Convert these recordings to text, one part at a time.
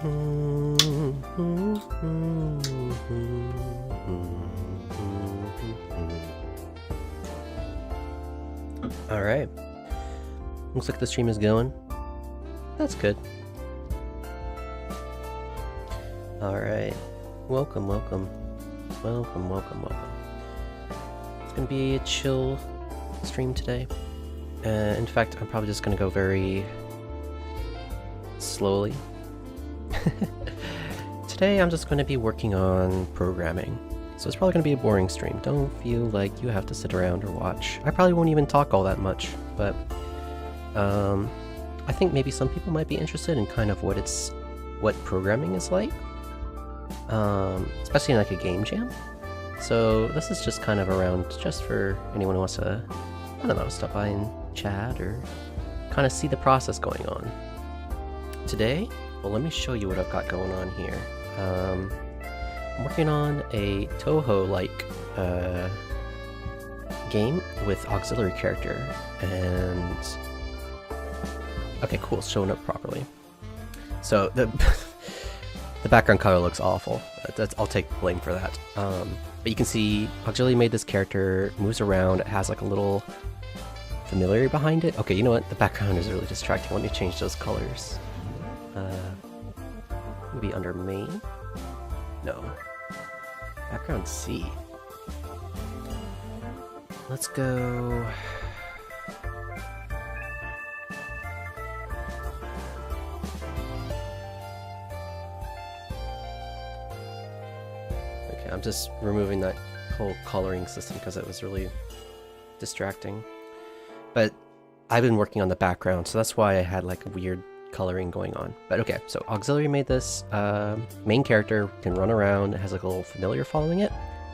Alright. Looks like the stream is going. That's good. Alright. Welcome, welcome. Welcome, welcome, welcome. It's gonna be a chill stream today. In fact, I'm probably just gonna go very slowly. Today I'm just gonna be working on programming. So it's probably gonna be a boring stream. Don't feel like you have to sit around or watch. I probably won't even talk all that much, but I think maybe some people might be interested in kind of what programming is like. Especially in like a game jam. So this is just kind of around just for anyone who wants to, I don't know, stop by and chat or kind of see the process going on. Today, well, let me show you what I've got going on here. I'm working on a Toho-like game with auxiliary character, and okay, cool, it's showing up properly. So the background color looks awful. I'll take blame for that. But you can see auxiliary made this character, moves around, it has like a little familiar behind it. Okay, you know what? The background is really distracting. Let me change those colors. Maybe under main? No. Background C. Let's go... Okay, I'm just removing that whole coloring system because it was really distracting. But I've been working on the background, so that's why I had like a weird coloring going on. But okay, so auxiliary made this main character can run around, it has like a little familiar following it,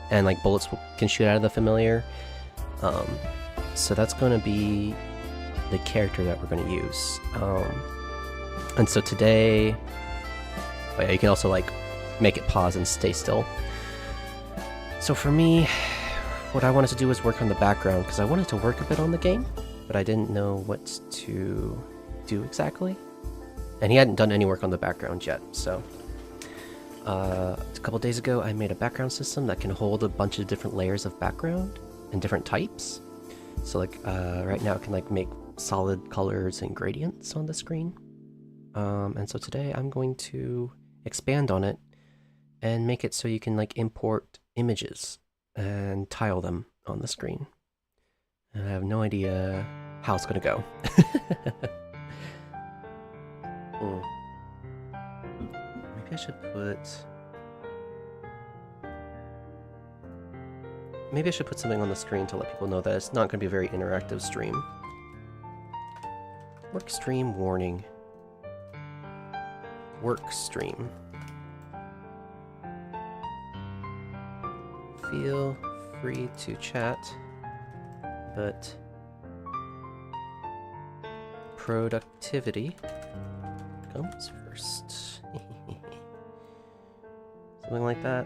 and like bullets can shoot out of the familiar. So that's going to be the character that we're going to use. And so today, oh yeah, you can also like make it pause and stay still. So for me, what I wanted to do was work on the background because I wanted to work a bit on the game, but I didn't know what to do exactly. And he hadn't done any work on the background yet, so a couple days ago I made a background system that can hold a bunch of different layers of background and different types. So like right now it can like make solid colors and gradients on the screen. And so today I'm going to expand on it and make it so you can like import images and tile them on the screen. And I have no idea how it's gonna go. Maybe I should put something on the screen to let people know that it's not going to be a very interactive stream. Work stream warning. Work stream. Feel free to chat, but productivity comes first. Something like that.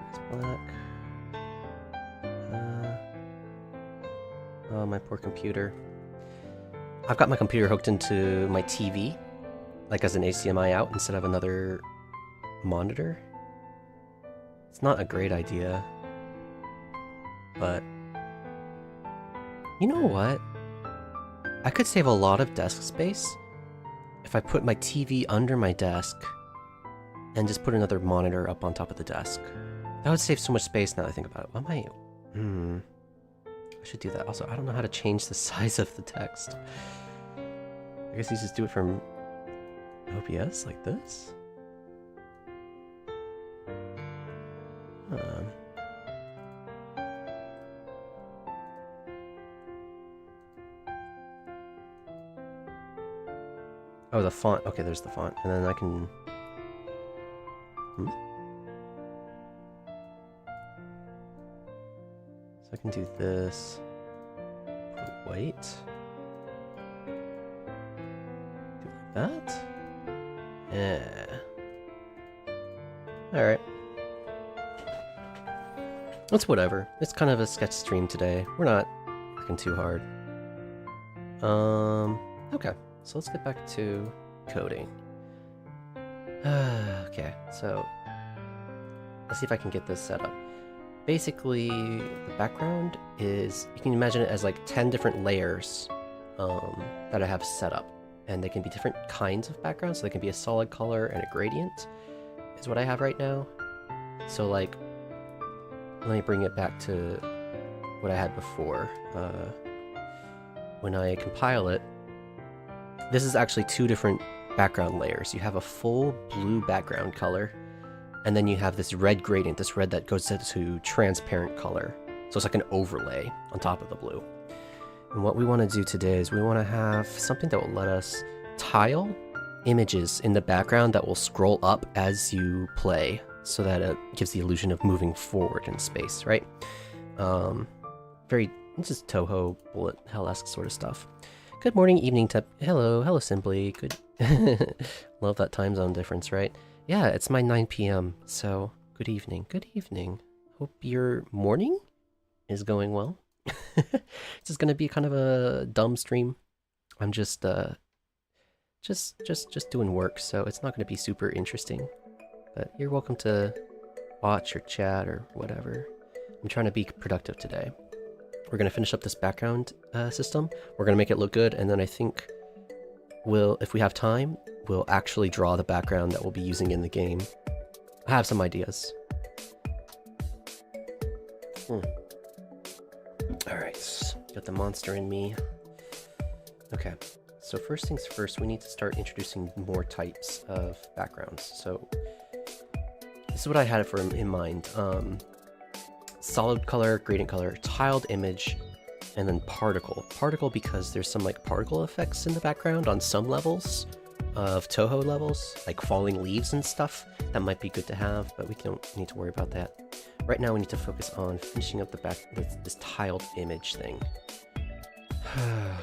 It's black. Oh, my poor computer. I've got my computer hooked into my TV, like as an HDMI out instead of another monitor. It's not a great idea, but you know what? I could save a lot of desk space if I put my TV under my desk and just put another monitor up on top of the desk. That would save so much space now that I think about it. What am I... I should do that. Also, I don't know how to change the size of the text. I guess you just do it from OBS like this? Oh, the font. Okay, there's the font. And then I can... So I can do this. Put white. Do like that. Yeah. Alright. It's whatever. It's kind of a sketch stream today. We're not working too hard. Okay. so let's get back to coding. Okay, so let's see if I can get this set up. Basically, the background is, you can imagine it as like 10 different layers that I have set up. And they can be different kinds of backgrounds, so they can be a solid color and a gradient, is what I have right now. So like, let me bring it back to what I had before. When I compile it, this is actually 2 different background layers. You have a full blue background color, and then you have this red gradient, this red that goes into transparent color. So it's like an overlay on top of the blue. And what we want to do today is we want to have something that will let us tile images in the background that will scroll up as you play, so that it gives the illusion of moving forward in space, right? This is Toho bullet hell-esque sort of stuff. Good morning, evening, hello, Simply. Good. Love that time zone difference, right? Yeah, it's my 9 p.m. So good evening. Hope your morning is going well. This is gonna be kind of a dumb stream. I'm just doing work, so it's not gonna be super interesting. But you're welcome to watch or chat or whatever. I'm trying to be productive today. We're gonna finish up this background system. We're gonna make it look good, and then I think if we have time, we'll actually draw the background that we'll be using in the game. I have some ideas. Alright, got the monster in me. Okay, so first things first, we need to start introducing more types of backgrounds. So this is what I had in mind. Solid color, gradient color, tiled image, and then particle. Particle because there's some like particle effects in the background on some levels of Toho levels, like falling leaves and stuff. That might be good to have, but we don't need to worry about that. Right now we need to focus on finishing up this tiled image thing.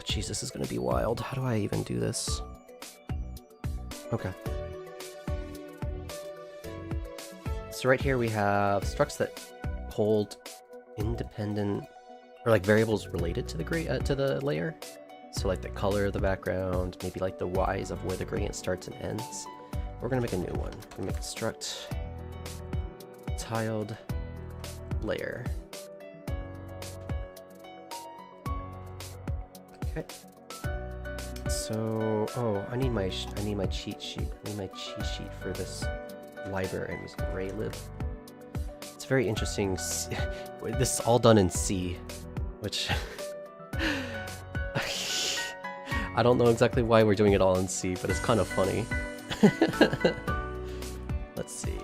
Jeez, this is gonna be wild. How do I even do this? Okay. So right here we have structs that hold independent, or like variables related to the layer. So like the color of the background, maybe like the Y's of where the gradient starts and ends. We're gonna make a new one. We're gonna make a struct tiled layer. Okay. So, I need my cheat sheet. I need my cheat sheet for this library. I'm using Raylib. It's very interesting. This is all done in C, which I don't know exactly why we're doing it all in C, but it's kind of funny. Let's see.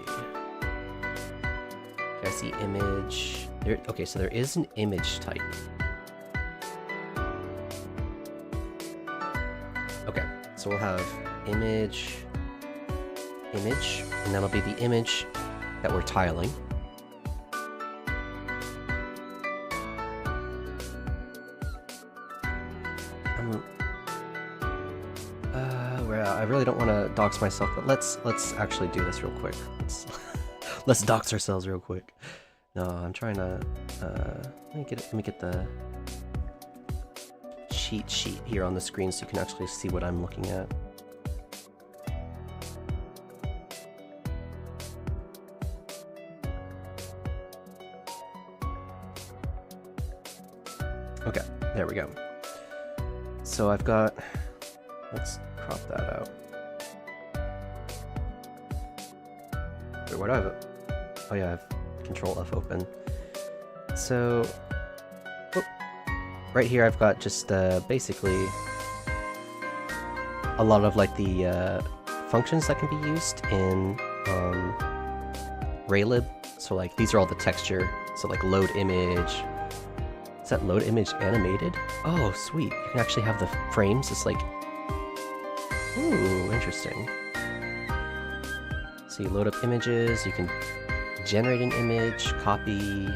Okay, I see image. Okay, so there is an image type. Okay, so we'll have image, and that'll be the image that we're tiling. I really don't want to dox myself, but let's actually do this real quick. Let's dox ourselves real quick. No, I'm trying to let me get the cheat sheet here on the screen so you can actually see what I'm looking at. Okay, there we go. So I've got, let's crop that out. Wait, where do I have it? Oh yeah, I have Control F open. So, right here I've got just basically a lot of like the functions that can be used in Raylib. So like these are all the texture. So like load image. Is that load image animated? Oh, sweet. You can actually have the frames. It's like, ooh, interesting. So you load up images, you can generate an image, copy,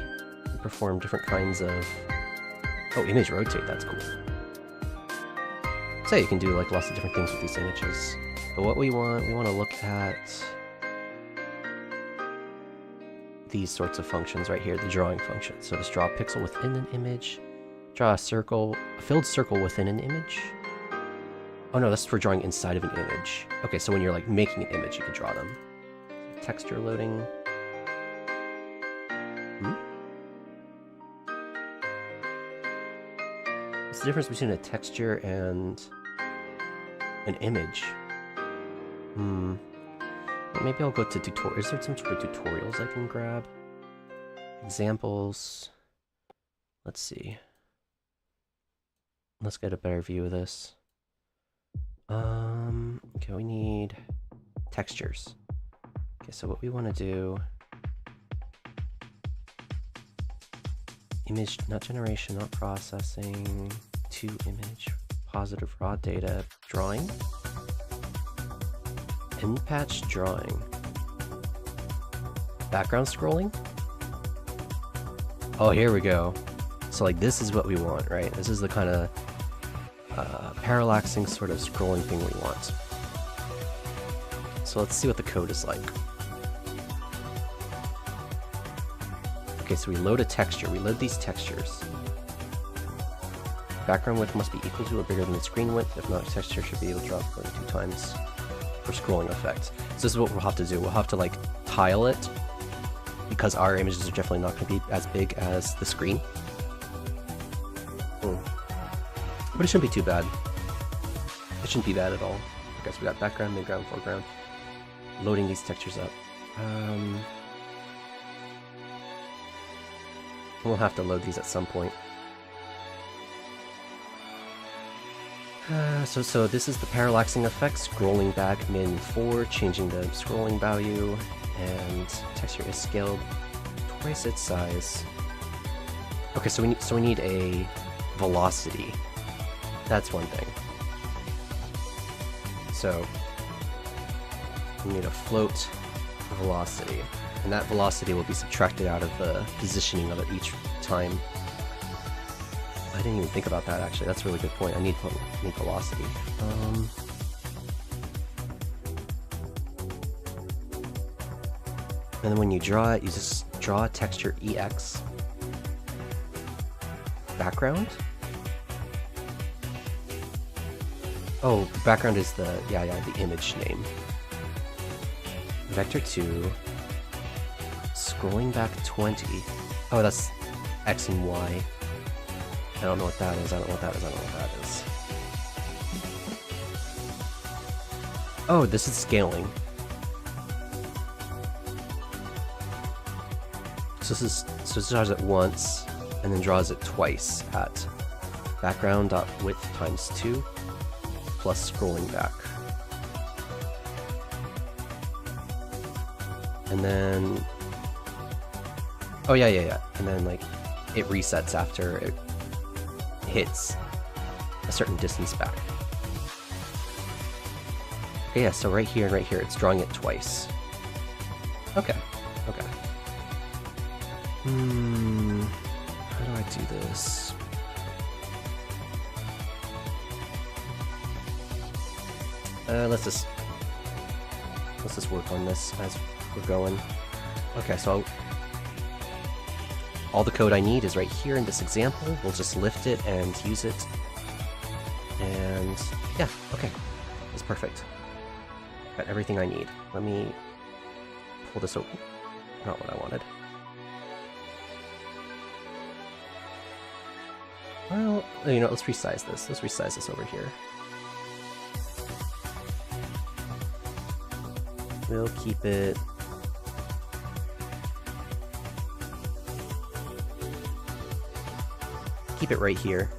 perform different kinds of... Oh, image rotate, that's cool. So you can do like lots of different things with these images. But what we want to look at these sorts of functions right here, the drawing function. So just draw a pixel within an image, draw a circle, a filled circle within an image, Oh no, that's for drawing inside of an image. Okay, so when you're like making an image, you can draw them. Texture loading. What's the difference between a texture and an image? Maybe I'll go to tutorial. Is there some sort of tutorials I can grab? Examples. Let's see. Let's get a better view of this. Okay, we need textures. Okay, so what we want to do... Image, not generation, not processing. To image, positive raw data, drawing. End patch drawing. Background scrolling? Oh, here we go. So like this is what we want, right? This is the kind of parallaxing sort of scrolling thing we want. So let's see what the code is like. Okay, so we load a texture. We load these textures. Background width must be equal to or bigger than the screen width. If not, texture should be able to drop 2 times for scrolling effect. So this is what we'll have to do. We'll have to like tile it because our images are definitely not going to be as big as the screen. But it shouldn't be too bad. It shouldn't be bad at all. Okay, so we got background, midground, foreground. Loading these textures up. We'll have to load these at some point. So this is the parallaxing effect, scrolling back min 4, changing the scrolling value, and texture is scaled twice its size. Okay, so we need a velocity. That's one thing. So we need a float velocity, and that velocity will be subtracted out of the positioning of it each time. I didn't even think about that actually. That's a really good point. I need velocity. And then when you draw it, you just draw a texture EX. Background? Oh, background is the image name. Vector 2. Scrolling back 20. Oh, that's X and Y. I don't know what that is. I don't know what that is. I don't know what that is. Oh, this is scaling. So this draws it once, and then draws it twice at background.width times 2 plus scrolling back. And then... Oh, yeah. And then, like, it resets after it hits a certain distance back. Okay, yeah, so right here and right here, it's drawing it twice. Okay. How do I do this? Let's just work on this as we're going. Okay, so all the code I need is right here in this example. We'll just lift it and use it. And yeah, okay. That's perfect. Got everything I need. Let me pull this open. Not what I wanted. Well, you know, let's resize this. Let's resize this over here. We'll keep it... keep it right here.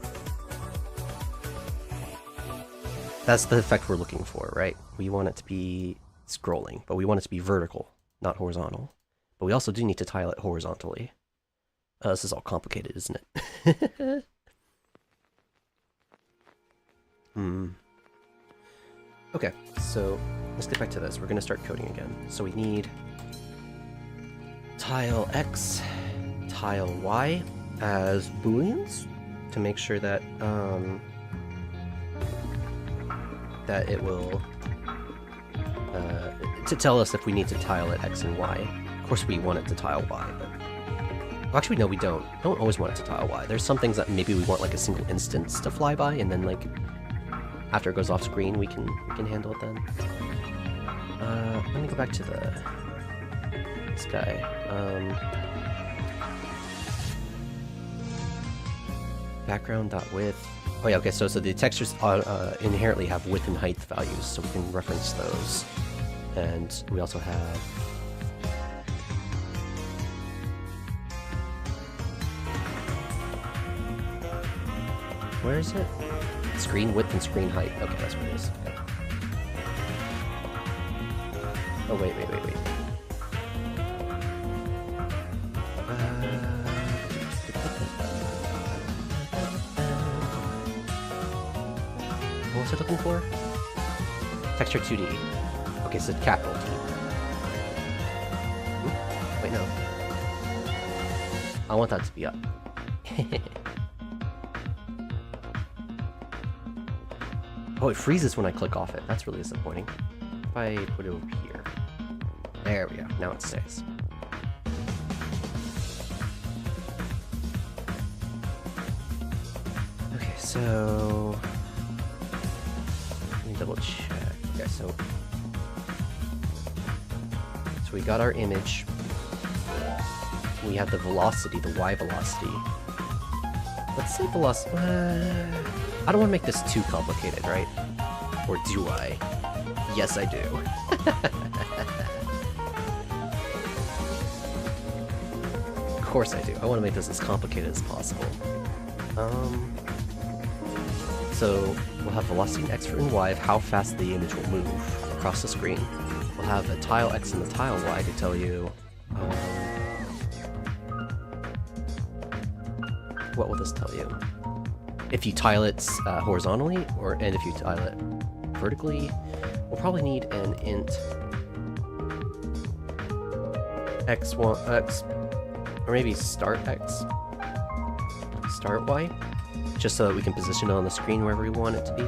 That's the effect we're looking for, right? We want it to be scrolling, but we want it to be vertical, not horizontal. But we also do need to tile it horizontally. This is all complicated, isn't it? Okay, so let's get back to this. We're going to start coding again. So we need tile X, tile Y as booleans to make sure that that it will to tell us if we need to tile it X and Y. Of course, we want it to tile Y, but well, actually, no, we don't. We don't always want it to tile Y. There's some things that maybe we want like a single instance to fly by, and then like after it goes off screen, we can handle it then. Let me go back to this guy. Background.width. Oh yeah, okay, so the textures inherently have width and height values, so we can reference those. And we also have... Where is it? Screen width and screen height. Okay, that's what it is. Okay. Oh, wait. What was I looking for? Texture 2D. Okay, so capital T. Oop, wait, no. I want that to be up. Oh, it freezes when I click off it. That's really disappointing. If I put it over here. There we go. Now it stays. Okay, so... Let me double check. Okay, so we got our image. We have the velocity, the Y velocity. Let's say velocity... I don't want to make this too complicated, right? Or do I? Yes, I do. Of course I do. I want to make this as complicated as possible. So we'll have velocity in X and Y of how fast the image will move across the screen. We'll have a tile X and the tile Y to tell you... what will this tell you? If you tile it horizontally, and if you tile it vertically, we'll probably need an int x1x, or maybe start x, start y, just so that we can position it on the screen wherever we want it to be.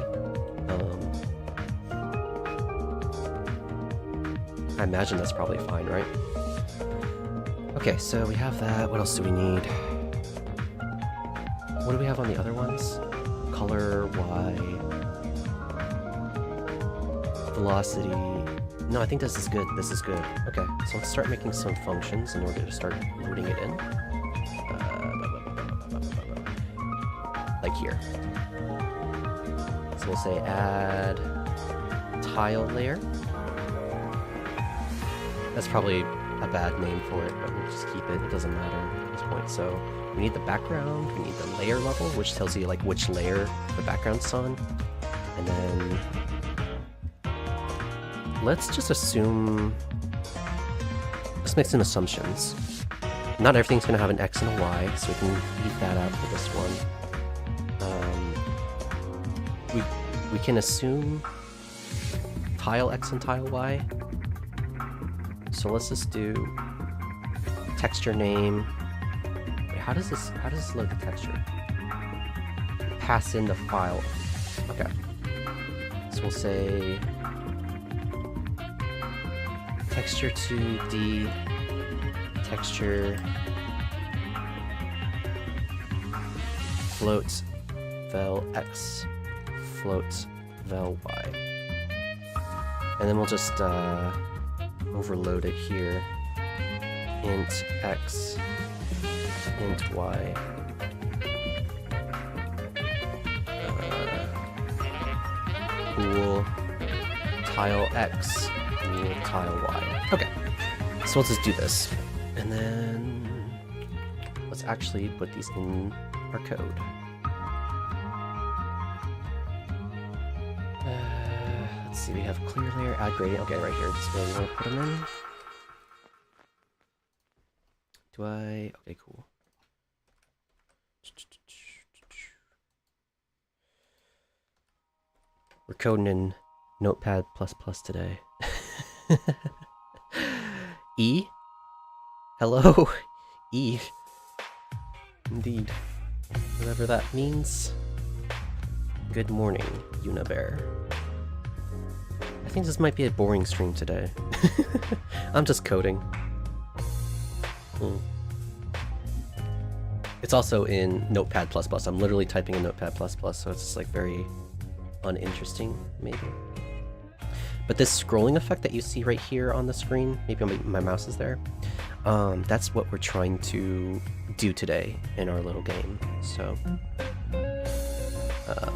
I imagine that's probably fine, right? Okay, so we have that. What else do we need? What do we have on the other ones? Color, Y, velocity. No, I think this is good. This is good. Okay, so let's start making some functions in order to start loading it in. Like here. So we'll say add tile layer. That's probably a bad name for it, but we'll just keep it. It doesn't matter at this point. So we need the background, we need the layer level, which tells you like which layer the background's on. And then let's just assume, let's make some assumptions. Not everything's gonna have an X and a Y, so we can leave that out for this one. We can assume tile X and tile Y. So let's just do texture name. Wait, how does this load the texture? Pass in the file. Okay. So we'll say texture 2D, texture float vel X, float vel Y. And then we'll just overload it here. Int X, int Y. Bool tile X, bool tile Y. Okay, so let's just do this. And then let's actually put these in our code. Let's see, we have clear layer, add gradient. Okay, right here, this is where we want to put them in. Do I? Okay, cool. We're coding in Notepad++ today. E? Hello? E. Indeed. Whatever that means. Good morning, Unibear. I think this might be a boring stream today. I'm just coding. It's also in Notepad++. I'm literally typing in Notepad++, so it's just like very uninteresting, maybe. But this scrolling effect that you see right here on the screen, maybe my mouse is there, that's what we're trying to do today in our little game. So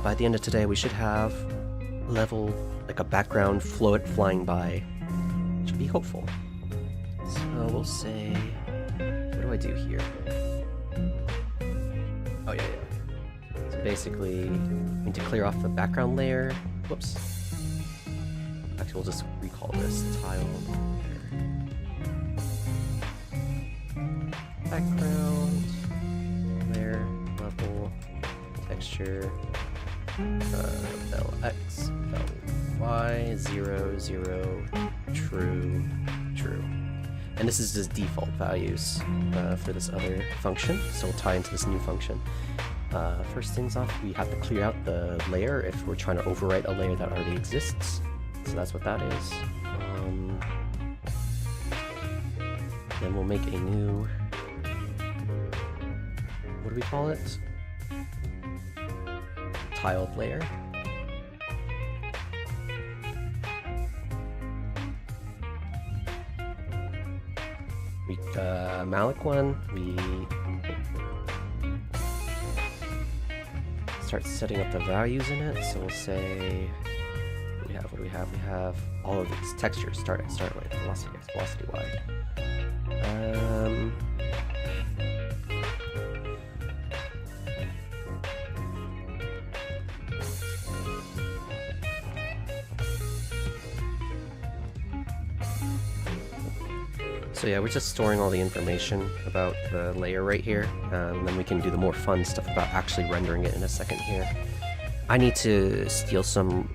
by the end of today, we should have level, like a background flying by, which would be hopeful. So we'll say, what do I do here? Oh yeah. So basically, we need to clear off the background layer. Whoops. Actually, we'll just recall this tile layer. Background layer, level, texture, LX, LY, 0, 0, true, true. And this is just default values for this other function, so we'll tie into this new function. First things off, we have to clear out the layer if we're trying to overwrite a layer that already exists. So that's what that is. Then we'll make a new, what do we call it? Tiled layer. We malloc one, we start setting up the values in it. So we'll say, what do we have? We have all of these textures. Start with velocity x, velocity y. So yeah, we're just storing all the information about the layer right here, and then we can do the more fun stuff about actually rendering it in a second here. I need to steal some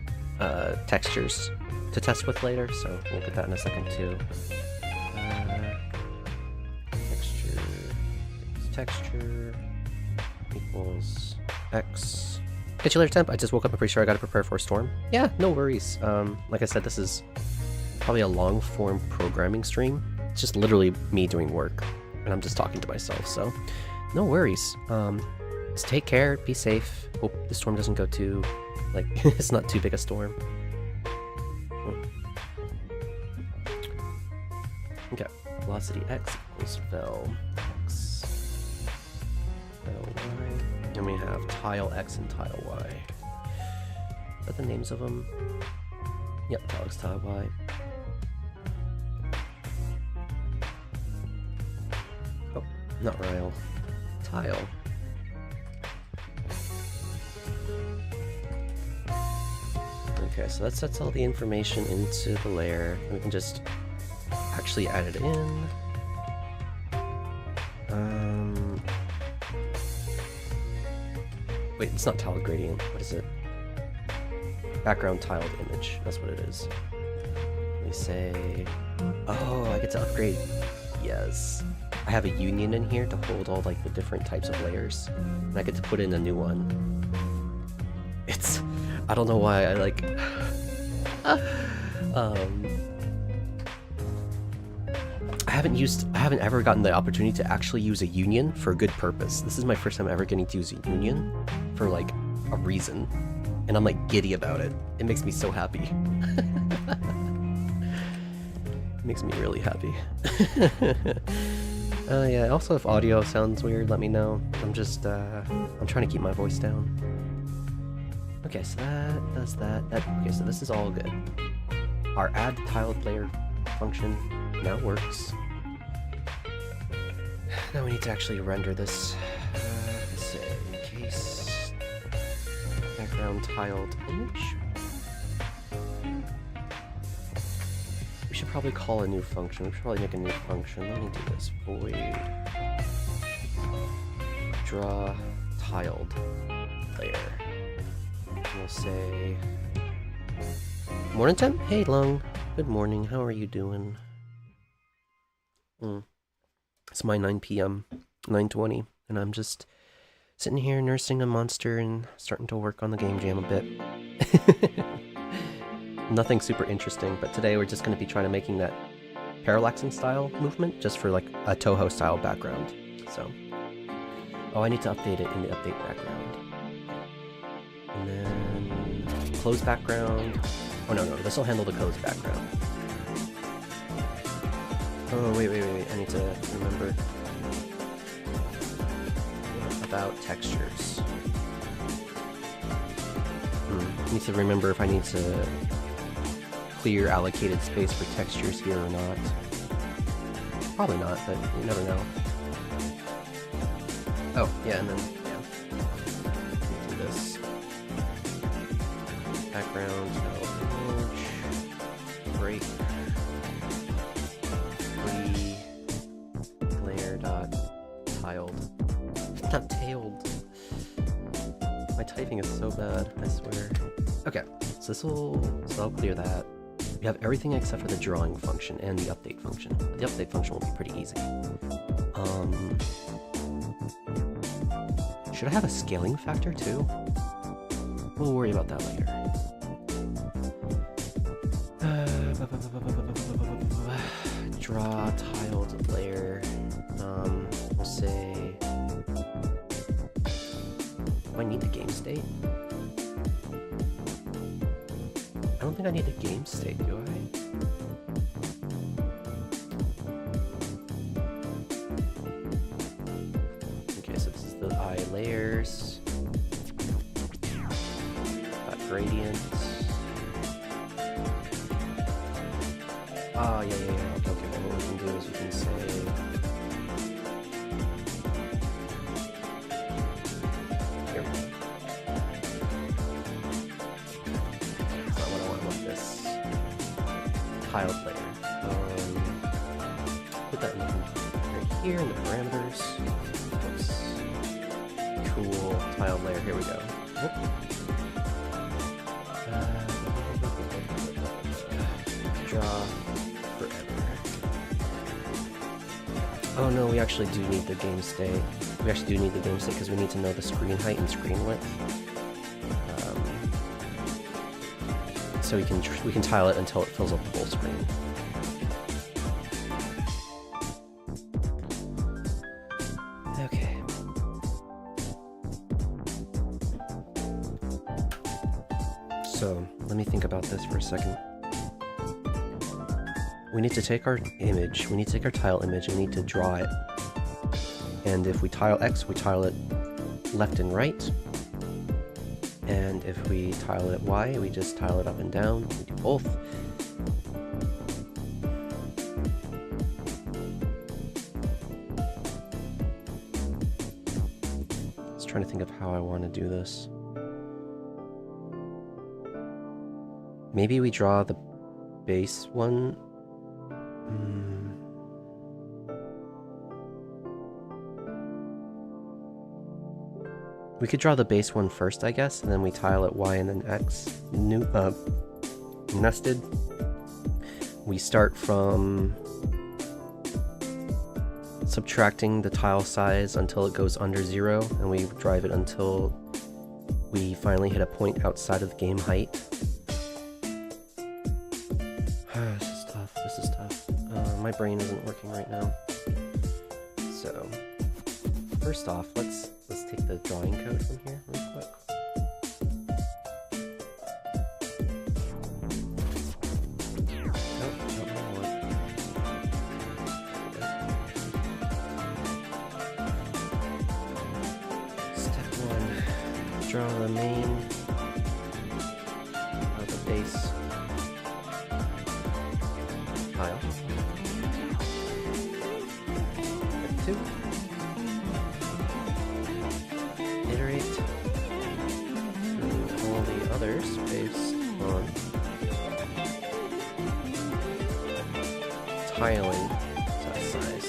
textures to test with later, so we'll get that in a second too. Texture equals x. Catch you later, Temp. I just woke up. I'm pretty sure I gotta prepare for a storm. Yeah, no worries. Like I said, this is probably a long form programming stream. It's just literally me doing work, and I'm just talking to myself, so no worries. Just take care, be safe. Hope the storm doesn't go too, like, it's not too big a storm. Okay, velocity x equals vel x, vel y, and we have tile x and tile y. Is that the names of them? Yep, tile x, tile y. Oh, not Ryle. Tile. Okay, so that sets all the information into the layer. We can just actually add it in. Wait, it's not tiled gradient. What is it? Background tiled image. That's what it is. Let me say... Oh, I get to upgrade. Yes. I have a union in here to hold all like the different types of layers. And I get to put in a new one. It's... I don't know why I like... I haven't ever gotten the opportunity to actually use a union for a good purpose. This is my first time ever getting to use a union for like a reason. And I'm like giddy about it. It makes me so happy. It makes me really happy. Yeah, also if audio sounds weird, let me know. I'm just, I'm trying to keep my voice down. Okay, so that does that. Okay, so this is all good. Our add tiled layer function now works. Now we need to actually render this. Let's say case background tiled image. We should probably call a new function. We should probably make a new function. Let me do this. Void draw tiled layer. We'll say morning, Temp. Hey, Lung. Good morning. How are you doing? It's my 9 p.m. 9:20, and I'm just sitting here nursing a monster and starting to work on the game jam a bit. Nothing super interesting, but today we're just going to be trying to making that parallaxing style movement just for like a Toho style background. So, oh, I need to update it in the update background. And then closed background. Oh no, this will handle the closed background. Oh wait, I need to remember about textures. I need to remember if I need to clear allocated space for textures here or not. Probably not, but you never know. Oh, yeah, and then, yeah. Do this. Background, image, break, free, layer dot, tiled. Not tailed. My typing is so bad, I swear. Okay, so I'll clear that. We have everything except for the drawing function and the update function. The update function will be pretty easy. Should I have a scaling factor too? We'll worry about that later. Draw tiled layer. We'll say. Do I need the game state? I don't think I need a game state, do I? Okay, so this is the eye layers. Got gradients. Oh, yeah. Okay. What we can do is we can say... Here we go. Tiled layer. Put that in right here in the parameters. Oops. Cool. Tiled layer. Here we go. Draw forever. Oh no, we actually do need the game state. We actually do need the game state because we need to know the screen height and screen width. So we can tile it until it fills up the whole screen. Okay. So let me think about this for a second. We need to take our image, we need to take our tile image, and we need to draw it. And if we tile X, we tile it left and right. And if we tile it Y, we just tile it up and down. We do both. I was trying to think of how I want to do this. Maybe we draw the base one. We could draw the base one first, I guess, and then we tile it Y and then X. Nested. We start from subtracting the tile size until it goes under 0, and we drive it until we finally hit a point outside of the game height. This is tough. My brain isn't working right now. So, first off, let's take the drawing code from here real quick. Step 1, draw the main of the base tile. Step 2. Iterate through all the others based on tiling size.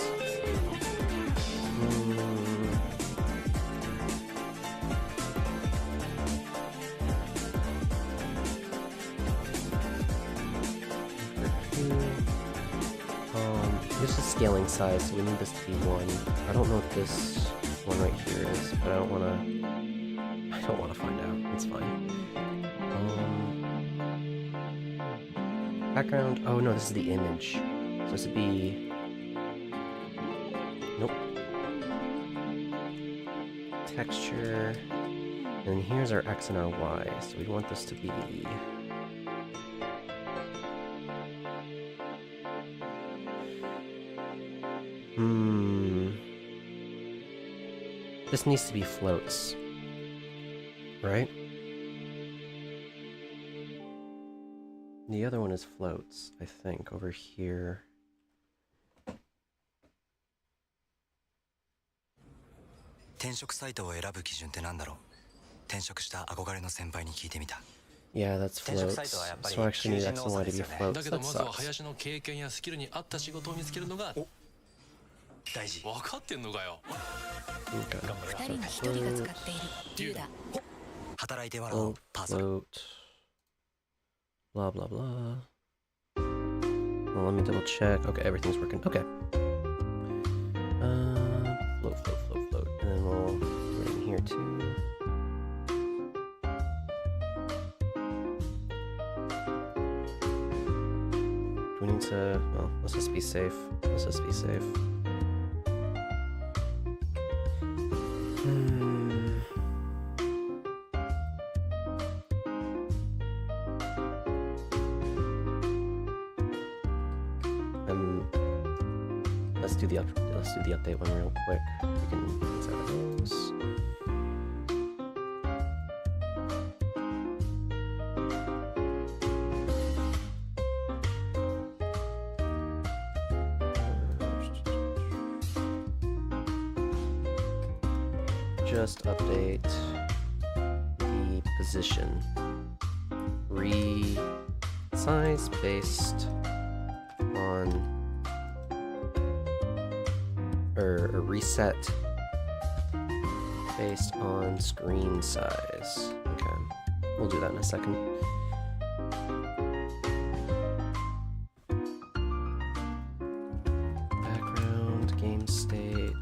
This is scaling size, so we need this to be 1. I don't know what this one right here is, but I don't want to find out. It's fine. Background. Oh no, this is the image. So this would be. Nope. Texture. And here's our X and our Y. So we want this to be... This needs to be floats, right? The other one is floats, I think, over here. Yeah, that's floats. So I actually need X and Y to be floats. That sucks. Okay. Float. Blah, blah, blah. Well, let me double check. Okay, everything's working. Okay. Float, float, float, float. And then we'll do it in here too. Do we need to... Well, let's just be safe. Let's just be safe. Let's do the update one real quick. We can inside of those. Just update the position. Resize based on or reset based on screen size. Okay, we'll do that in a second. Background, game state.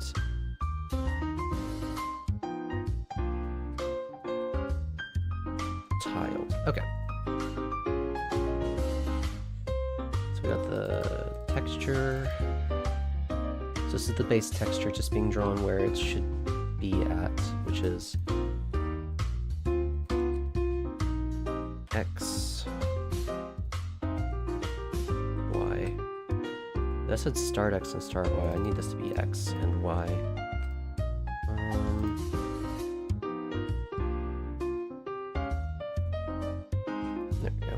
Tiled. Okay. So we got the texture. So this is the base texture just being drawn where it should be at, which is X, Y. That said start X and start Y. I need this to be X and Y. There we go.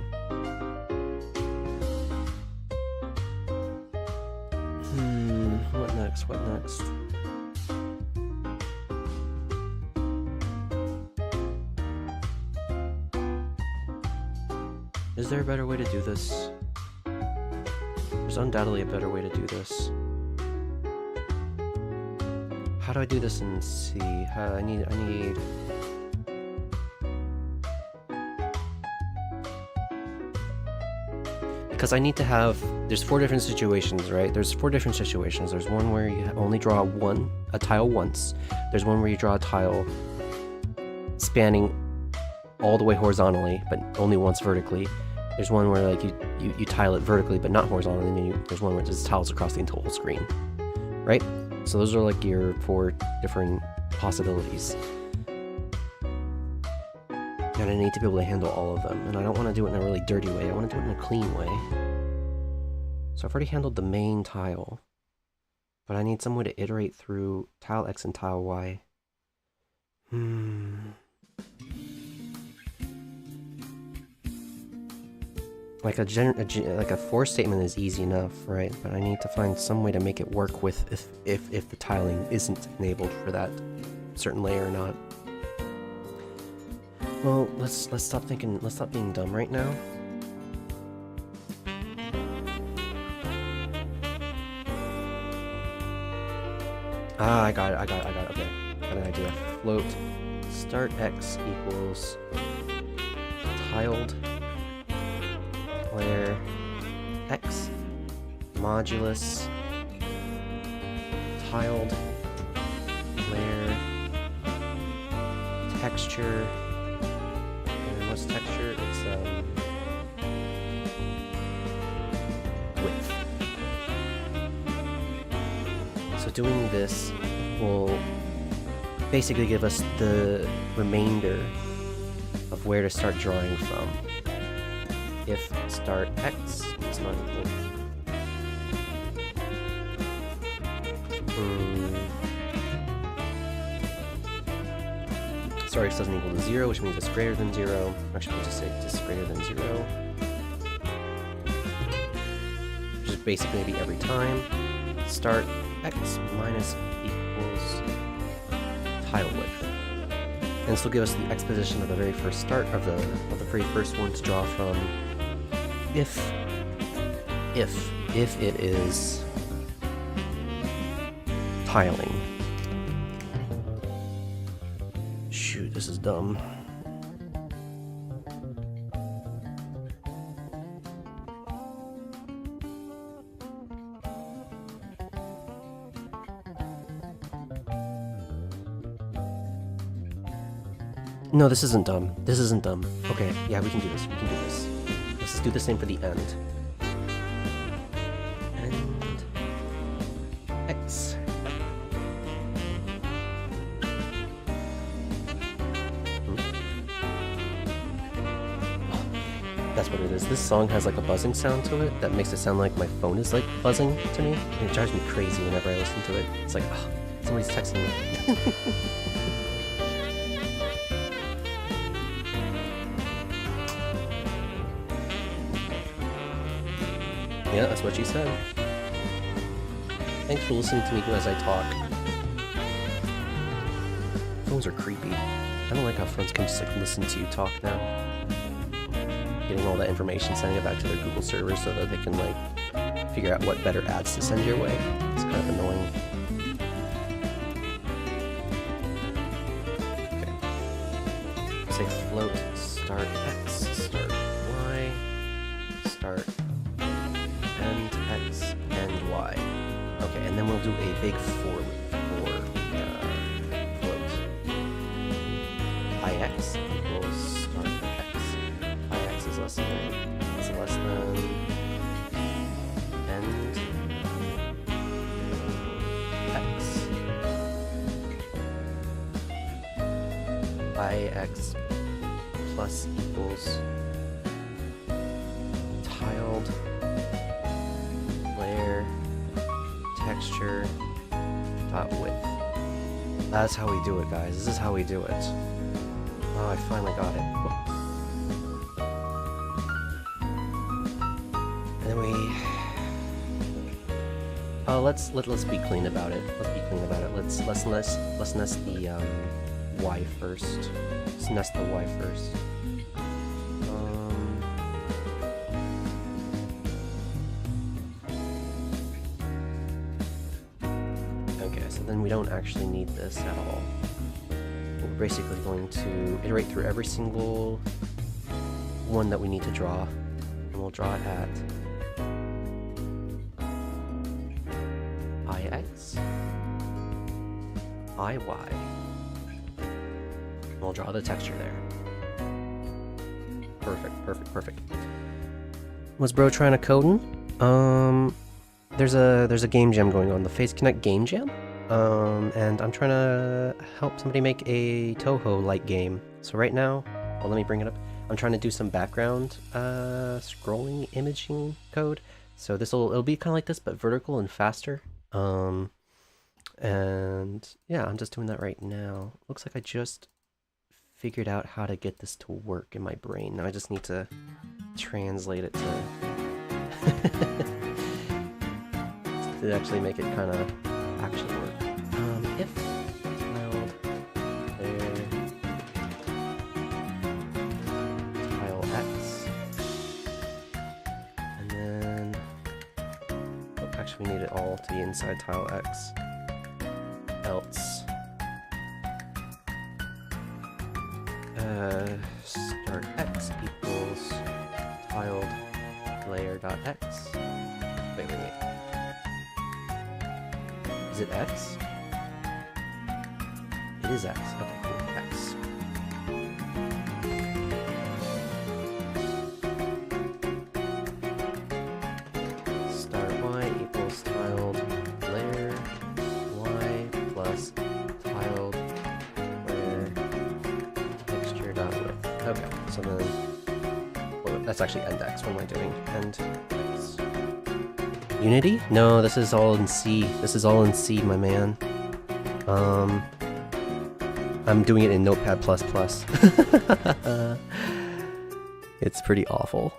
What next? What next? Is there a better way to do this? There's undoubtedly a better way to do this. How do I do this in C? I need because I need to have, there's 4 different situations, right? There's 4 different situations. There's one where you only draw a tile once. There's one where you draw a tile spanning all the way horizontally, but only once vertically. There's one where like you tile it vertically, but not horizontally, and then there's one where it just tiles across the whole screen, right? So those are like your 4 different possibilities. And I need to be able to handle all of them. And I don't want to do it in a really dirty way. I want to do it in a clean way. So I've already handled the main tile. But I need some way to iterate through tile X and tile Y. Like a for statement is easy enough, right? But I need to find some way to make it work with if the tiling isn't enabled for that certain layer or not. Well, let's stop thinking. Let's stop being dumb right now. Ah, I got it. Okay, got an idea. Float start X equals tiled layer X modulus tiled layer texture. Texture, it's width. So doing this will basically give us the remainder of where to start drawing from. If start x is not equal. Start x doesn't equal to 0, which means it's greater than 0. Actually, we'll just say this is greater than 0. Which is basically going to be every time. Start x minus equals tile width. And this will give us the x position of the very first start of the very first one to draw from. If it is tiling. Shoot, this is dumb. No, this isn't dumb. This isn't dumb. Okay, yeah, we can do this. We can do this. Let's just do the same for the end. And X. That's what it is. This song has like a buzzing sound to it that makes it sound like my phone is like buzzing to me. And it drives me crazy whenever I listen to it. It's like, oh, somebody's texting me. Yeah, that's what she said. Thanks for listening to me as I talk. Phones are creepy. I don't like how phones can just like listen to you talk now. Getting all that information, sending it back to their Google servers so that they can like figure out what better ads to send your way. It's kind of annoying. Okay. Say float start x, start y, start end x, end y. Okay, and then we'll do a big for loop for float. Ix equals start x. Ix is less than end x. Ix plus equals tiled layer texture dot width. That's how we do it, guys. This is how we do it. Oh, I finally got it. And then we let's be clean about it. Let's be clean about it. Let's nest the y first. Let's nest the y first. Okay, so then we don't actually need this at all. We're basically going to iterate through every single one that we need to draw, and we'll draw it at Ix, Iy. We'll draw the texture there. Perfect, perfect, perfect. Was bro trying to code in? There's a game jam going on, the Phase Connect game jam. And I'm trying to help somebody make a Toho-like game. So right now, well, let me bring it up. I'm trying to do some background scrolling imaging code. So it'll be kind of like this, but vertical and faster. And yeah, I'm just doing that right now. Looks like I just figured out how to get this to work in my brain. Now I just need to translate it to to actually make it kind of actually work. If tiled layer tile x, and then actually we need it all to be inside tile x. Else start x equals tiled layer dot x. Wait. Is it x? It is x. Okay, cool. X. Start y equals tiled layer y plus tiled Okay, so then... Well, that's actually end x. What am I doing? End x. Unity? No, this is all in C. This is all in C, my man. I'm doing it in Notepad++. It's pretty awful,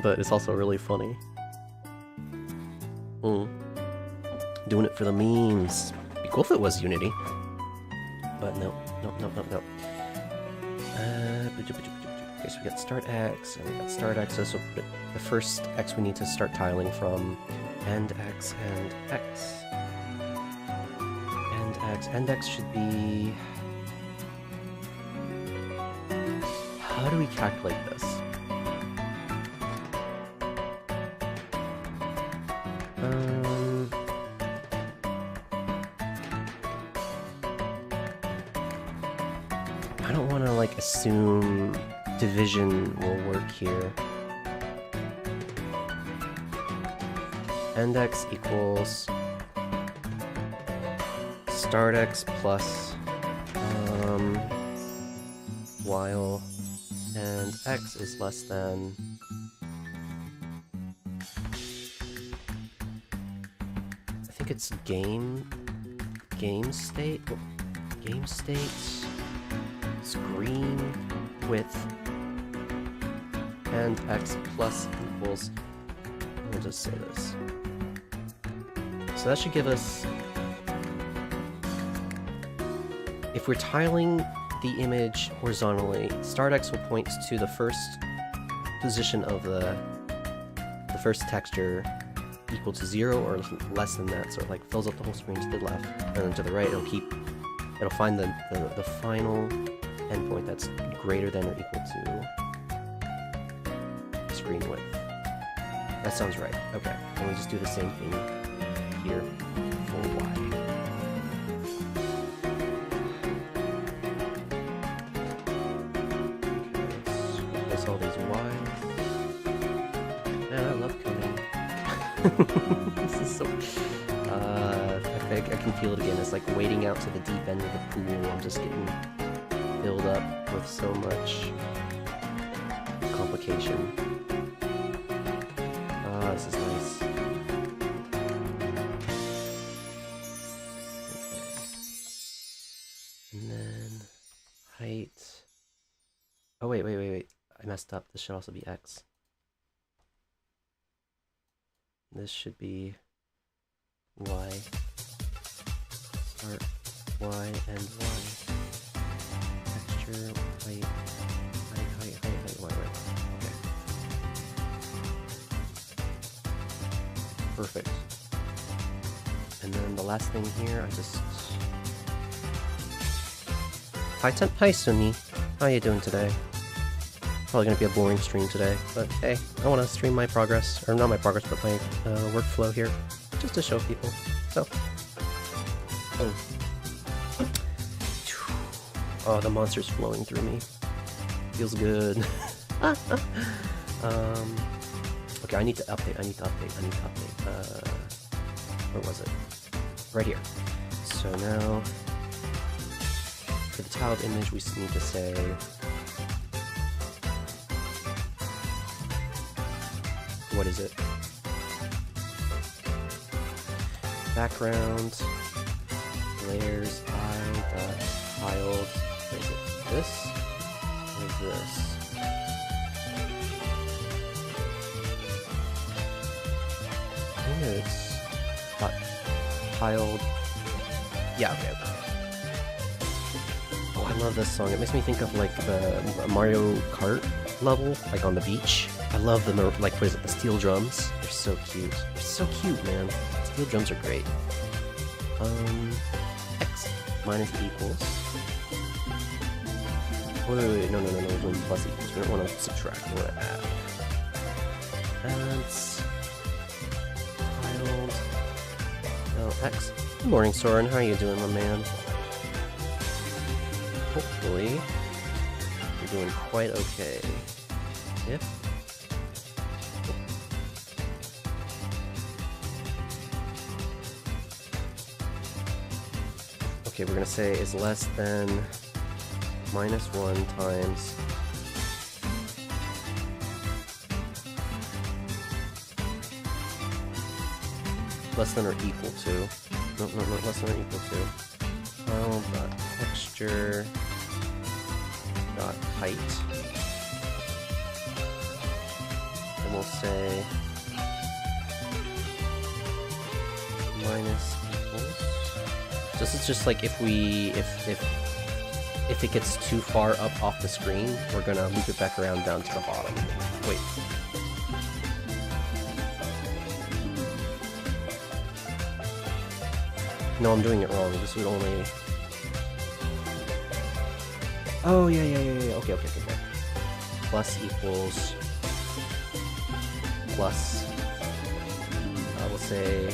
but it's also really funny. Doing it for the memes. It'd be cool if it was Unity. But no. Okay, so we got start x, and we got start x, so put the first x we need to start tiling from end x and x. End x should be... How do we calculate this? I don't want to like assume division will work here. End x equals start x plus while and x is less than I think it's game state screen width and x plus equals, I'll just say this. So that should give us, if we're tiling the image horizontally, start x will point to the first position of the first texture equal to 0 or less than that, so it like fills up the whole screen to the left, and then to the right it'll find the final endpoint that's greater than or equal to screen width. That sounds right. Okay, and we just do the same thing here for y. All these Y's. Man, I love coding. This is so... I can feel it again. It's like wading out to the deep end of the pool. I'm just getting filled up with so much complication. Ah, this is nice. Okay. And then height. Oh, wait. I messed up. This should also be x. This should be y. Start y and y. Texture, height, y. Okay. Perfect. And then the last thing here, I just... Hi Temp-Tempai Sunny. How you doing today? Probably gonna be a boring stream today, but hey, I want to stream my progress, or not my progress, but my workflow here, just to show people. So, oh, the monster's flowing through me. Feels good. Okay, I need to update. Where was it? Right here. So now, for the tiled image, we need to say. What is it? Background, layers, tiled, what is it? This? Or this? I think it's tiled. Yeah, okay. Oh, I love this song. It makes me think of like the Mario Kart level, like on the beach. I love the, like, what is it, the steel drums? They're so cute. They're so cute, man. Steel drums are great. X minus equals. Wait, no, we're doing plus equals. We don't want to subtract, we want to add. Adds. Tiled. No, X. Good morning, Soren. How are you doing, my man? Hopefully, you're doing quite okay. If okay, we're gonna say is less than -1 times less than or equal to. No, less than or equal to. File dot texture dot height. And we'll say minus equals. This is just like if it gets too far up off the screen, we're gonna loop it back around down to the bottom. Wait. No, I'm doing it wrong. This would only... Oh, yeah. Okay. Plus equals... Plus... I will say...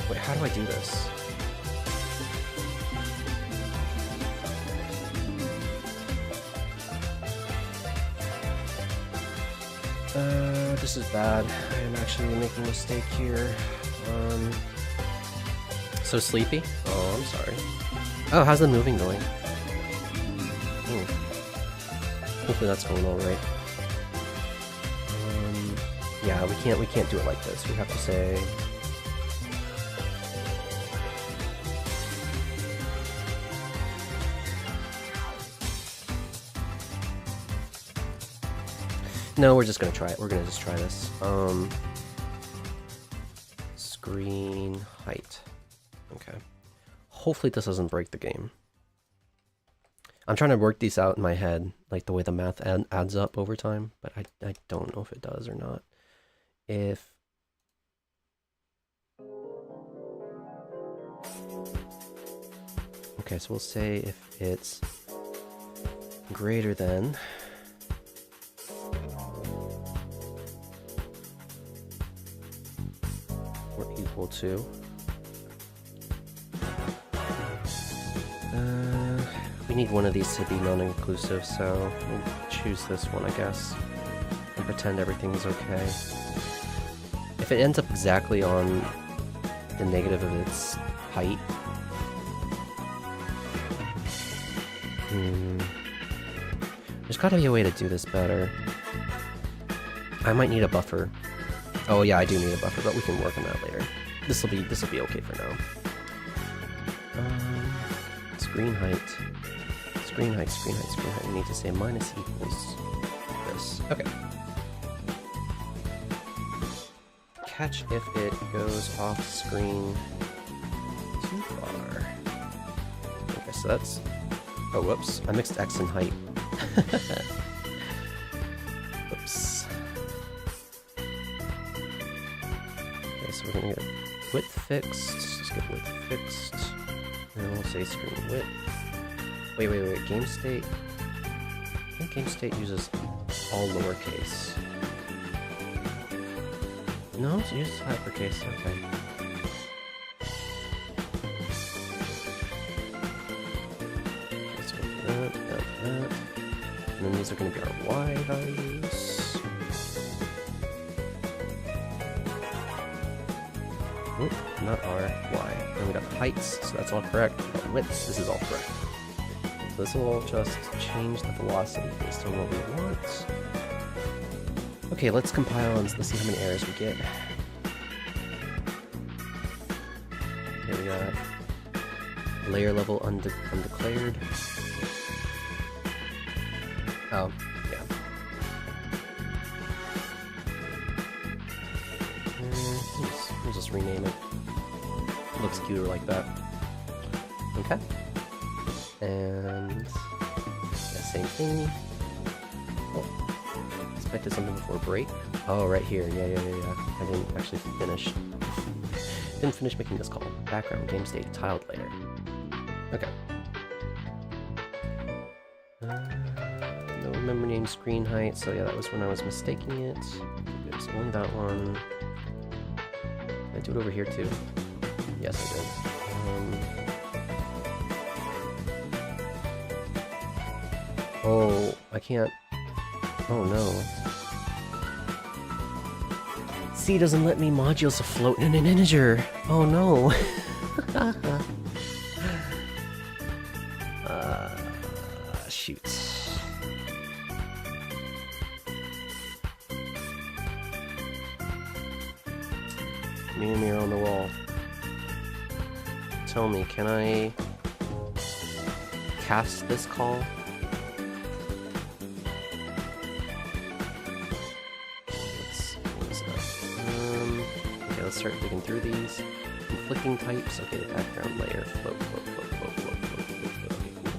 Wait, how do I do this? This is bad. I am actually making a mistake here. So sleepy? Oh, I'm sorry. Oh, how's the moving going? Hopefully that's going all right. Yeah, we can't do it like this. We have to say... No, we're just gonna try it. We're gonna just try this. Screen height. Okay. Hopefully this doesn't break the game. I'm trying to work these out in my head, like the way the math adds up over time, but I don't know if it does or not. If... Okay, so we'll say if it's greater than... or equal to... we need one of these to be non-inclusive, so we'll choose this one, I guess, and pretend everything's okay. If it ends up exactly on the negative of its height... There's gotta be a way to do this better. I might need a buffer. Oh yeah, I do need a buffer, but we can work on that later. This'll be okay for now. Screen height. Screen height. We need to say minus equals this. Okay. Catch if it goes off screen too far. Okay, so that's... Oh, whoops. I mixed X and height. Whoops. Okay, so we're gonna get width fixed. Just get width fixed. And we'll say screen width. Wait. Game state. I think game state uses all lowercase. No, it uses hypercase. Okay. Let's go that. And then these are going to be our Y values. Oop, not our Y. And we got the heights, so that's all correct. We got widths, this is all correct. So this will just change the velocity based on what we want. Okay, let's compile and let's see how many errors we get. Okay, we got layer level undeclared. Oh, yeah. We'll just rename it. Looks cuter like that. Okay. And yeah, same thing. Oh, expected something before break. Oh, right here. Yeah. I didn't actually finish. Didn't finish making this call. Background, game state, tiled layer. Okay. No member name, screen height. So yeah, that was when I was mistaking it. Good, so only that one. Did I do it over here too? Yes, I did. Oh, I can't. Oh no. C doesn't let me modules a float in an integer. Oh no. Shoot. Me and mirror on the wall. Tell me, can I cast this call? What is that? Okay, let's start digging through these. Conflicting types. Okay, the background layer. Float, float, float, float, float, float, float, float. Okay, cool.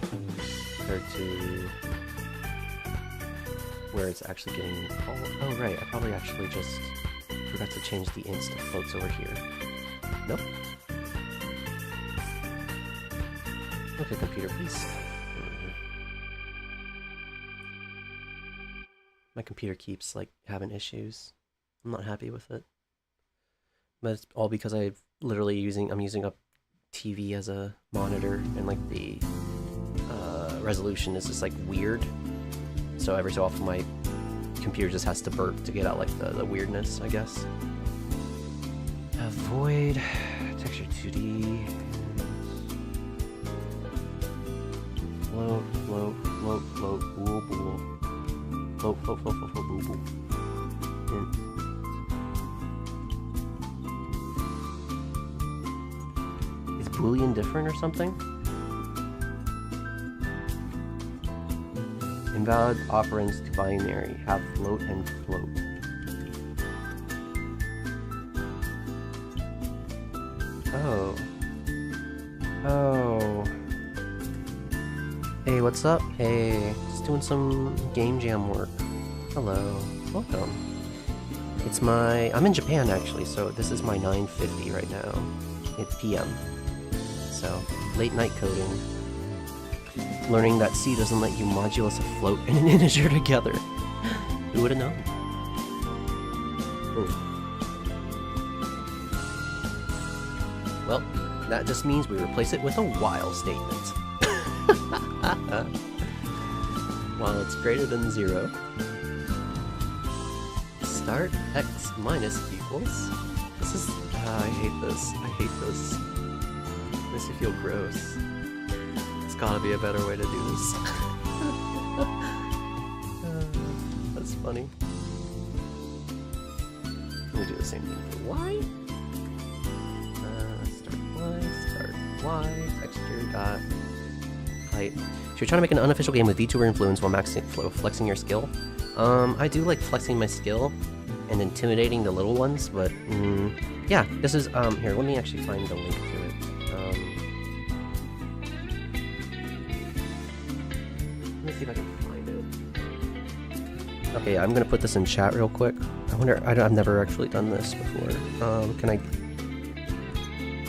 Compared to where it's actually getting called. Oh, right. I probably actually just forgot to change the inst to floats over here. Nope. Okay, computer, please. My computer keeps, like, having issues. I'm not happy with it. But it's all because I'm using a TV as a monitor, and, like, the resolution is just, like, weird. So every so often my computer just has to burp to get out, like, the weirdness, I guess. Avoid texture 2D. Float, float, float, float, bool, bool. Float, float, float, float, float, bool, bool. Is Boolean different or something? Invalid operands to binary. Have float and float. Oh. Oh. Hey, what's up? Hey, just doing some game jam work. Hello. Welcome. I'm in Japan actually, so this is my 9:50 right now. It's PM. So, late night coding. Learning that C doesn't let you modulus a float and an integer together. Who would've known? Well, that just means we replace it with a while statement. While it's greater than 0. Start x minus equals. This is... I hate this. I hate this. Makes me feel gross. There's gotta be a better way to do this. That's funny. Let me do the same thing for y. Start y, texture dot height. So you're trying to make an unofficial game with VTuber influence while flexing your skill. I do like flexing my skill and intimidating the little ones, but yeah, this is here. Let me actually find the link to it. Let me see if I can find it. Okay, I'm gonna put this in chat real quick. I wonder. I've never actually done this before. Can I?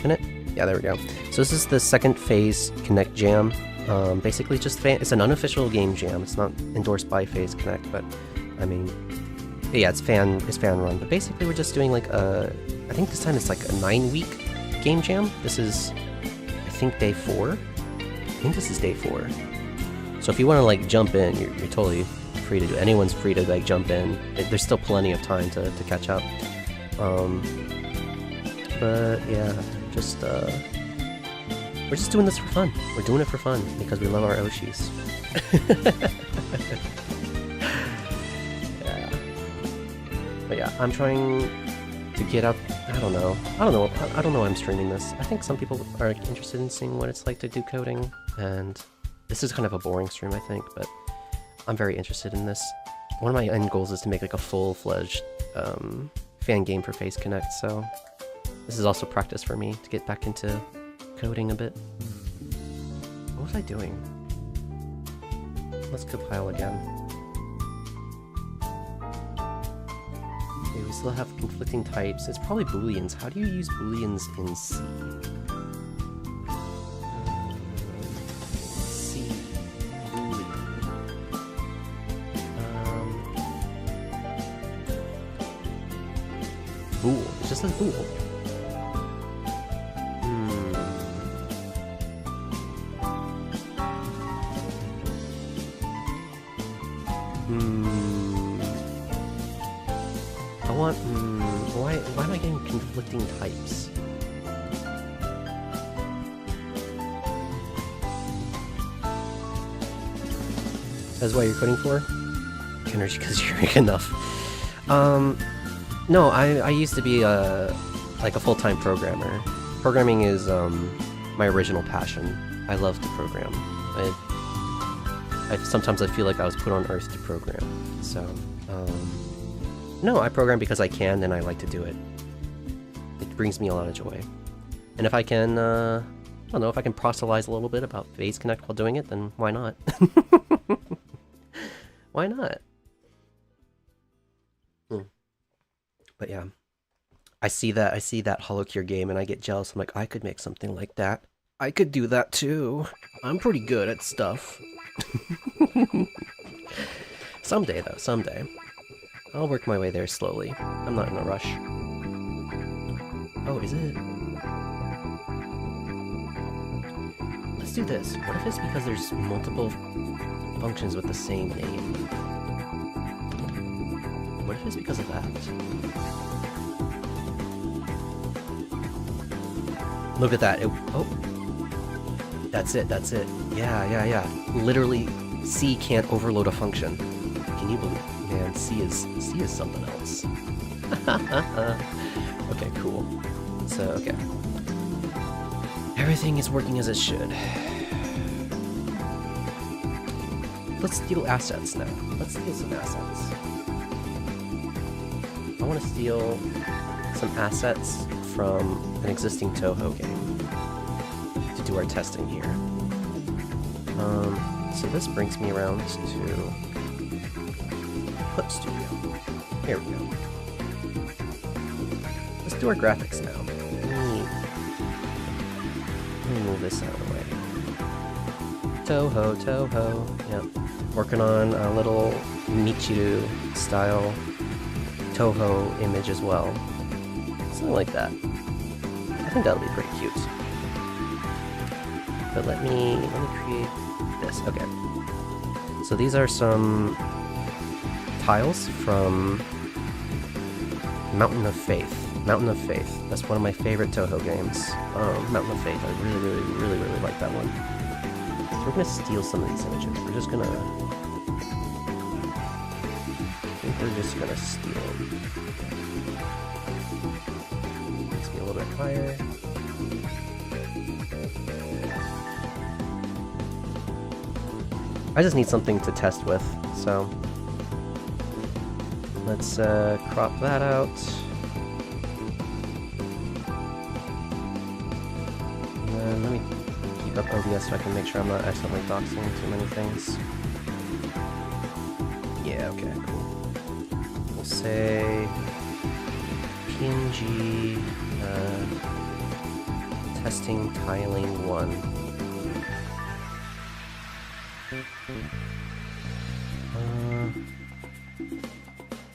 Can it? Yeah, there we go. So this is the second phase Connect Jam. Basically just it's an unofficial game jam. It's not endorsed by Phase Connect, but I mean, yeah, it's fan run. But basically we're just doing like I think this time it's like a 9-week game jam. This is, I think, day 4. I think this is day 4. So if you want to like jump in, you're totally free to do it. Anyone's free to like jump in. There's still plenty of time to catch up. But yeah, just we're just doing this for fun. We're doing it for fun because we love our Oshis. Yeah. But yeah, I'm trying to get up. I don't know why I'm streaming this. I think some people are interested in seeing what it's like to do coding, and this is kind of a boring stream, I think, but I'm very interested in this. One of my end goals is to make like a full-fledged fan game for Phase Connect, so this is also practice for me to get back into coding a bit. What was I doing? Let's compile again. Okay, we still have conflicting types. It's probably booleans. How do you use booleans in C? C. Boolean. Bool. It just says bool. Why am I getting conflicting types? That's what you're coding for? Energy because you're enough. No, I used to be a like a full-time programmer. Programming is my original passion. I love to program. Sometimes I feel like I was put on Earth to program. So, no, I program because I can and I like to do it. It brings me a lot of joy. And if I can, I don't know, if I can proselytize a little bit about Phase Connect while doing it, then why not? Why not? But yeah, I see that HoloCure game and I get jealous. I'm like, I could make something like that. I could do that too. I'm pretty good at stuff. Someday though, someday. I'll work my way there slowly. I'm not in a rush. Oh, is it? Let's do this. What if it's because there's multiple functions with the same name? What if it's because of that? Look at that. Oh. That's it. Yeah. Literally, C can't overload a function. Can you believe? Man, C is something else. Okay, cool. So, okay. Everything is working as it should. Let's steal assets now. Let's steal some assets. I want to steal some assets from an existing Toho game to do our testing here. So this brings me around to Clip Studio. Here we go. Let's do our graphics now. Let me move this out of the way. Toho. Yep. Working on a little Michiru style Toho image as well. Something like that. I think that'll be pretty cute. But let me create this. Okay. So these are some tiles from Mountain of Faith. Mountain of Faith. That's one of my favorite Toho games. Mountain of Faith. I really like that one. So we're gonna steal some of these images. We're just gonna... I think we're just gonna steal them. Makes me a little bit higher. I just need something to test with, so... Let's crop that out. And then let me keep up OBS so I can make sure I'm not accidentally doxing too many things. Yeah, okay, cool. We'll say PNG testing tiling 1.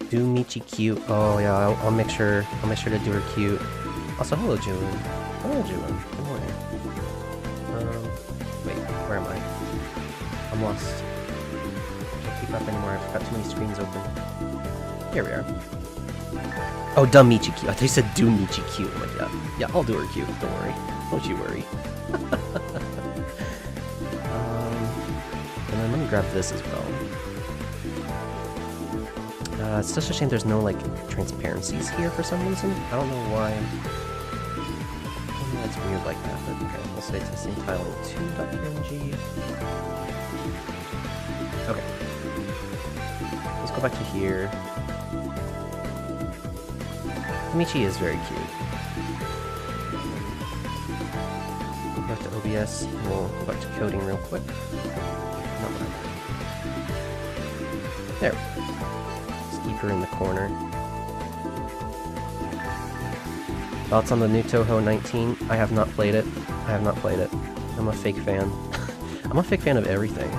Do Michi cute. Oh yeah, I'll make sure to do her cute. Also, hello Julian. Hello Julian. Good morning. Wait, where am I? I'm lost. I can't keep up anymore. I've got too many screens open. Here we are. Oh, dumb Michi cute. I thought you said do Michi cute. I'm like, yeah, I'll do her cute. Don't worry. Don't you worry. And then let me grab this as well. It's such a shame there's no, like, transparencies here for some reason. I don't know why. It's weird like that, but okay. We'll say testing tiling 2.png. Okay. Let's go back to here. Michi is very cute. Go back to OBS, and we'll go back to coding real quick. Not what I... There. Keeper in the corner. Thoughts on the new Toho 19? I have not played it. I'm a fake fan. I'm a fake fan of everything.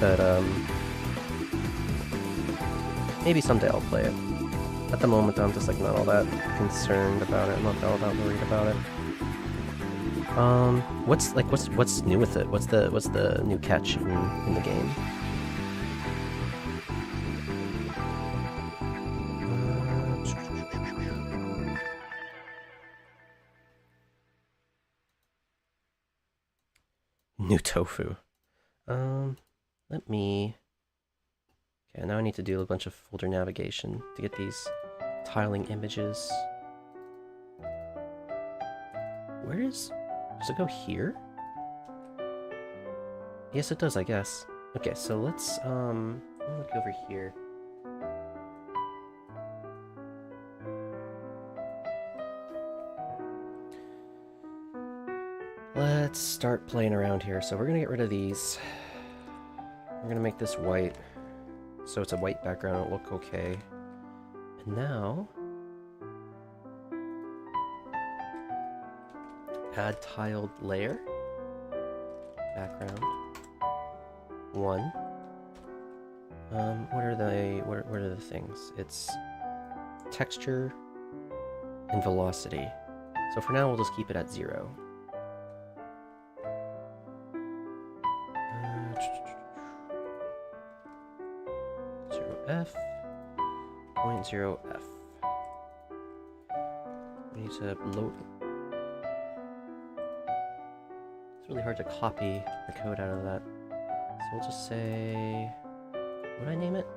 But, maybe someday I'll play it. At the moment, though, I'm just, like, not all that concerned about it. I'm not all that worried about it. What's new with it? What's the new catch in the game? New tofu. Let me... Okay, now I need to do a bunch of folder navigation to get these tiling images. Where does it go here? Yes, it does, I guess. Okay, so let's look over here. Let's start playing around here. So we're gonna get rid of these. We're gonna make this white, so it's a white background. It'll look okay. And now, add tiled layer, background, 1. What are the things? It's texture and velocity. So for now, we'll just keep it at 0. 0f, 0.0f. We need to load. It's really hard to copy the code out of that. So we'll just say, what did I name it?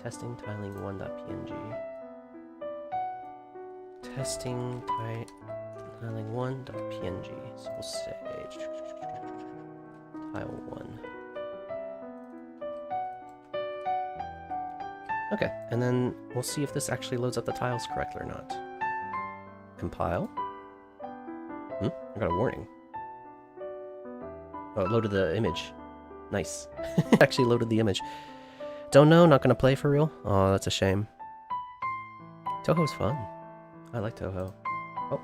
Testing tiling 1.png. Testing tiling 1.png. So we'll say tile 1. Okay, and then we'll see if this actually loads up the tiles correctly or not. Compile. I got a warning. Oh, it loaded the image. Nice. It actually loaded the image. Don't know, not gonna play for real? Oh, that's a shame. Toho's fun. I like Toho. Oh.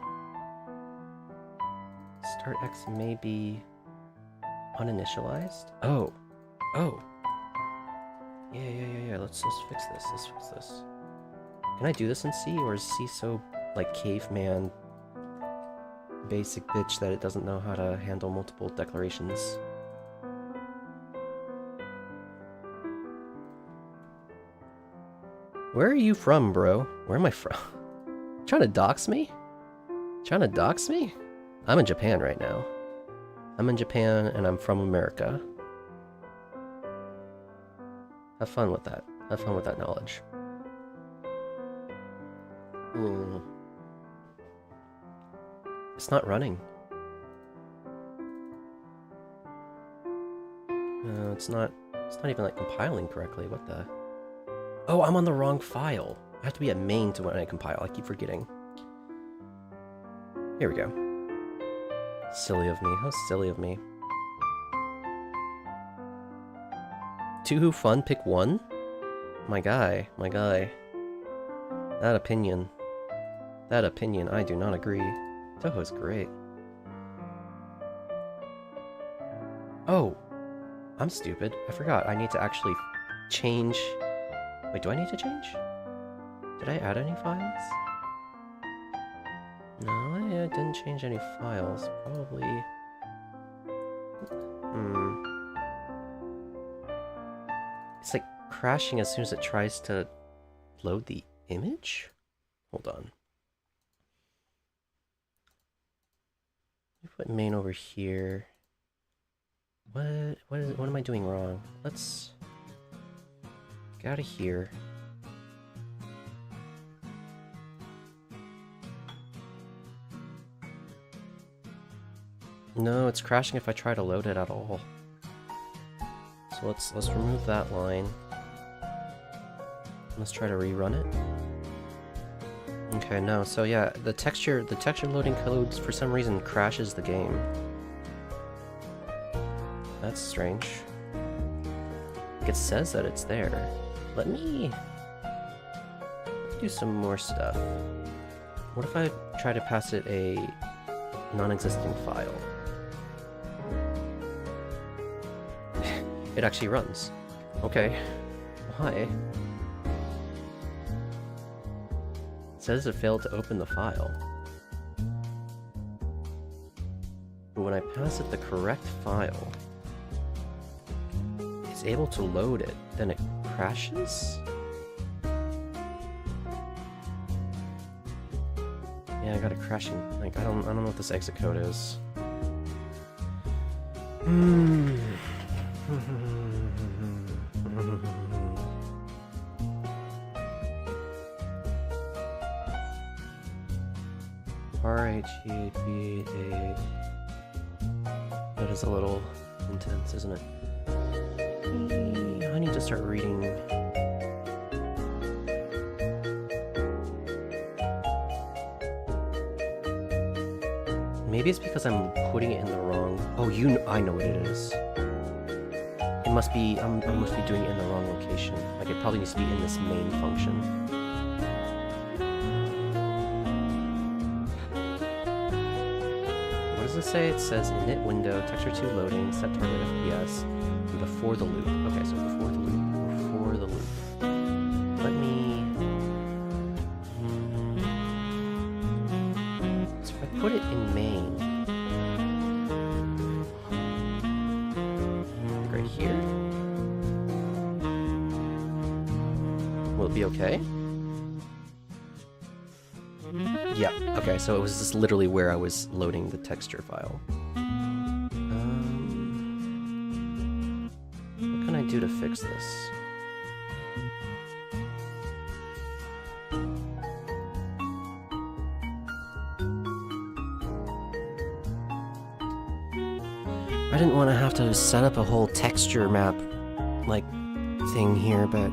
Start X may be uninitialized? Oh. Oh. Yeah. Let's fix this. Let's fix this. Can I do this in C, or is C so like caveman basic bitch that it doesn't know how to handle multiple declarations? Where are you from, bro? Where am I from? Trying to dox me? Trying to dox me? I'm in Japan right now. I'm in Japan and I'm from America. Have fun with that. Have fun with that knowledge. It's not running. It's not even like compiling correctly. What the? Oh, I'm on the wrong file. I have to be at main to when I compile. I keep forgetting. Here we go. Silly of me. How silly of me. Too fun, pick 1? My guy. That opinion, I do not agree. Toho's great. Oh, I'm stupid. I forgot. I need to actually change. Wait, do I need to change? Did I add any files? No, I didn't change any files. Probably. It's like crashing as soon as it tries to load the image? Hold on. Let me put main over here. What am I doing wrong? Let's get out of here. No, it's crashing if I try to load it at all. So let's remove that line. Let's try to rerun it. Okay, no, so yeah, the texture loading codes for some reason crashes the game. That's strange. It says that it's there. Let me do some more stuff. What if I try to pass it a non-existing file? It actually runs. Okay. Why? It says it failed to open the file. But when I pass it the correct file, it's able to load it, then it crashes? Yeah, I got a crashing. Like, I don't know what this exit code is. R-H-E-B-A. That is a little intense, isn't it? I need to start reading. Maybe it's because I'm putting it in the wrong... Oh, I know what it is. It must be... I must be doing it in the wrong location. Like, it probably needs to be in this main function. What does it say? It says init window, texture 2 loading, set target FPS, and before the loop. Okay, so before the loop. Before the loop. Let me... So if I put it in main... Right here? Will it be okay? Yeah, okay, so it was just literally where I was loading the texture file. What can I do to fix this? I didn't want to have to set up a whole texture map, like, thing here, but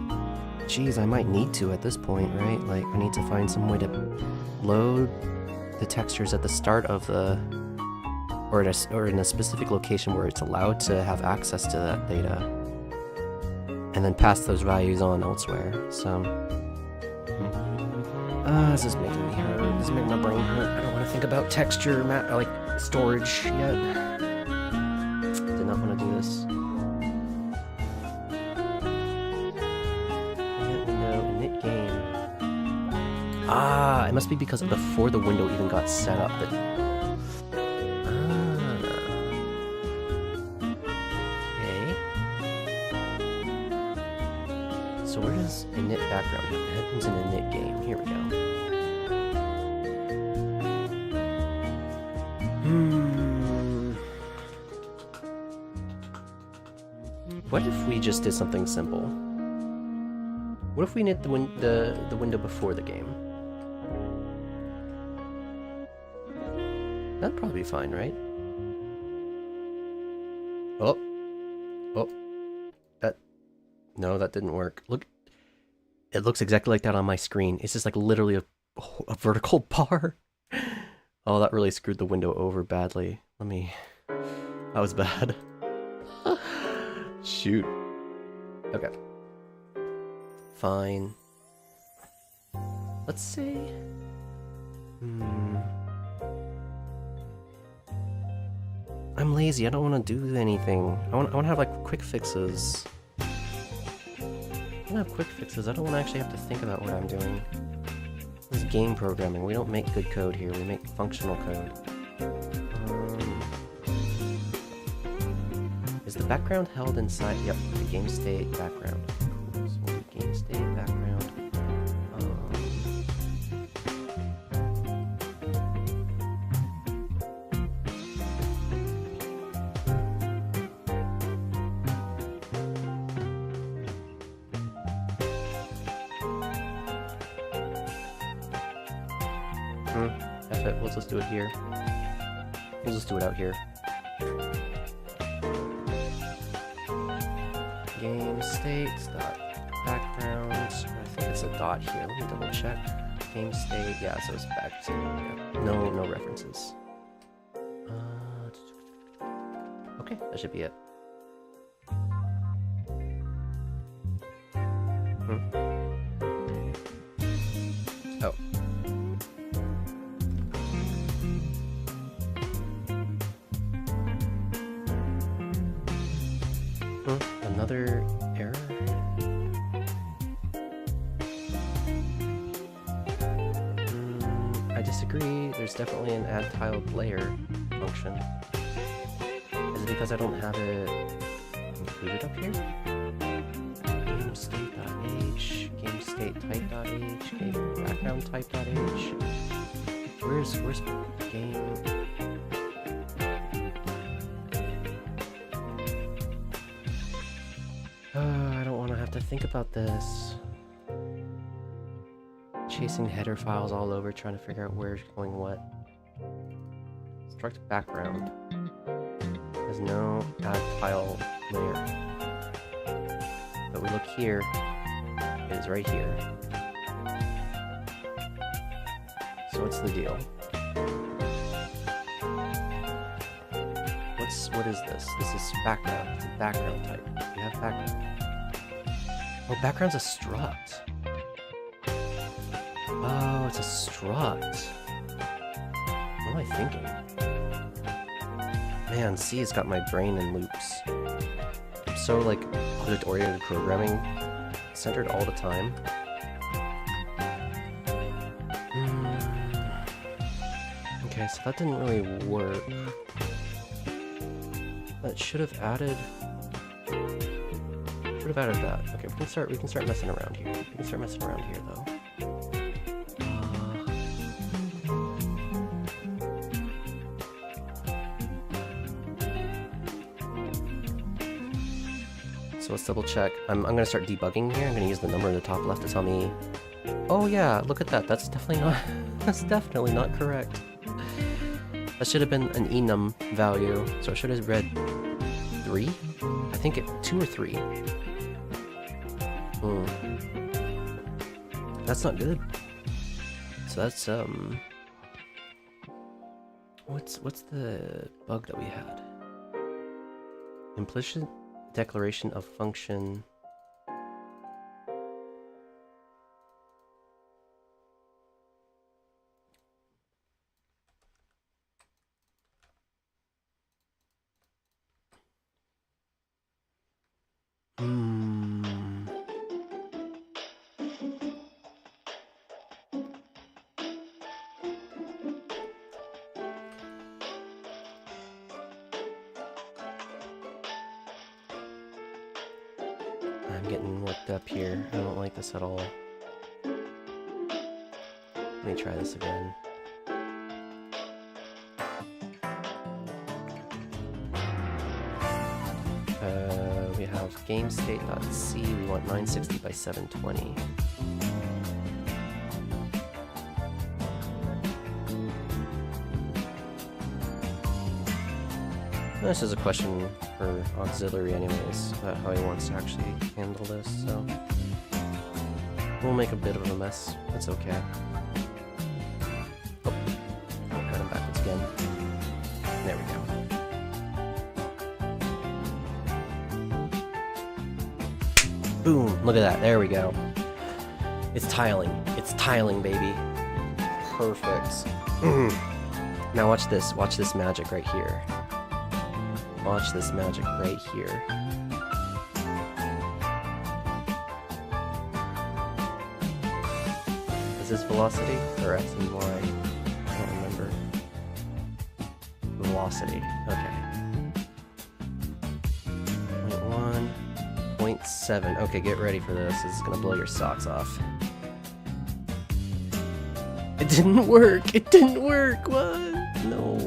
geez, I might need to at this point, right? Like, I need to find some way to load the textures at the start of the... or in a specific location where it's allowed to have access to that data. And then pass those values on elsewhere, so... this is making me hurt. This is making my brain hurt. I don't want to think about texture map, like, storage yet. Did not want to do this. Ah, it must be because before the window even got set up that... Okay. So where does init background? It happens in init game. Here we go. What if we just did something simple? What if we knit the window before the game? That'd probably be fine, right? Oh. No, that didn't work. Look. It looks exactly like that on my screen. It's just like literally a vertical bar. Oh, that really screwed the window over badly. That was bad. Shoot. Okay. Fine. Let's see. I'm lazy. I don't want to do anything. I want to have like quick fixes. I want to have quick fixes. I don't want to actually have to think about what I'm doing. This is game programming. We don't make good code here. We make functional code. Is the background held inside? Yep, the game state background. Cool. So game state background. F it, let's just do it here. We'll just do it out here. Game states dot background. I think it's a dot here. Let me double check. Game state, yeah, so it's back to no references. Okay, that should be it. Oh. Another error? I disagree. There's definitely an add tiled layer function. Is it because I don't have it included up here? Game state.h, game state type.h, game background type.h. Where's game? I don't want to have to think about this. Chasing header files all over, trying to figure out where's going what. Construct background. There's no add tile layer. But we look here, it is right here. So what's the deal? What is this? This is background. It's a background type. We have background. Oh, background's a struct. Oh, it's a struct. What am I thinking? Man, C has got my brain in loops. I'm so like object-oriented programming centered all the time. Okay, so that didn't really work. That should have added that. Okay, we can start messing around here. We can start messing around here though. So let's double check. I'm gonna start debugging here. I'm gonna use the number in the top left to tell me, oh yeah, look at that. That's definitely not correct. That should have been an enum value, so I should have read 3? I think 2 or 3. That's not good. So that's what's the bug that we had? Implicit declaration of function. I'm getting worked up here. I don't like this at all. Let me try this again. We have GameState.c. We want 960 by 720. This is a question for auxiliary anyways, about how he wants to actually handle this, so we'll make a bit of a mess. It's okay. Oh, I'll cut him backwards again. There we go. Boom! Look at that. There we go. It's tiling. It's tiling, baby. Perfect. Now watch this. Watch this magic right here. Watch this magic right here. Is this velocity or X and Y? I don't remember. Velocity. Okay. 0.1, 0.7. Okay, get ready for this. This is gonna blow your socks off. It didn't work. It didn't work. What? No.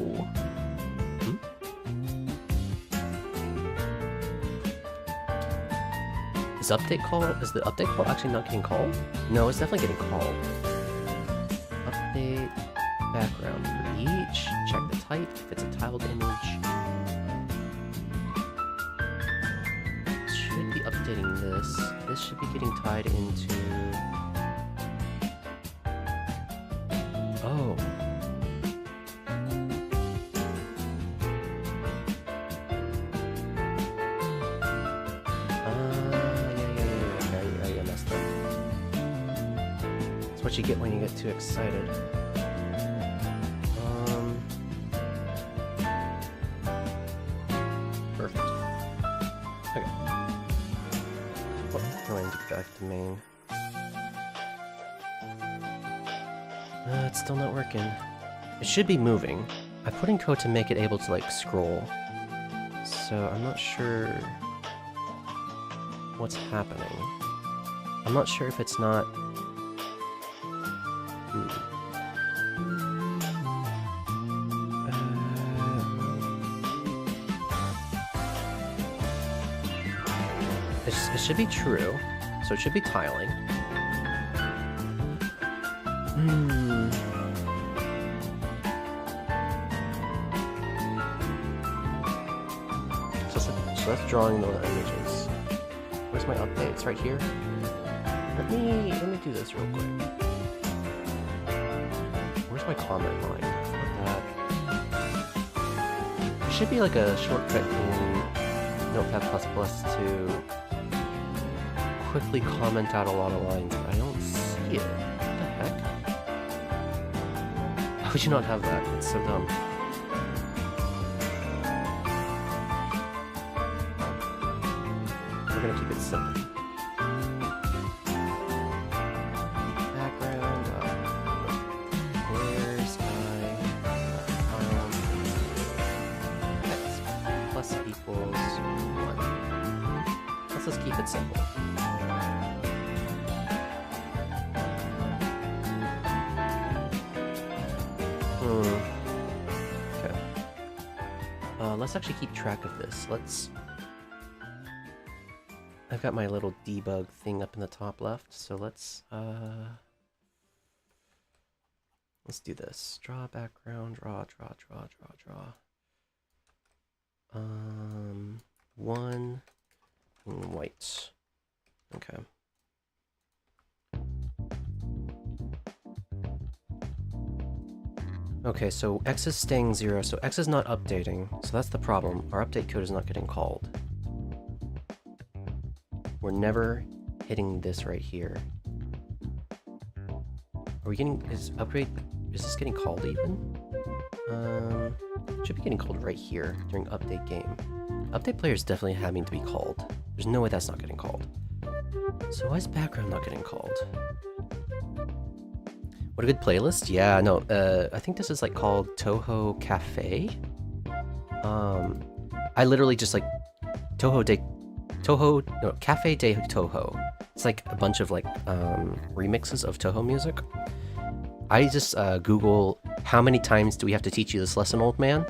Is the update call actually not getting called? No, it's definitely getting called. Update background for each. Check the type if it's a tiled image. Should be updating this. This should be getting tied into. Oh. What you get when you get too excited. Perfect. Okay. Oh, I need to get back to main. It's still not working. It should be moving. I put in code to make it able to like scroll. So I'm not sure what's happening. I'm not sure if it's not. It should be true, so it should be tiling. so that's drawing the images. Where's my update? It's right here. Let me do this real quick. Where's my comment line? That. There should be like a shortcut in Notepad++ to quickly comment out a lot of lines, but I don't see it. What the heck? How would you not have that? It's so dumb. We're gonna keep it simple. Background, clear sky, text plus equals 1. Let's just keep it simple. Okay. Let's actually keep track of this. I've got my little debug thing up in the top left, so let's do this. Draw background, draw. 1 white. Okay. Okay, so X is staying 0, so X is not updating, so that's the problem. Our update code is not getting called. We're never hitting this right here. Are we getting, is this getting called even? Should be getting called right here during update game. Update player is definitely having to be called. There's no way that's not getting called. So why is background not getting called? What a good playlist? Yeah, no, I think this is like called Toho Cafe. I literally just like Cafe de Toho. It's like a bunch of like remixes of Toho music. I just Google how many times do we have to teach you this lesson, old man?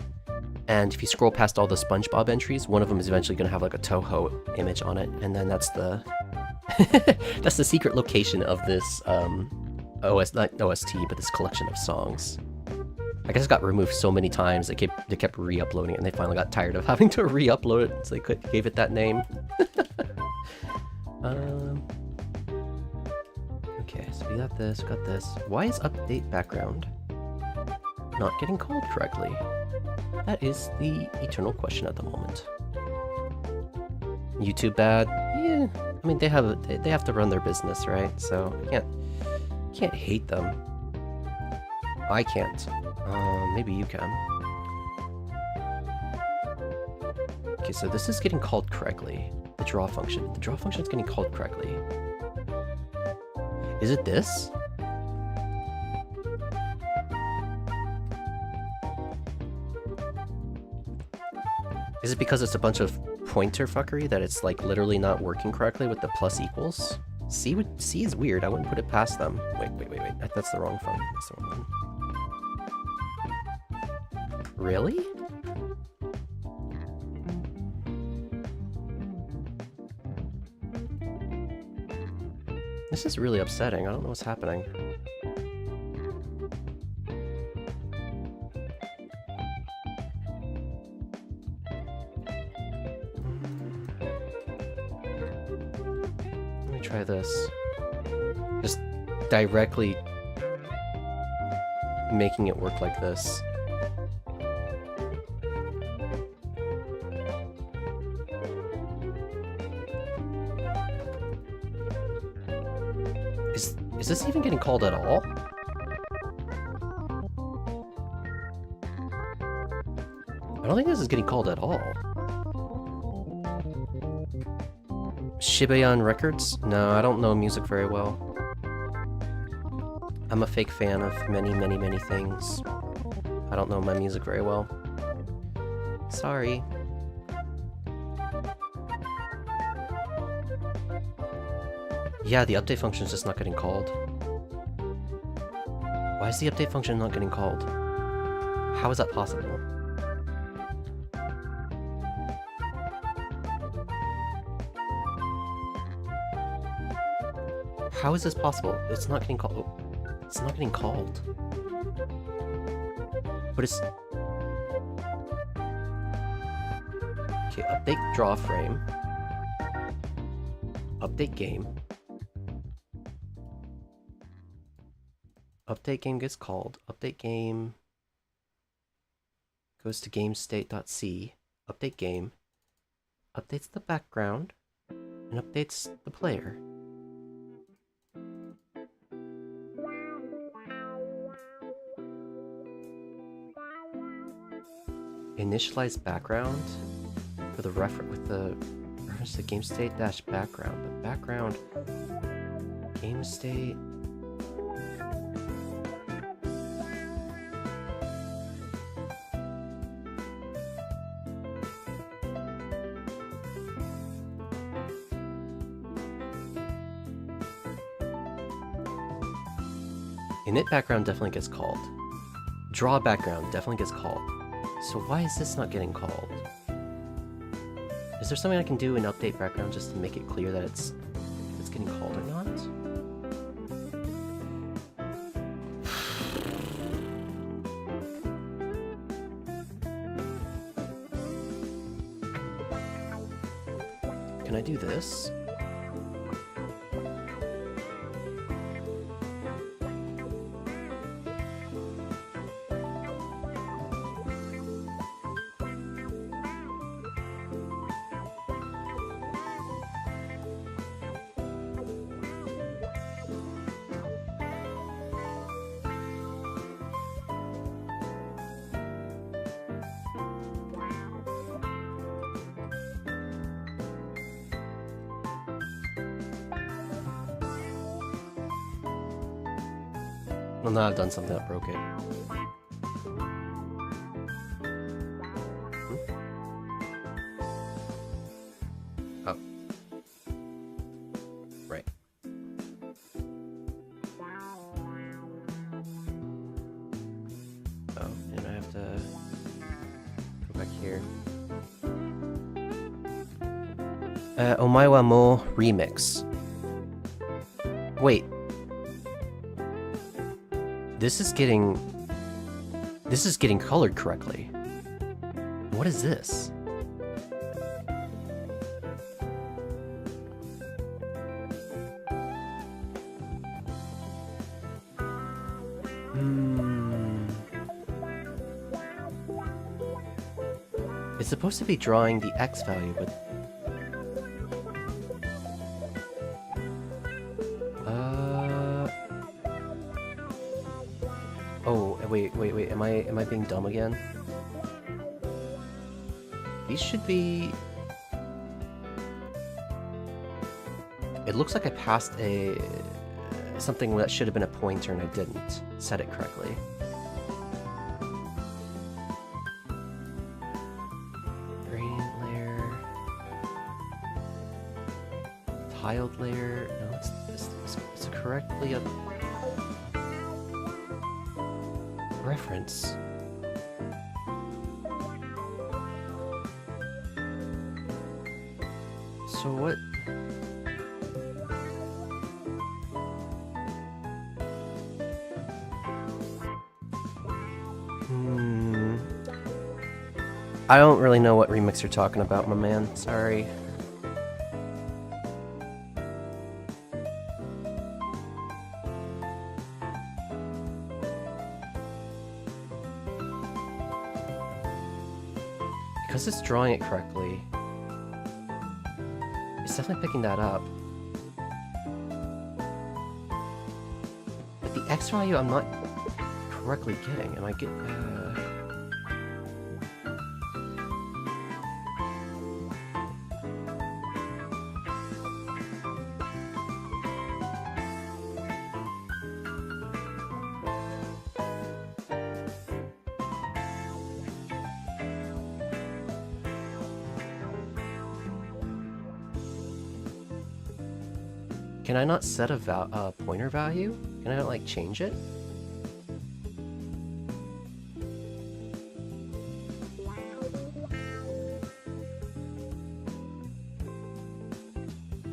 And if you scroll past all the SpongeBob entries, one of them is eventually going to have like a Toho image on it, and then that's the that's the secret location of this not OST, but this collection of songs. I guess it got removed so many times they kept re-uploading it, and they finally got tired of having to re-upload it, so they gave it that name. Okay, so we got this, Why is update background not getting called correctly? That is the eternal question at the moment. YouTube bad? Yeah, I mean they have to run their business, right? So I can't hate them. I can't. Maybe you can. Okay, so this is getting called correctly. The draw function. The draw function is getting called correctly. Is it this? Is it because it's a bunch of pointer fuckery that it's like literally not working correctly with the plus equals? C is weird. I wouldn't put it past them. Wait. That's the wrong phone. That's the wrong one. Really? This is really upsetting. I don't know what's happening. Let me try this. Just directly making it work like this. Is this even getting called at all? I don't think this is getting called at all. Shibayan Records? No, I don't know music very well. I'm a fake fan of many things. I don't know my music very well. Sorry. Yeah, the update function is just not getting called. Why is the update function not getting called? How is that possible? How is this possible? It's not getting called. Oh, it's not getting called. But it's... Okay, update draw frame. Update game. Update game gets called. Update game goes to gamestate.c. Update game. Updates the background. And updates the player. Initialize background for the reference to game state dash background, but background game state. Init background definitely gets called. Draw background definitely gets called. So why is this not getting called? Is there something I can do in update background just to make it clear that it's getting called or not? Can I do this? Well, now I've done something that broke it. Oh. Right. Oh, and I have to go back here. Omaiwa Mo Remix. Wait. This is getting colored correctly. What is this? It's supposed to be drawing the X value, but oh, wait, am I being dumb again? These should be... It looks like I passed something that should have been a pointer and I didn't set it correctly. Gradient layer... Tiled layer... No, it's correctly a... reference. So what? I don't really know what remix you're talking about, my man. Sorry. Because it's drawing it correctly, it's definitely picking that up. But the X value I'm not correctly getting. Am I getting... Can I not set a pointer value? Can I not, like, change it?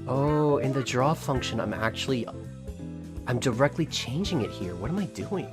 Oh, in the draw function, I'm directly changing it here. What am I doing?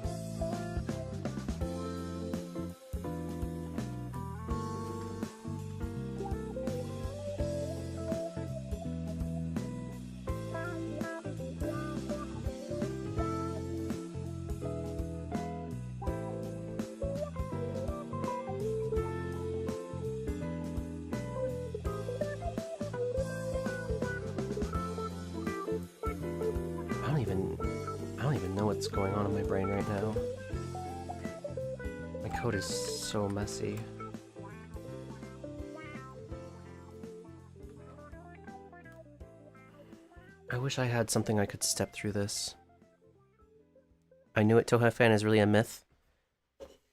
what's going on in my brain right now. My code is so messy. I wish I had something I could step through this. I knew it, Touhou fan is really a myth.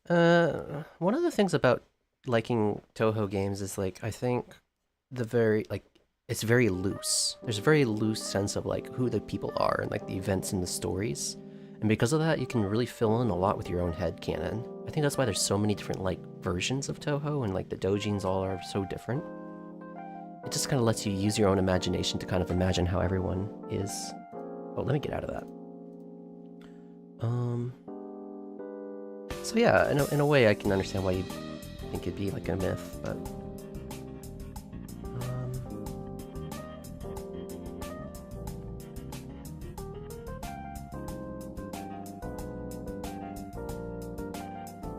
One of the things about liking Touhou games is, like, I think it's very loose. There's a very loose sense of, like, who the people are and, like, the events and the stories. And because of that, you can really fill in a lot with your own headcanon. I think that's why there's so many different, like, versions of Touhou, and, like, the doujins all are so different. It just kind of lets you use your own imagination to kind of imagine how everyone is. Oh, let me get out of that. So yeah, in a way I can understand why you think it'd be like a myth, but...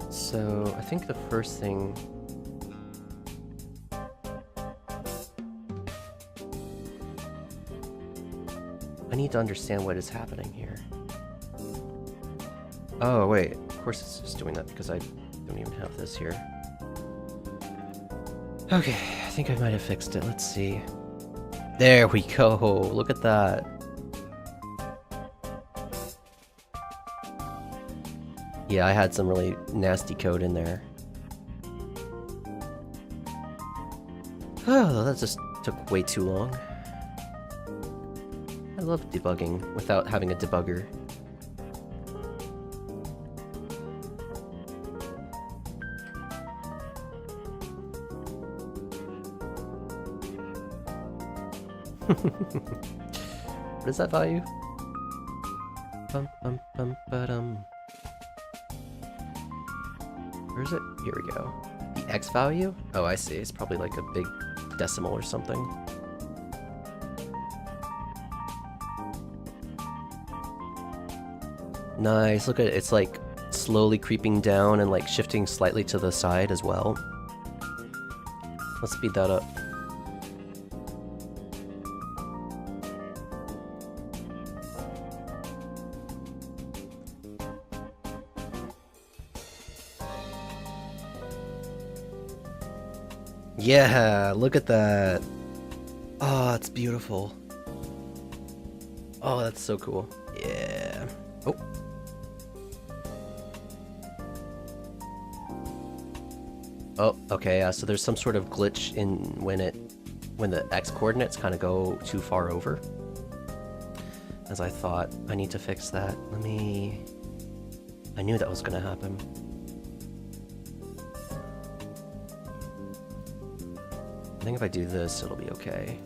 So, I think the first thing... I need to understand what is happening here. Oh, wait. Of course it's just doing that because I don't even have this here. Okay, I think I might have fixed it. Let's see. There we go! Look at that! Yeah, I had some really nasty code in there. Oh, that just took way too long. I love debugging without having a debugger. What is that value? Bum, bum, bum, ba-dum. Where is it? Here we go. The X value? Oh, I see. It's probably like a big decimal or something. Nice. Look at it. It's like slowly creeping down and like shifting slightly to the side as well. Let's speed that up. Yeah, look at that. Oh, it's beautiful. Oh, that's so cool. Yeah. Oh. Oh, okay, so there's some sort of glitch in when the X coordinates kind of go too far over. As I thought, I need to fix that. I knew that was gonna happen. I think if I do this, it'll be okay.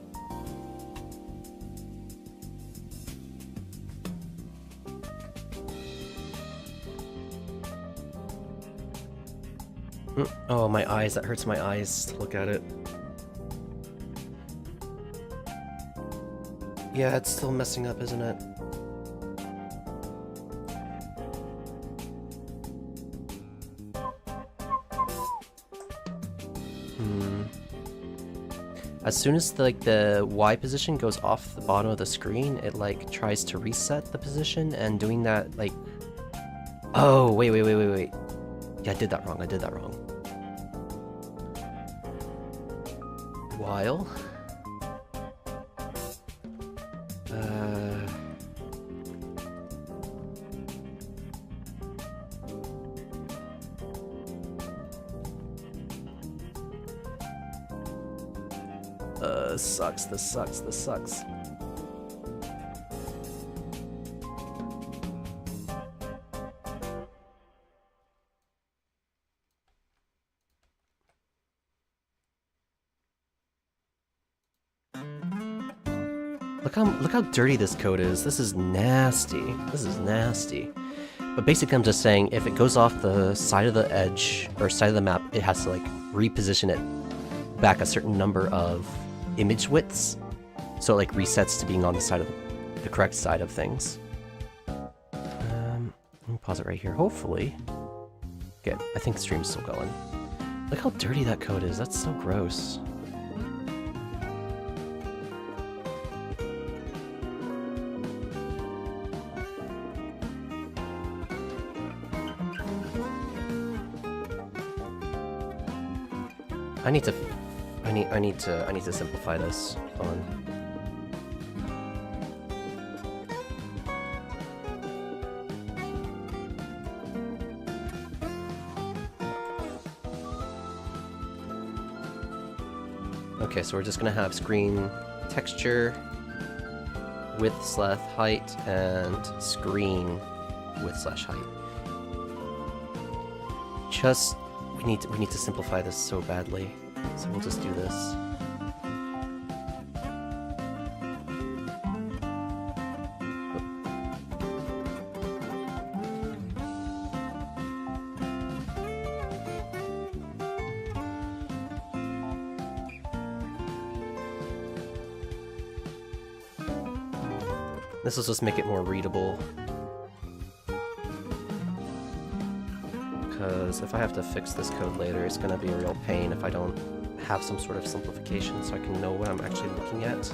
Oh, my eyes. That hurts my eyes to look at it. Yeah, it's still messing up, isn't it? As soon as the Y position goes off the bottom of the screen, it like tries to reset the position, and doing that like... Oh, wait. Yeah, I did that wrong. While... This sucks. Look how dirty this code is. This is nasty. But basically I'm just saying, if it goes off the side of the edge, or side of the map, it has to like reposition it back a certain number of image widths, so it like resets to being on the side of the correct side of things. Let me pause it right here. Hopefully, okay. I think the stream's still going. Look how dirty that code is. That's so gross. I need to simplify this. Hold on. Okay, so we're just gonna have screen texture, width/height, and screen width/height. Just we need to simplify this so badly. So we'll just do this. This will just make it more readable. Because if I have to fix this code later, it's gonna be a real pain if I don't have some sort of simplification so I can know what I'm actually looking at.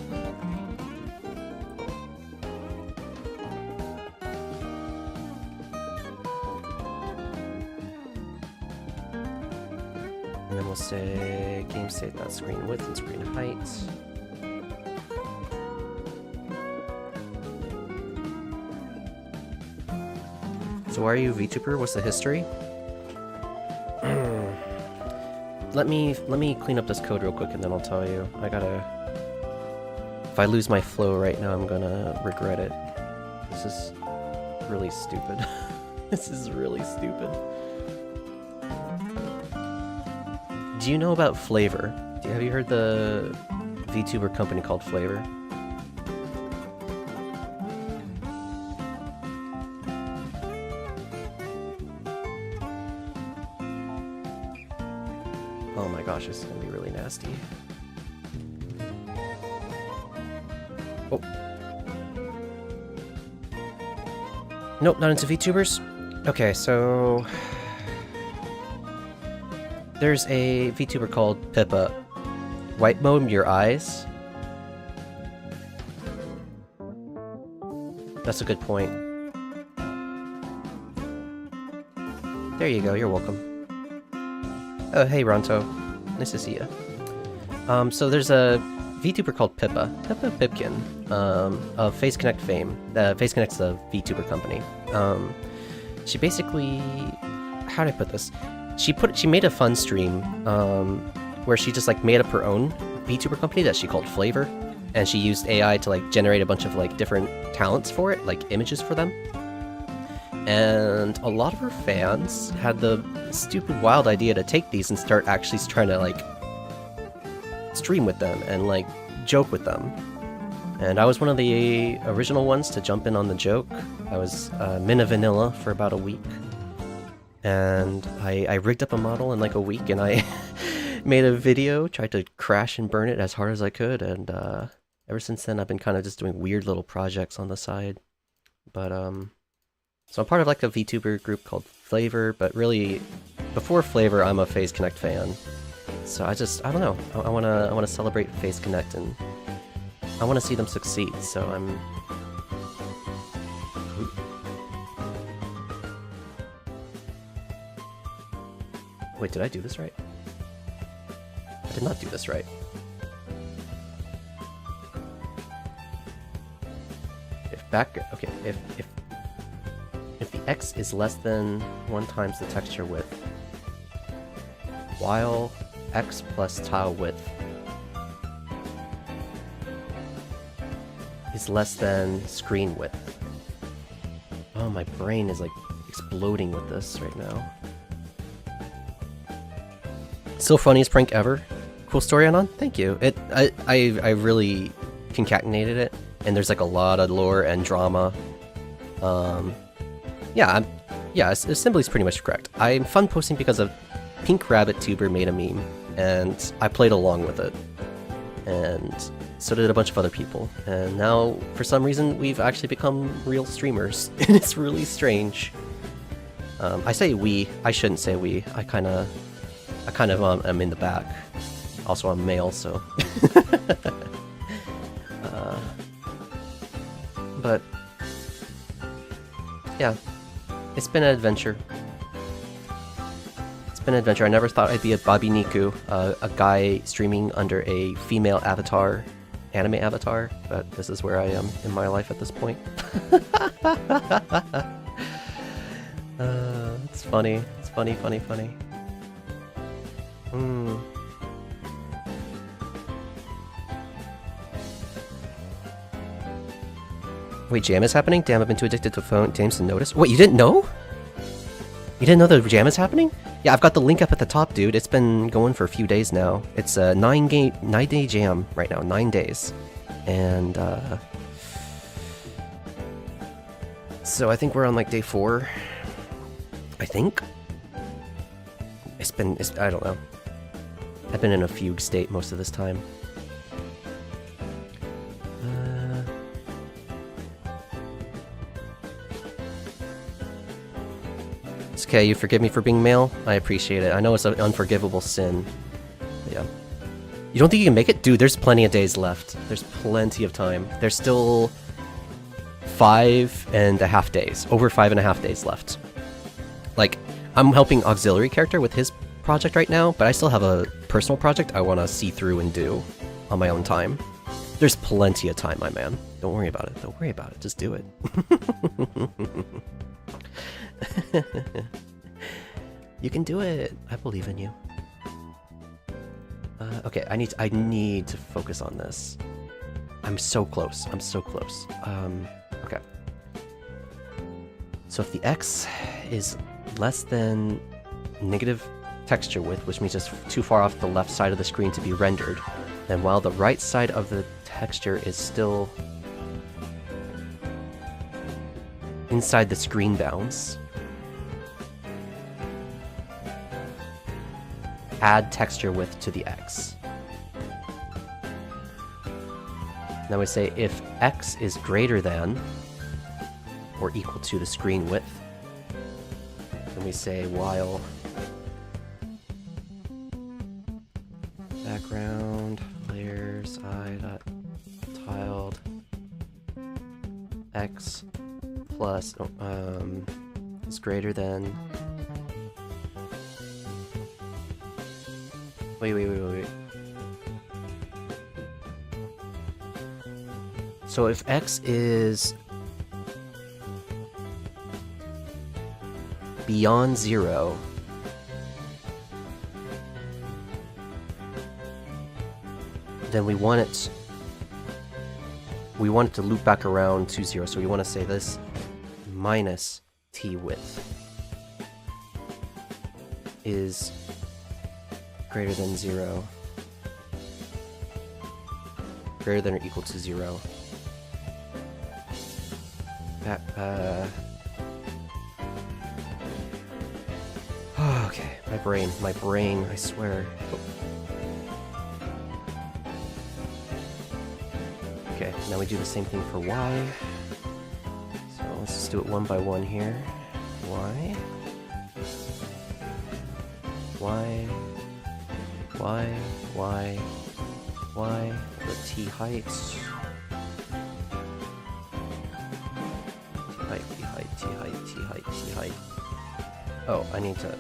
And then we'll say game state, not screen width and screen height. So why are you VTuber? What's the history? Let me clean up this code real quick and then I'll tell you. I gotta... If I lose my flow right now, I'm gonna regret it. This is really stupid. This is really stupid. Do you know about Flavor? Have you heard the VTuber company called Flavor? Oh my gosh, this is gonna be really nasty. Oh. Nope, not into VTubers? Okay, so... There's a VTuber called Pippa. White mode your eyes? That's a good point. There you go, you're welcome. Oh, hey Ronto. Nice to see you. So there's a VTuber called Pippa Pipkin, of Face Connect fame. Face Connect's a VTuber company. She basically... How do I put this? She made a fun stream, where she just, like, made up her own VTuber company that she called Flavor, and she used AI to, like, generate a bunch of, like, different talents for it, like, images for them. And a lot of her fans had the stupid, wild idea to take these and start actually trying to, like, stream with them and, like, joke with them. And I was one of the original ones to jump in on the joke. I was Mina Vanilla for about a week. And I rigged up a model in, like, a week, and I made a video, tried to crash and burn it as hard as I could, and ever since then I've been kind of just doing weird little projects on the side. But, so I'm part of, like, a VTuber group called Flavor, but really, before Flavor, I'm a FaZe Connect fan. So I don't know. I wanna celebrate FaZe Connect, and I wanna see them succeed. So I'm. Wait, did I do this right? I did not do this right. Okay, if the x is less than 1 times the texture width, while x plus tile width is less than screen width. Oh, my brain is, like, exploding with this right now. Still funniest prank ever. Cool story, Anon. Thank you. I really concatenated it, and there's, like, a lot of lore and drama. Yeah, Assembly's pretty much correct. I'm fun posting because a Pink Rabbit tuber made a meme, and I played along with it. And so did a bunch of other people. And now, for some reason, we've actually become real streamers. And it's really strange. I say we. I shouldn't say we. I kind of am in the back. Also, I'm male, so... but... yeah. It's been an adventure. been an adventure. I never thought I'd be a Bobby Niku, a guy streaming under a female avatar, anime avatar, but this is where I am in my life at this point. It's funny. It's funny. Wait, jam is happening? Damn, I've been too addicted to phone games to notice. Wait, you didn't know? You didn't know the jam is happening? Yeah, I've got the link up at the top, dude. It's been going for a few days now. It's a 9-day jam right now, 9 days. And, so I think we're on, like, day 4. I think? I don't know. I've been in a fugue state most of this time. It's okay, you forgive me for being male? I appreciate it. I know it's an unforgivable sin. Yeah. You don't think you can make it? Dude, there's plenty of days left. There's plenty of time. There's still 5.5 days. Over 5.5 days left. Like, I'm helping Auxiliary Character with his project right now, but I still have a personal project I want to see through and do on my own time. There's plenty of time, my man. Don't worry about it. Don't worry about it. Just do it. You can do it. I believe in you. Okay, I need to focus on this. I'm so close. I'm so close. Okay. So if the X is less than negative texture width, which means it's too far off the left side of the screen to be rendered, then while the right side of the texture is still inside the screen bounds, add texture width to the X. Now we say if X is greater than or equal to the screen width, then we say while background layers tiled X plus is greater than. Wait. So if X is beyond 0, then we want it to loop back around to 0. So we want to say this minus t width is greater than 0, greater than or equal to 0. Okay, my brain, I swear. Okay, now we do the same thing for Y. So let's just do it one by one here. Y. The T height. T height. Oh, I need to.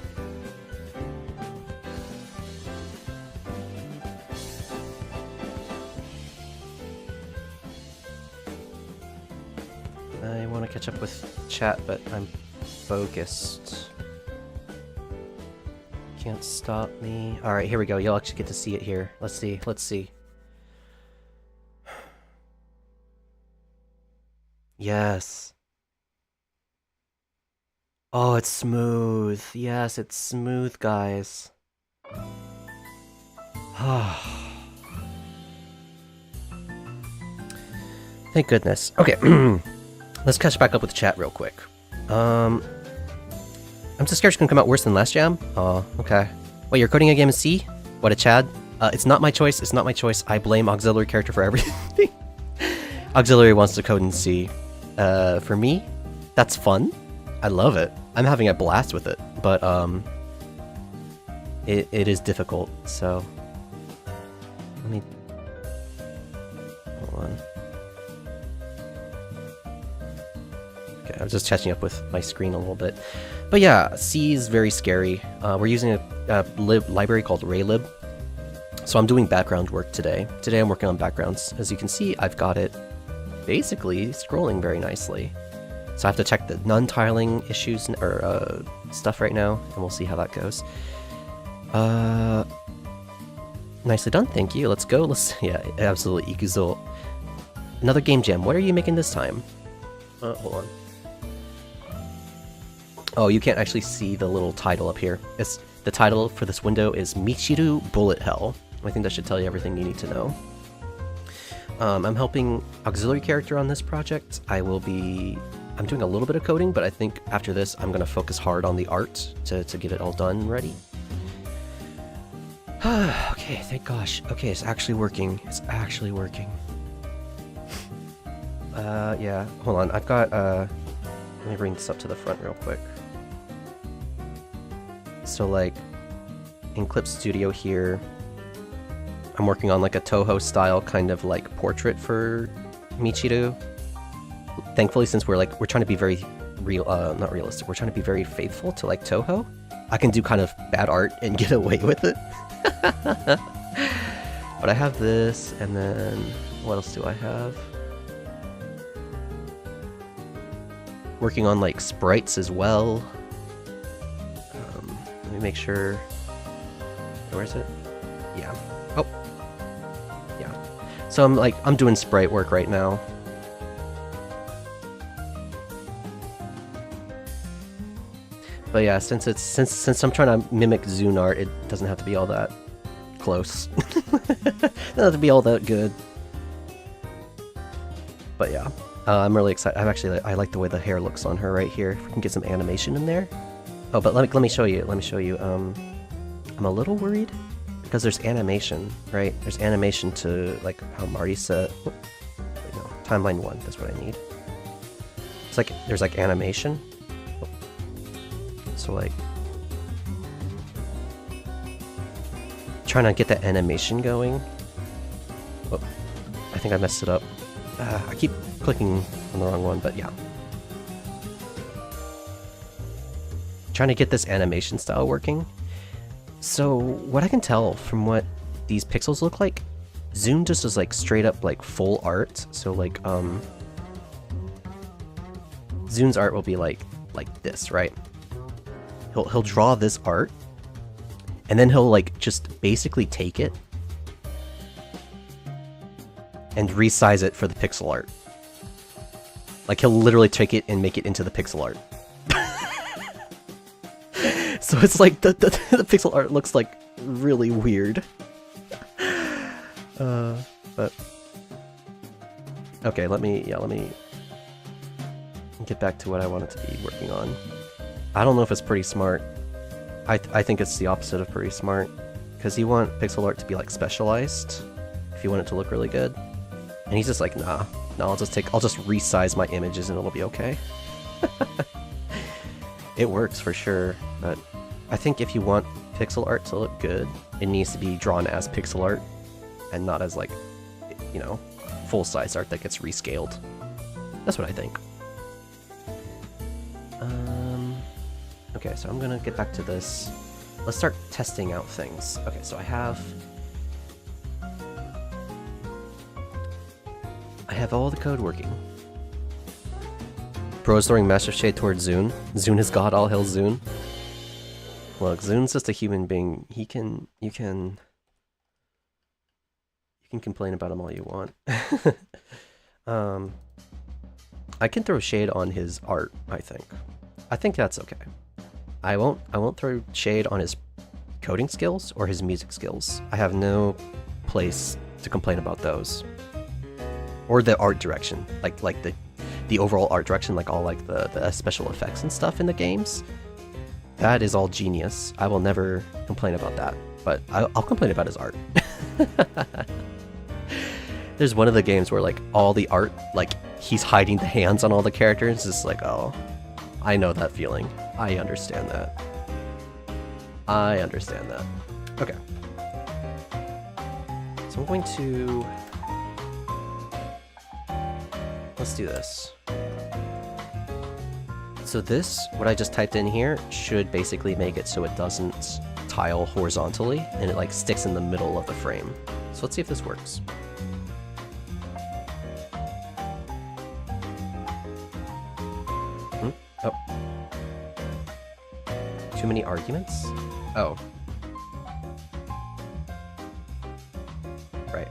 I want to catch up with chat, but I'm focused. Can't stop me. Alright, here we go. You'll actually get to see it here. Let's see. Yes. Oh, it's smooth. Yes, it's smooth, guys. Thank goodness. Okay, let's catch back up with the chat real quick. I'm just scared it's gonna come out worse than last jam. Oh, okay. Wait, you're coding a game in C? What a Chad. It's not my choice. It's not my choice. I blame Auxiliary Character for everything. Auxiliary wants to code in C. For me, that's fun. I love it. I'm having a blast with it, but it is difficult. So let me hold on. Okay, I was just catching up with my screen a little bit. But yeah, C is very scary. We're using a library called raylib. So I'm doing background work today. Today I'm working on backgrounds. As you can see, I've got it basically scrolling very nicely. So I have to check the non-tiling issues or stuff right now, and we'll see how that goes. Nicely done, thank you. Let's go. Yeah, absolutely. Ikuzo. Another game jam. What are you making this time? Hold on. Oh, you can't actually see the little title up here. The title for this window is Michiru Bullet Hell. I think that should tell you everything you need to know. I'm helping auxiliary character on this project. I'm doing a little bit of coding, but I think after this I'm going to focus hard on the art to get it all done and ready. Okay, thank gosh. Okay, it's actually working. It's actually working. Yeah, hold on. I've got, let me bring this up to the front real quick. So, like, in Clip Studio here, I'm working on, like, a Toho style kind of, like, portrait for Michiru. Thankfully, since we're trying to be very not realistic, we're trying to be very faithful to, like, Toho, I can do kind of bad art and get away with it. But I have this, and then, what else do I have? Working on, like, sprites as well. Let me make sure... Where is it? Yeah. Oh! Yeah. So I'm doing sprite work right now. But yeah, since I'm trying to mimic Zune art, it doesn't have to be all that close. Doesn't have to be all that good. But yeah. I'm really excited. I like the way the hair looks on her right here. If we can get some animation in there. Oh, but let me show you. Let me show you. I'm a little worried because there's animation, right? There's animation to like how Marty said. Wait, no, timeline 1. That's what I need. It's like there's like animation. Oh. So like trying to get that animation going. Oh, I think I messed it up. I keep clicking on the wrong one, but yeah. Trying to get this animation style working. So what I can tell from what these pixels look like, Zune just is like straight up like full art. So like Zune's art will be like this, right? He'll draw this art, and then he'll like just basically take it and resize it for the pixel art. Like he'll literally take it and make it into the pixel art. So it's like the pixel art looks like really weird. But okay, let me get back to what I wanted to be working on. I don't know if it's pretty smart. I think it's the opposite of pretty smart, because you want pixel art to be like specialized if you want it to look really good. And he's just like, nah, I'll just resize my images and it'll be okay. It works for sure, but I think if you want pixel art to look good, it needs to be drawn as pixel art and not as like, you know, full-size art that gets rescaled. That's what I think. Okay, so I'm gonna get back to this. Let's start testing out things. Okay, so I have all the code working. Bro is throwing Master Shade towards Zune. Zune is God, all hail Zune. Look, Zune's just a human being. You can complain about him all you want. I can throw shade on his art, I think. I think that's okay. I won't throw shade on his coding skills or his music skills. I have no place to complain about those. Or the art direction, like the overall art direction, like all like the special effects and stuff in the games. That is all genius. I will never complain about that, but I'll complain about his art. There's one of the games where like all the art, like he's hiding the hands on all the characters. It's like, oh, I know that feeling. I understand that. I understand that. Okay. So I'm going to... Let's do this. So this, what I just typed in here, should basically make it so it doesn't tile horizontally, and it like sticks in the middle of the frame. So let's see if this works. Oh. Too many arguments? Oh. Right.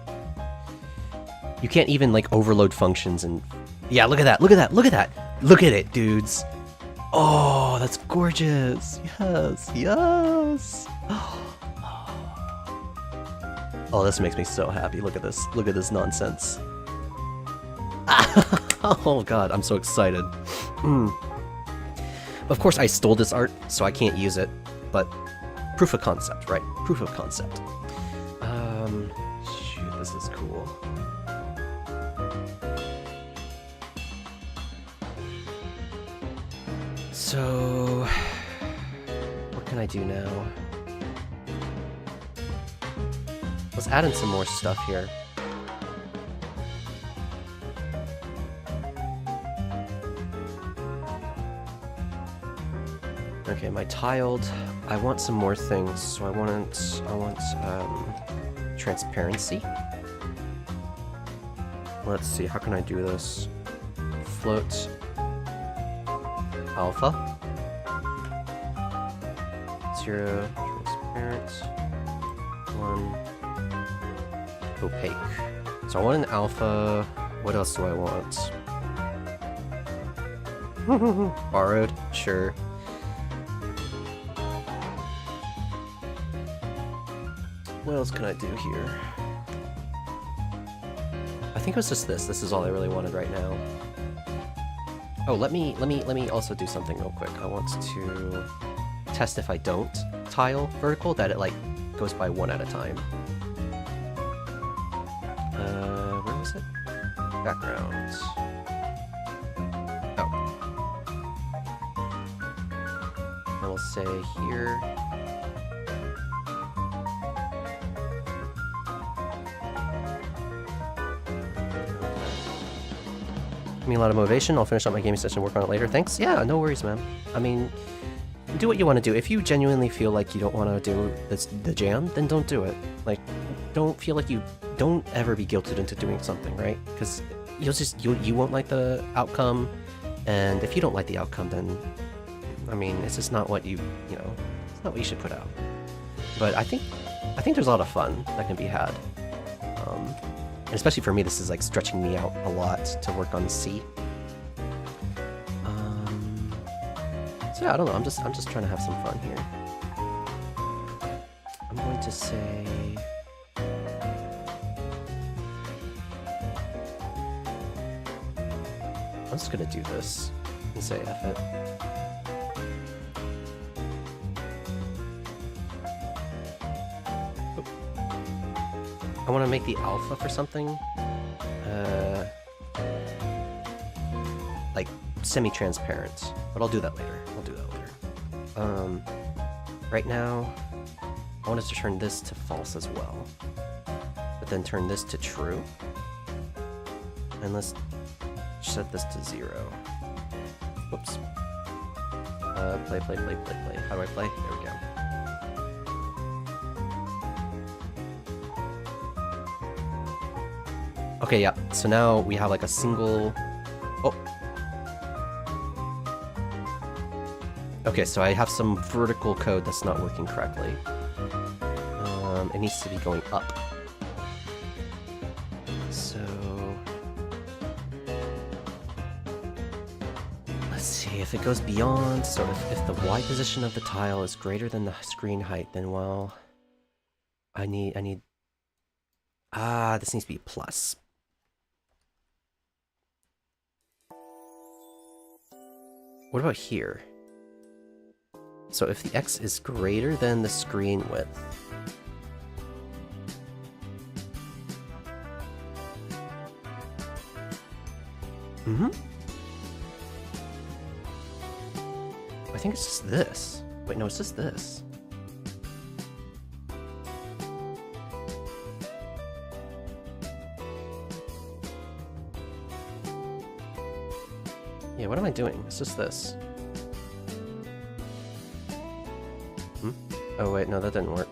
You can't even like overload functions and... Yeah, look at that, look at that, look at that! Look at it, dudes! Oh, that's gorgeous! Yes, yes! Oh, this makes me so happy. Look at this nonsense. Oh god, I'm so excited. Of course, I stole this art, so I can't use it, but proof of concept, right? Proof of concept. Shoot, this is cool. So, what can I do now? Let's add in some more stuff here. Okay, my tiled. I want some more things. So I want transparency. Let's see. How can I do this? Float. Alpha. 0 transparent. 1 opaque. So I want an alpha. What else do I want? Borrowed. Sure. What else can I do here? I think it was just this. This is all I really wanted right now. Oh, let me also do something real quick. I want to test if I don't tile vertical, that it like goes by one at a time. Where was it? Background. Oh. And we'll say here. Give me a lot of motivation. I'll finish up my gaming session and work on it later. Thanks. Yeah, no worries, man. I mean, do what you want to do. If you genuinely feel like you don't want to do the jam, then don't do it. Like, don't feel like you... Don't ever be guilted into doing something, right? Because you won't like the outcome, and if you don't like the outcome, then... I mean, it's just not what you know... It's not what you should put out. But I think there's a lot of fun that can be had. And especially for me, this is like stretching me out a lot to work on C. So yeah, I don't know. I'm just trying to have some fun here. I'm going to say. I'm just gonna do this and say F it. I want to make the alpha for something, like semi-transparent, but I'll do that later. Right now, I wanted to turn this to false as well, but then turn this to true, and let's set this to 0. Whoops. Play. How do I play? There we go. Okay, yeah, so now we have like a single... Oh! Okay, so I have some vertical code that's not working correctly. It needs to be going up. So... Let's see, if it goes beyond, so if the Y position of the tile is greater than the screen height, then well... I need... this needs to be plus. What about here? So if the X is greater than the screen width... I think it's just this. Wait, no, it's just this. Yeah, what am I doing? It's just this. Oh wait, no, that didn't work.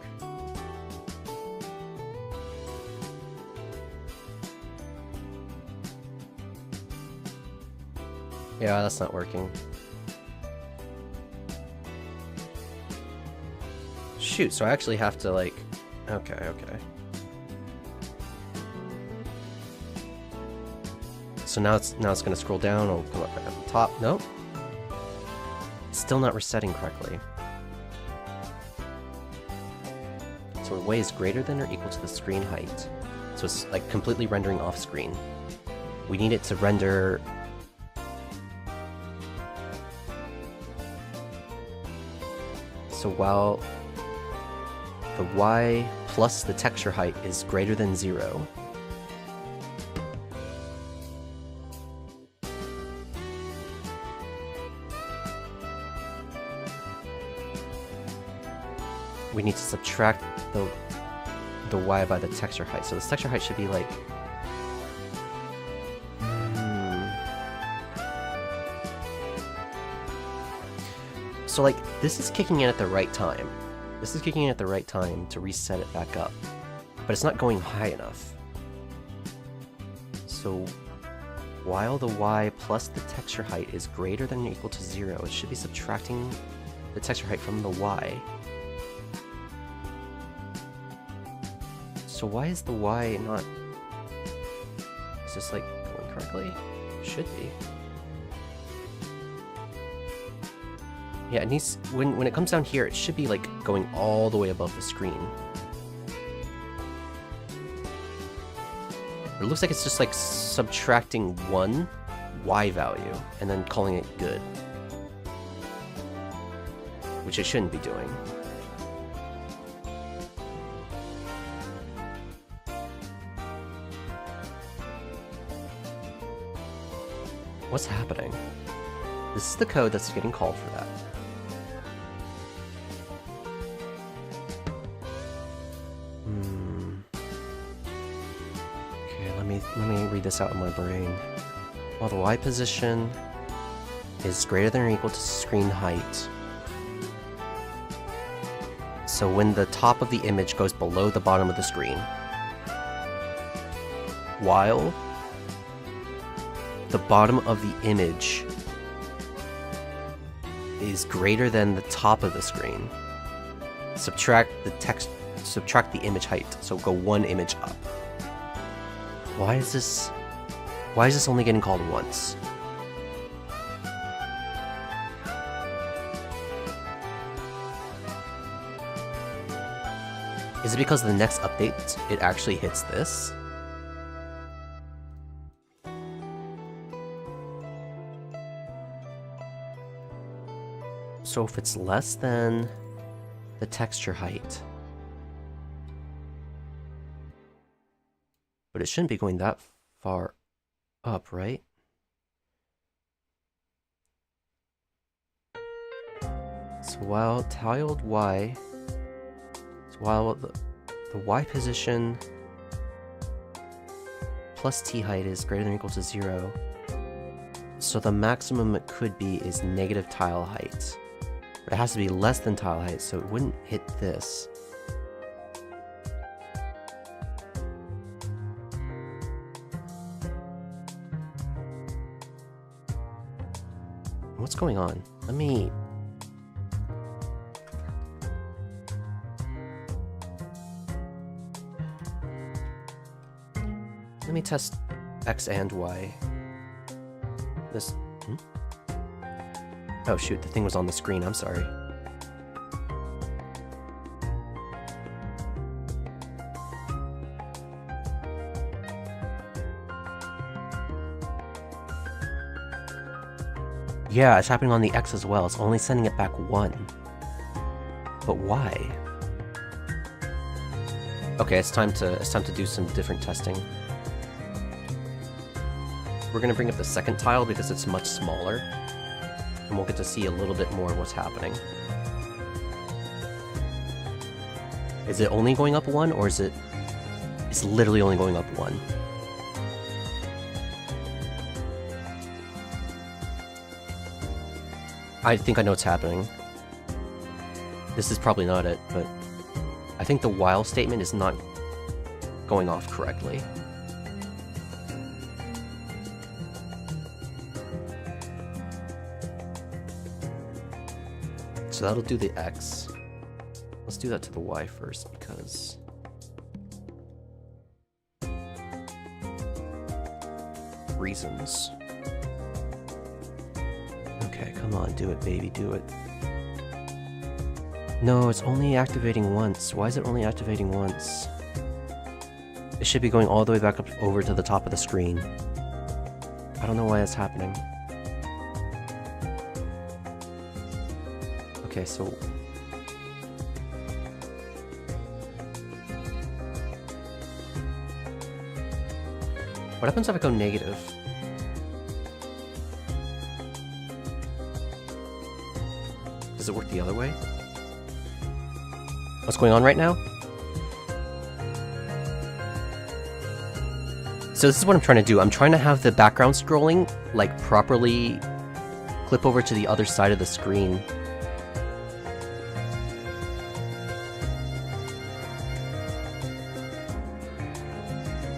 Yeah, that's not working. Shoot, so I actually have to like... Okay. So now it's gonna scroll down, I'll come up at the top. Nope. Still not resetting correctly. So the Y is greater than or equal to the screen height. So it's like completely rendering off screen. We need it to render... So while the Y plus the texture height is greater than 0, we need to subtract the Y by the texture height. So the texture height should be like... So like, this is kicking in at the right time. This is kicking in at the right time to reset it back up. But it's not going high enough. So while the Y plus the texture height is greater than or equal to 0, it should be subtracting the texture height from the Y. So why is the Y not... Is this like going correctly? Should be. Yeah, it needs... When it comes down here, it should be like going all the way above the screen. It looks like it's just like subtracting one Y value and then calling it good. Which it shouldn't be doing. What's happening? This is the code that's getting called for that. Okay, let me read this out in my brain. While the Y position is greater than or equal to screen height. So when the top of the image goes below the bottom of the screen. While the bottom of the image is greater than the top of the screen. Subtract the image height, so go one image up. Why is this only getting called once? Is it because the next update it actually hits this? So if it's less than the texture height, but it shouldn't be going that far up, right? So while tiled Y, so while the Y position plus T height is greater than or equal to 0, so the maximum it could be is negative tile height. But it has to be less than tile height, so it wouldn't hit this. What's going on? Let me test X and Y. This... Oh shoot, the thing was on the screen, I'm sorry. Yeah, it's happening on the X as well, it's only sending it back 1. But why? Okay, it's time to do some different testing. We're gonna bring up the second tile because it's much smaller. And we'll get to see a little bit more of what's happening. Is it only going up 1, or is it... It's literally only going up 1. I think I know what's happening. This is probably not it, but I think the while statement is not going off correctly. So that'll do the X. Let's do that to the Y first because... reasons. Okay, come on, do it, baby, do it. No, it's only activating once. Why is it only activating once? It should be going all the way back up over to the top of the screen. I don't know why that's happening. Okay, so... what happens if I go negative? Does it work the other way? What's going on right now? So this is what I'm trying to do. I'm trying to have the background scrolling, like, properly clip over to the other side of the screen.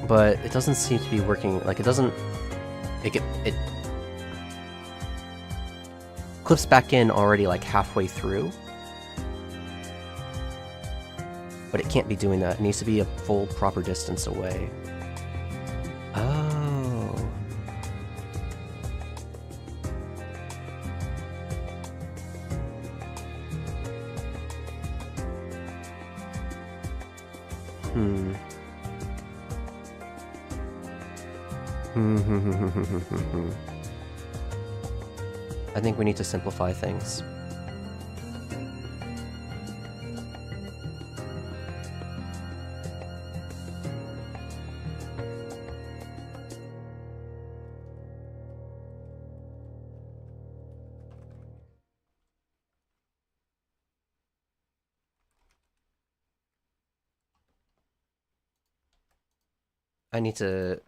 But it doesn't seem to be working. Like, it doesn't... It clips back in already, like, halfway through. But it can't be doing that. It needs to be a full proper distance away. Oh. I think we need to simplify things. I need to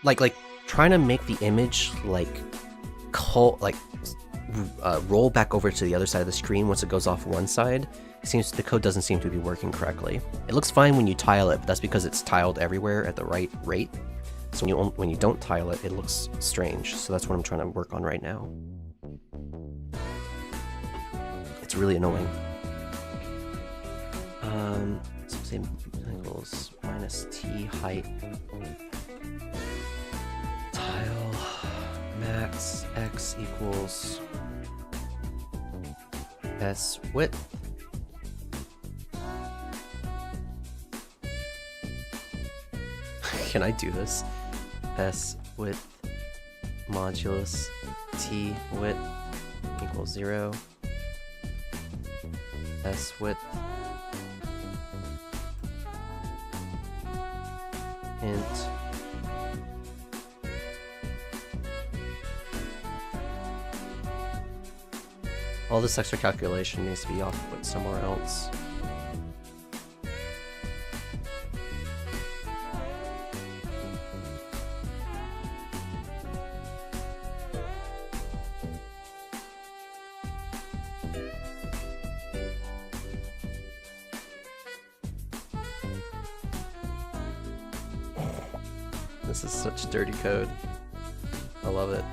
like trying to make the image roll back over to the other side of the screen once it goes off one side. It seems the code doesn't seem to be working correctly. It looks fine when you tile it, but that's because it's tiled everywhere at the right rate. So when you don't tile it, it looks strange. So that's what I'm trying to work on right now. It's really annoying. So say equals minus t height tile max x equals s width can I do this? S width modulus t width equals 0. S width int all this extra calculation needs to be output somewhere else. This is such dirty code. I love it.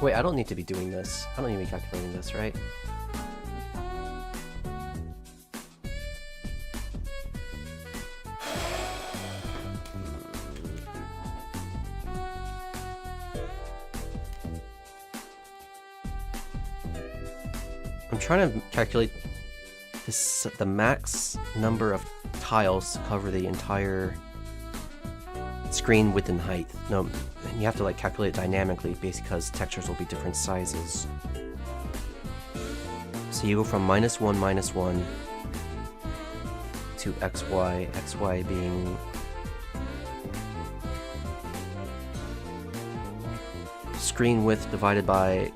Wait, I don't need to be doing this. I don't need to be calculating this, right? I'm trying to calculate the max number of tiles to cover the entire screen width and height. No, and you have to like calculate it dynamically because textures will be different sizes. So you go from -1, to XY, XY being screen width divided by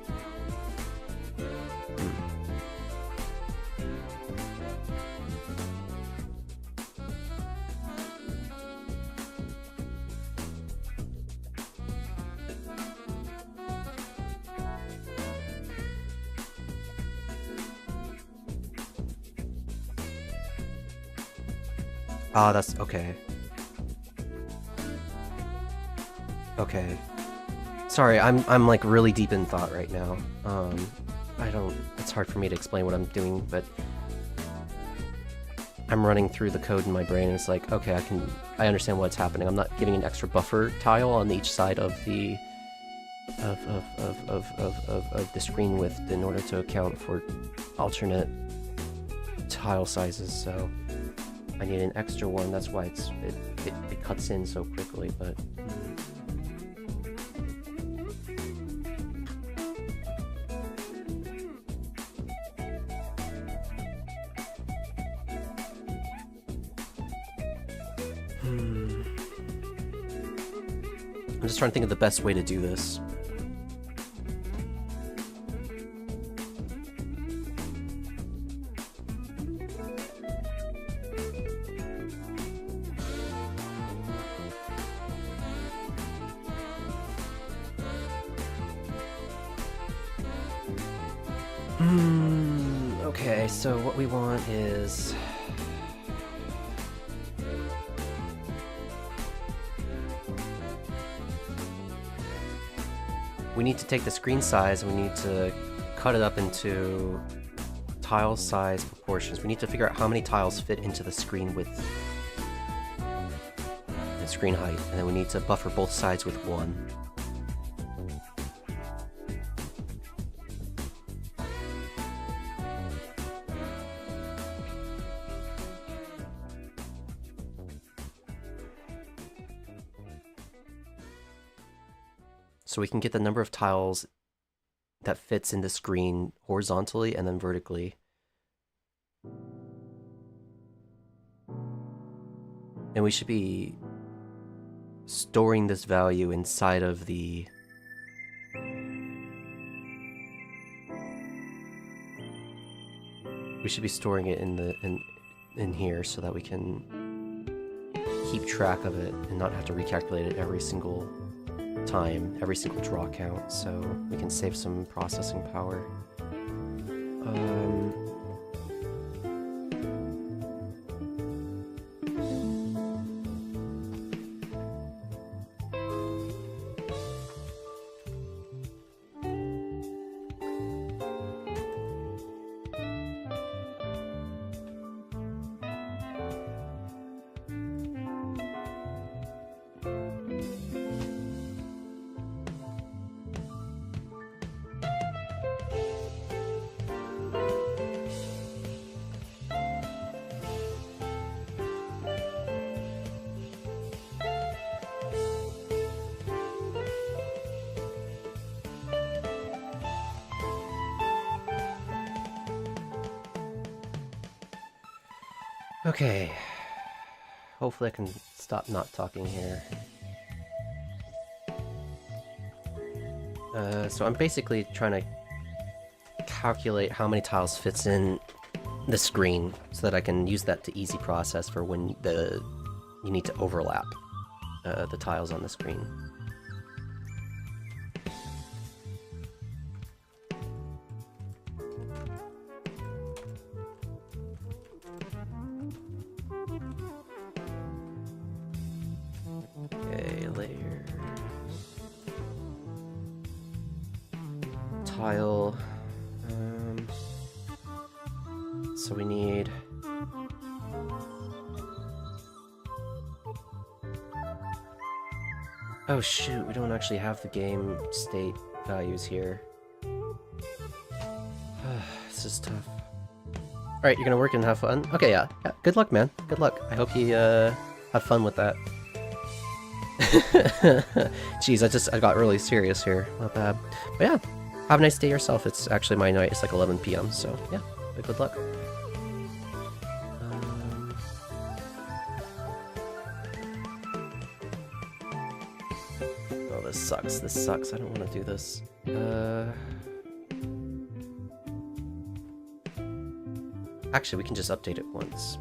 ah, that's okay. Okay. Sorry, I'm like really deep in thought right now. It's hard for me to explain what I'm doing, but I'm running through the code in my brain and it's like, okay, I understand what's happening. I'm not giving an extra buffer tile on each side of the of the screen width in order to account for alternate tile sizes, so I need an extra one. That's why it cuts in so quickly, but I'm just trying to think of the best way to do this. Okay, so what we want is we need to take the screen size and we need to cut it up into tile size proportions. We need to figure out how many tiles fit into the screen width and screen height, and then we need to buffer both sides with 1. So we can get the number of tiles that fits in the screen horizontally and then vertically. And we should be storing this value inside of the we should be storing it in here so that we can keep track of it and not have to recalculate it every single time, every single draw count, so we can save some processing power. Okay, hopefully I can stop not talking here. So I'm basically trying to calculate how many tiles fits in the screen so that I can use that to easy process for when you need to overlap the tiles on the screen. Okay, layer. Tile. So we need... Oh shoot, we don't actually have the game state values here. This is tough. Alright, you're gonna work and have fun? Okay, yeah. Good luck, man. Good luck. I hope you have fun with that. Jeez, I got really serious here. Not bad. But yeah, have a nice day yourself. It's actually my night. It's like 11 p.m. So yeah, good luck. Oh, this sucks. This sucks. I don't want to do this. Actually, we can just update it once.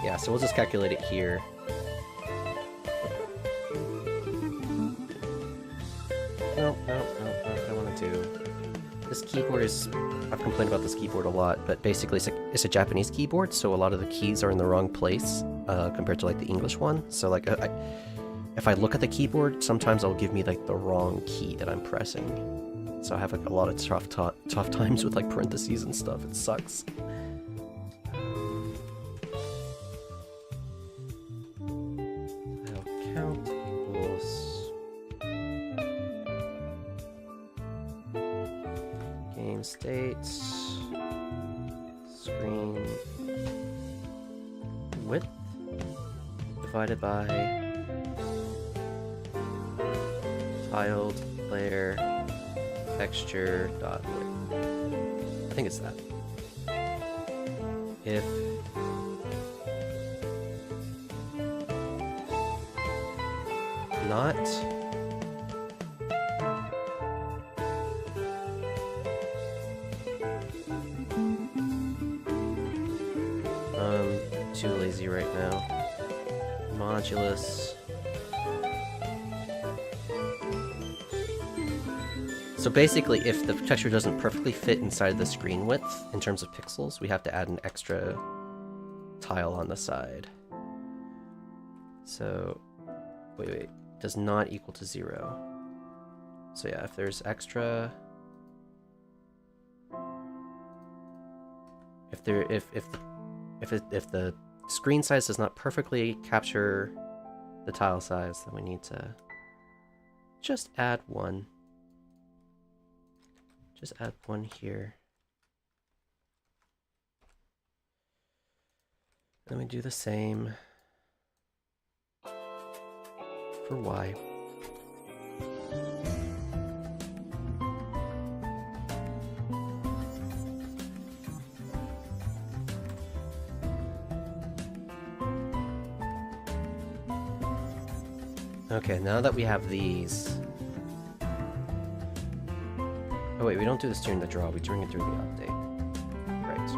Yeah, so we'll just calculate it here. No, I don't want to do. This keyboard is... I've complained about this keyboard a lot, but basically it's a Japanese keyboard, so a lot of the keys are in the wrong place compared to like the English one. So like, if I look at the keyboard, sometimes it'll give me like the wrong key that I'm pressing. So I have like a lot of tough times with like parentheses and stuff. It sucks. States screen width divided by tiled layer texture dot width. I think it's that. If not, 2 right now. Modulus. So basically, if the texture doesn't perfectly fit inside the screen width in terms of pixels, we have to add an extra tile on the side. So, wait, does not equal to 0. So yeah, if there's extra, if the screen size does not perfectly capture the tile size, then we need to just add one. Just add one here. Then we do the same for Y. Okay, now that we have these... Oh wait, we don't do this during the draw, we bring it through the update. Right.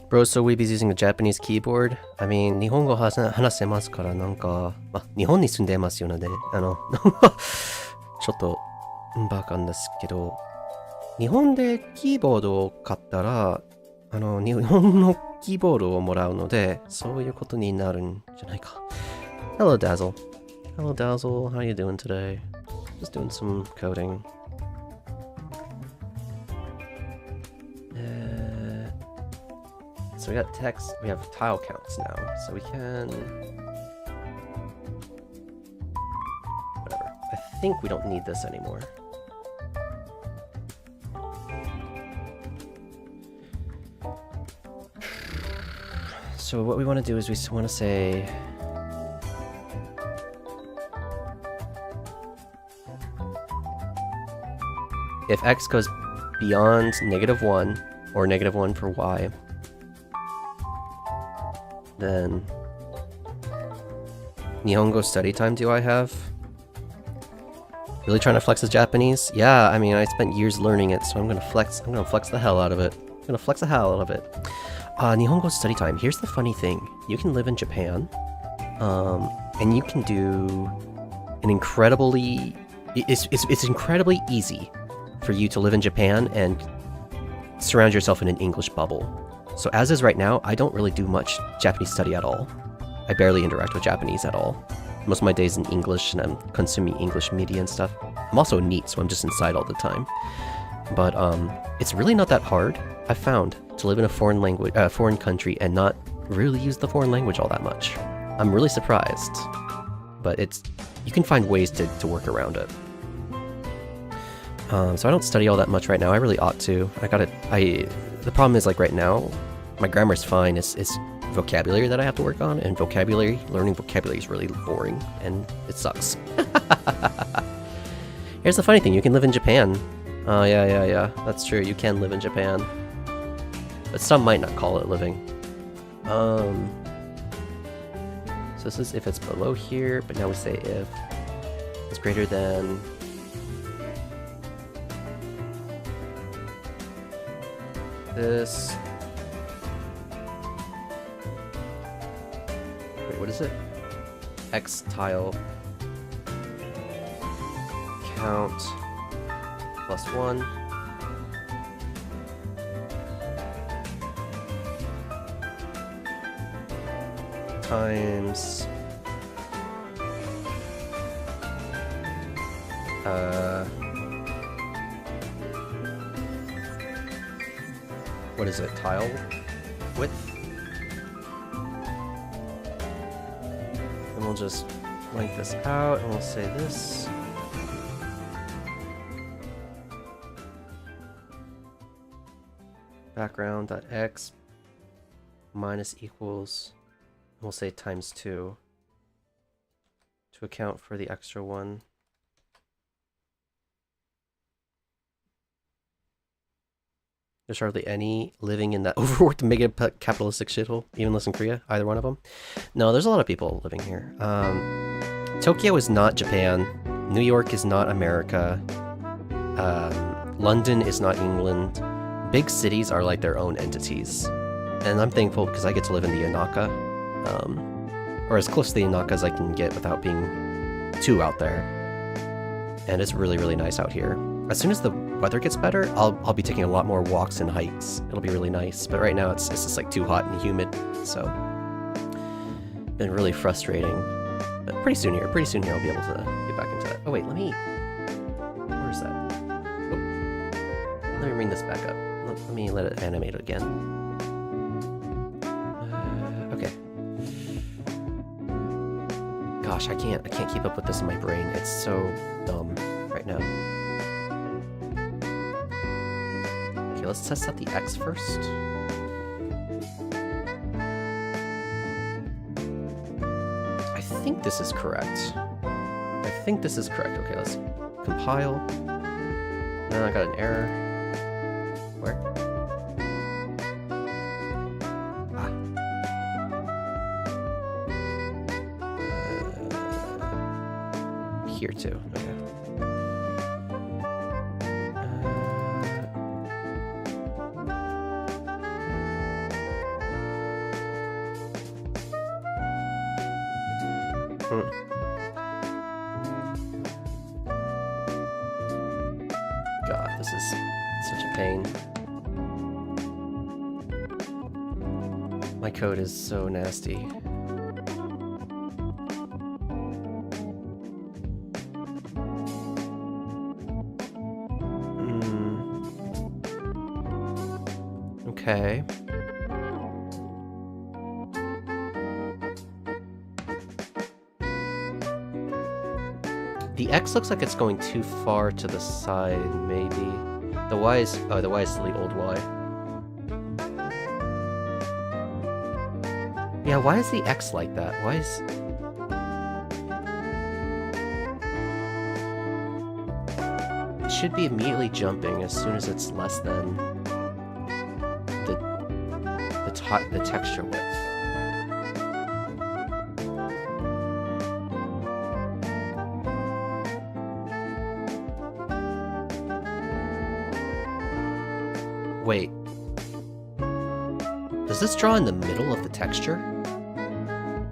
Bro, so Weeby's using a Japanese keyboard? I mean, 日本語話せますからなんか、まあ、日本に住んでますよね。ちょっとバカんですけど、日本でキーボードを買ったら、日本のキーボードをもらうので、そういうことになるんじゃないか。Hello, Dazzle. Hello, Dazzle. How you doing today? Just doing some coding. So we got text, we have tile counts now, so we can... Whatever. I think we don't need this anymore. So what we want to do is we want to say... If x goes beyond -1, or -1 for y, Then Nihongo study time do I have? Really trying to flex his Japanese? Yeah, I mean, I spent years learning it, so I'm gonna flex the hell out of it. I'm gonna flex the hell out of it. Nihongo study time. Here's the funny thing. You can live in Japan, and you can do an incredibly... It's incredibly easy for you to live in Japan and surround yourself in an English bubble. So as is right now, I don't really do much Japanese study at all. I barely interact with Japanese at all. Most of my days in English, and I'm consuming English media and stuff. I'm also neat, so I'm just inside all the time. But it's really not that hard, I've found, to live in a foreign country and not really use the foreign language all that much. I'm really surprised. But you can find ways to work around it. So I don't study all that much right now. I really ought to. The problem is, like, right now, my grammar's fine. It's vocabulary that I have to work on, and learning vocabulary is really boring, and it sucks. Here's the funny thing, you can live in Japan. Oh, yeah, that's true, you can live in Japan. But some might not call it living. So this is if it's below here, but now we say if it's greater than... this... Wait, what is it? X tile count plus 1 times what is it? Tile width? And we'll just length this out, and we'll say this. Background.x minus equals, and we'll say times 2 to account for the extra 1. There's hardly any living in that overworked mega capitalistic shithole, even less in Korea, either one of them. No, there's a lot of people living here. Tokyo is not Japan. New York is not America. London is not England. Big cities are like their own entities. And I'm thankful because I get to live in the Yanaka. Or as close to the Yanaka as I can get without being too out there. And it's really, really nice out here. As soon as the weather gets better, I'll be taking a lot more walks and hikes. It'll be really nice. But right now it's just like too hot and humid, so been really frustrating. But pretty soon here I'll be able to get back into that. Oh wait, where is that? Oh. Let me bring this back up. Let me let it animate again. Okay. Gosh, I can't keep up with this in my brain. It's so dumb right now. Okay, let's test out the X first. I think this is correct. Okay, let's compile. No, I got an error. Where? Here too. Okay. God, this is such a pain. My code is so nasty. Okay. The X looks like it's going too far to the side, maybe. The Y is... oh, the Y is still the old Y. Yeah, why is the X like that? Why is... it should be immediately jumping as soon as it's less than the texture width. Wait. Does this draw in the middle of the texture?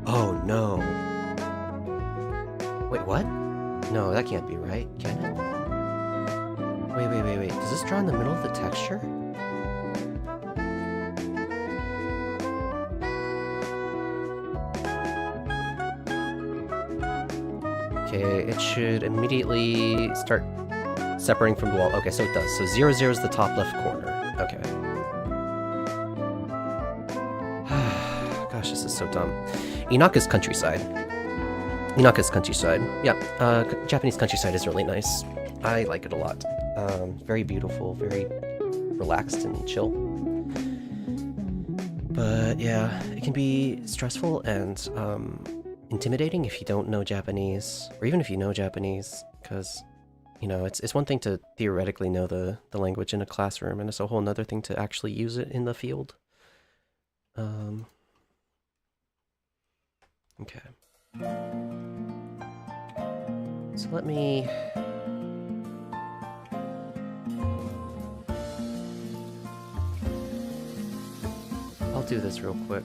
Oh no. Wait, what? No, that can't be right, can it? Wait. Does this draw in the middle of the texture? Okay, it should immediately start separating from the wall. Okay, so it does. So 0, 0 is the top left corner. Okay. Gosh, this is so dumb. Inaka's countryside. Yeah, Japanese countryside is really nice. I like it a lot. Very beautiful, very relaxed and chill. But yeah, it can be stressful and intimidating if you don't know Japanese, or even if you know Japanese, because, you know, it's one thing to theoretically know the language in a classroom, and it's a whole nother thing to actually use it in the field. Okay. So let me... I'll do this real quick.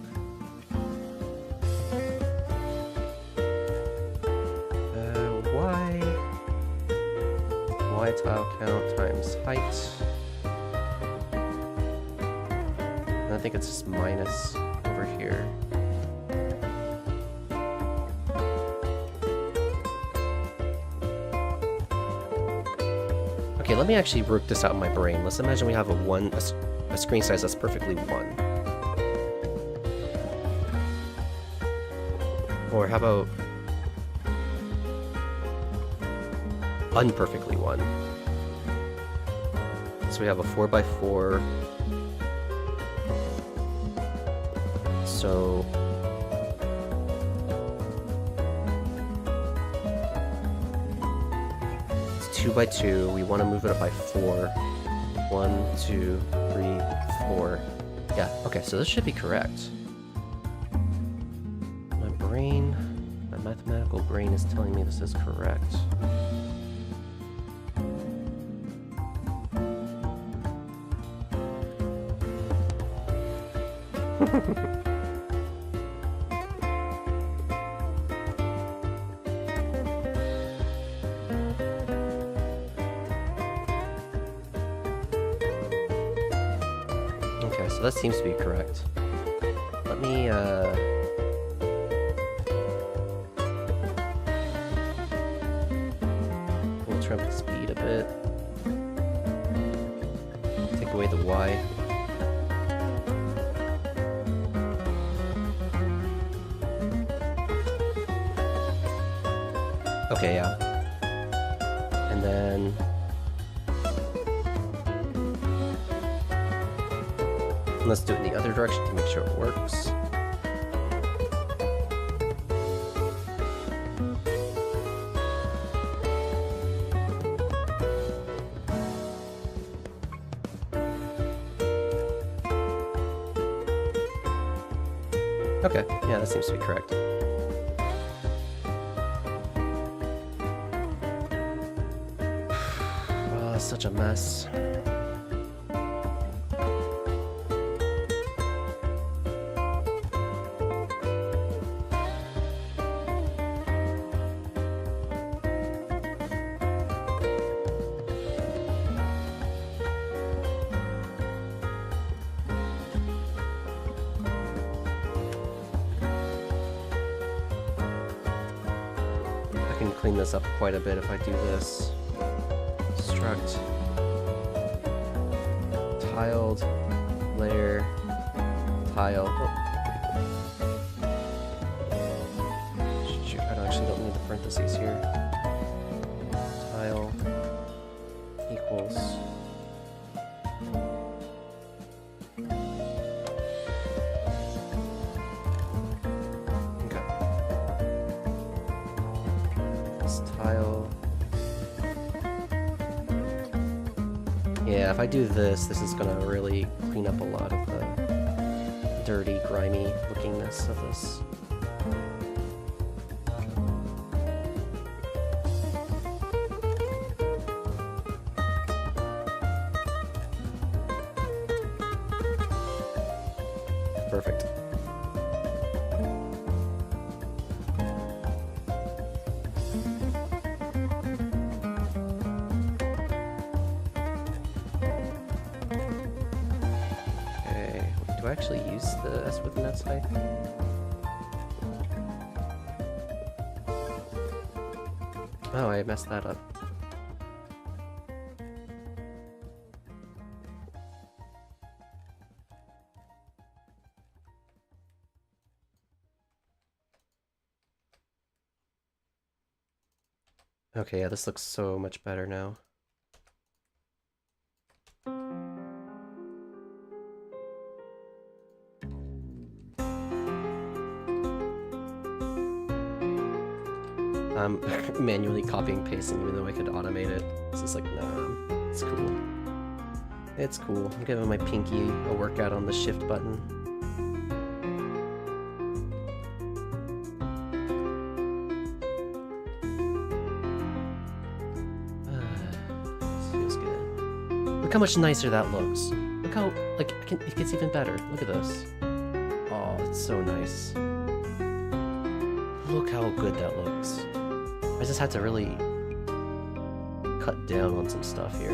Y tile count times height. And I think it's just minus over here. Okay, let me actually work this out in my brain. Let's imagine we have a screen size that's perfectly 1. Or how about unperfectly 1. So we have a 4x4. So it's 2x2. We want to move it up by 4. 1, 2, 3, 4. Yeah, okay, so this should be correct. My mathematical brain is telling me this is correct. Okay, so that seems to be correct. Let me, we'll trim the speed a bit. Take away the Y. Okay, yeah. And then... let's do it in the other direction to make sure it works. Okay, yeah, that seems to be correct. Oh, it's such a mess. I can clean this up quite a bit if I do this. Struct tiled layer tile. Oh. Shoot, I actually don't need the parentheses here. Tile equals tile. Yeah, if I do this, this is gonna really clean up a lot of the dirty, grimy lookingness of this. perfect. Okay, do I actually use the S with an SI? Oh, I messed that up. Okay, yeah, this looks so much better now. I'm manually copying and pasting even though I could automate it. This is like, nah, it's cool. It's cool. I'm giving my pinky a workout on the shift button. This feels good. Look how much nicer that looks. Look how, like, it gets even better. Look at this. Oh, it's so nice. Look how good that looks. I just had to really cut down on some stuff here.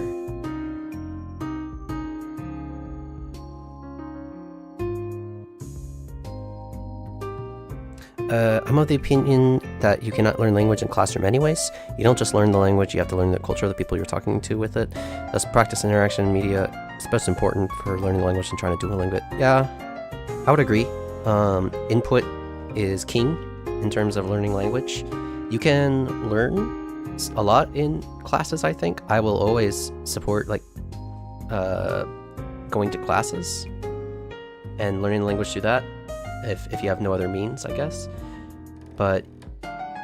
I'm of the opinion that you cannot learn language in classroom anyways. You don't just learn the language, you have to learn the culture of the people you're talking to with it. Thus, practice and interaction in media is most important for learning the language and trying to Duolingo it. Yeah, I would agree. Input is king in terms of learning language. You can learn a lot in classes, I think. I will always support, like, going to classes and learning the language through that, if you have no other means, I guess. But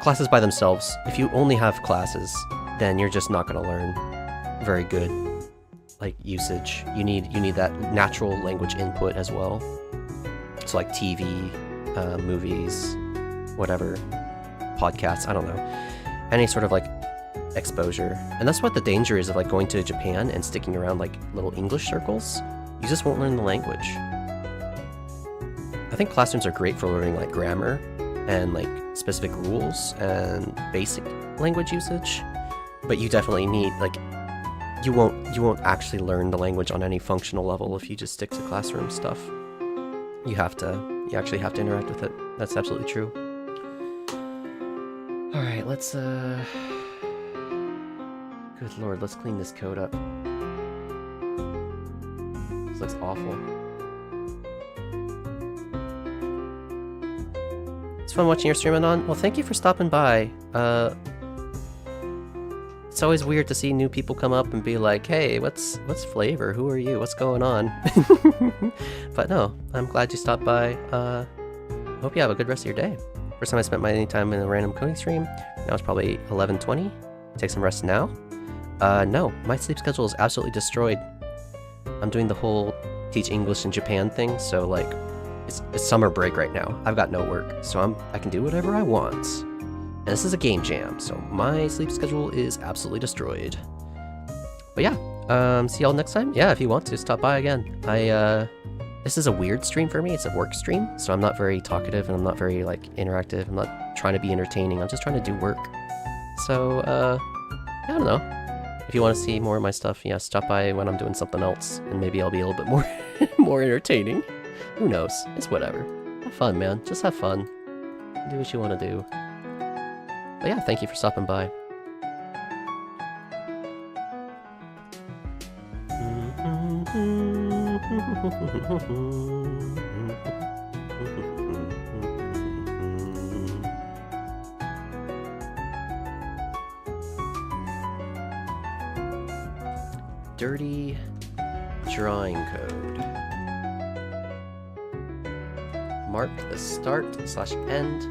classes by themselves, if you only have classes, then you're just not going to learn very good, like, usage. You need that natural language input as well. So, like, TV, movies, whatever, podcasts, I don't know. Any sort of, like, exposure. And that's what the danger is of, like, going to Japan and sticking around, like, little English circles. You just won't learn the language. I think classrooms are great for learning, like, grammar and, like, specific rules and basic language usage, but you definitely need, like, you won't actually learn the language on any functional level if you just stick to classroom stuff. You actually have to interact with it. That's absolutely true. All right, let's good lord, let's clean this code up. This looks awful. It's fun watching your stream, Anon. Well, thank you for stopping by. It's always weird to see new people come up and be like, hey, what's flavor? Who are you? What's going on? But no, I'm glad you stopped by. Hope you have a good rest of your day. First time I spent my time in a random coding stream. Now it's probably 11:20. Take some rest now. No, my sleep schedule is absolutely destroyed. I'm doing the whole teach English in Japan thing, so, like, it's summer break right now. I've got no work, so I can do whatever I want. And this is a game jam, so my sleep schedule is absolutely destroyed. But yeah, see y'all next time. Yeah, if you want to, stop by again. This is a weird stream for me. It's a work stream, so I'm not very talkative and I'm not very, like, interactive. I'm not trying to be entertaining. I'm just trying to do work. So, I don't know. If you want to see more of my stuff, yeah, stop by when I'm doing something else, and maybe I'll be a little bit more more entertaining. Who knows? It's whatever. Have fun, man. Just have fun. Do what you want to do. But yeah, thank you for stopping by. Dirty drawing code. Mark the start/end.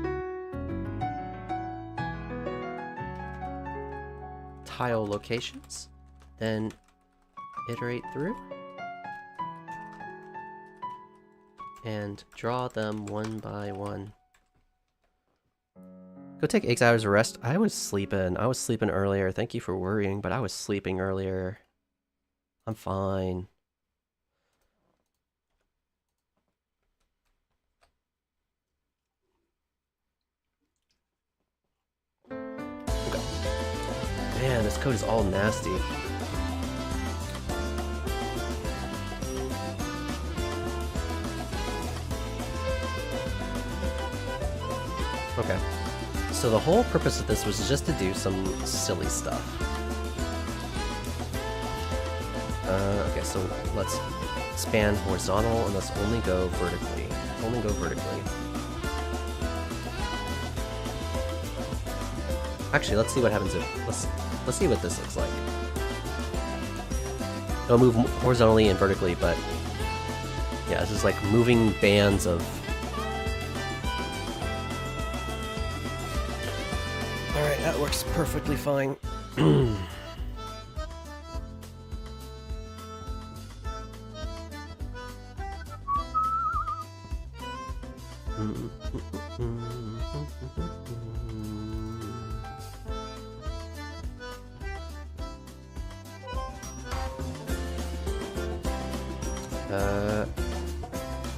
Tile locations. Then iterate through. And draw them one by one. Go take 8 hours of rest. I was sleeping earlier. Thank you for worrying, but I was sleeping earlier. I'm fine. Man, this code is all nasty. Okay. So the whole purpose of this was just to do some silly stuff. Okay, so let's span horizontal and let's only go vertically. Only go vertically. Actually, let's see what happens if let's see what this looks like. It'll move horizontally and vertically, but yeah, this is like moving bands of. All right, that works perfectly fine.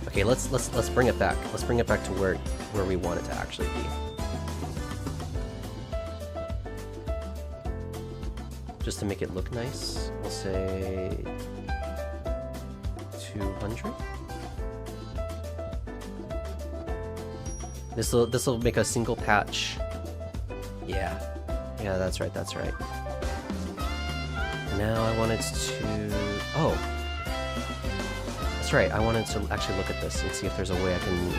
Okay, let's bring it back. Let's bring it back to where we want it to actually be. Just to make it look nice, we'll say 200. This'll make a single patch. Yeah, that's right. Now I want it to. Oh. That's right, I wanted to actually look at this and see if there's a way I can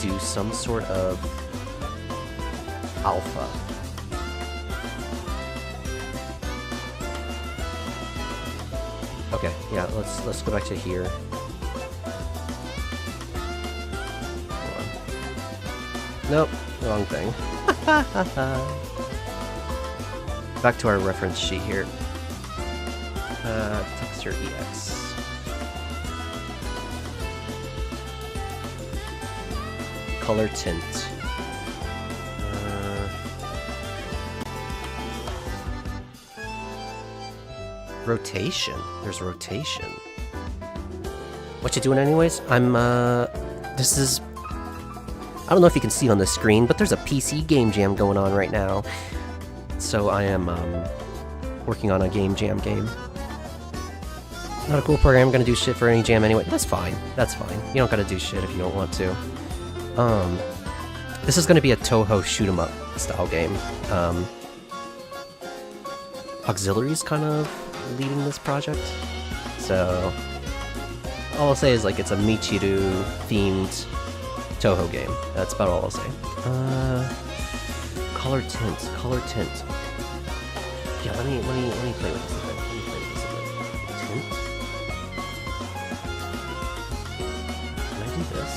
do some sort of alpha. Okay, yeah, let's go back to here. Hold on. Nope, wrong thing. Back to our reference sheet here. Texture EX. Color tint. Rotation. There's rotation. What you doing anyways? This is... I don't know if you can see on the screen, but there's a PC game jam going on right now. So I am, working on a game jam game. Not a cool program, I'm gonna do shit for any jam anyway. That's fine. That's fine. You don't gotta do shit if you don't want to. This is gonna be a Toho shoot-'em-up style game. Auxiliary's kind of leading this project, so all I'll say is like it's a Michiru themed Toho game. That's about all I'll say. Color tint. Yeah, let me play with this a bit. Tint. Can I do this?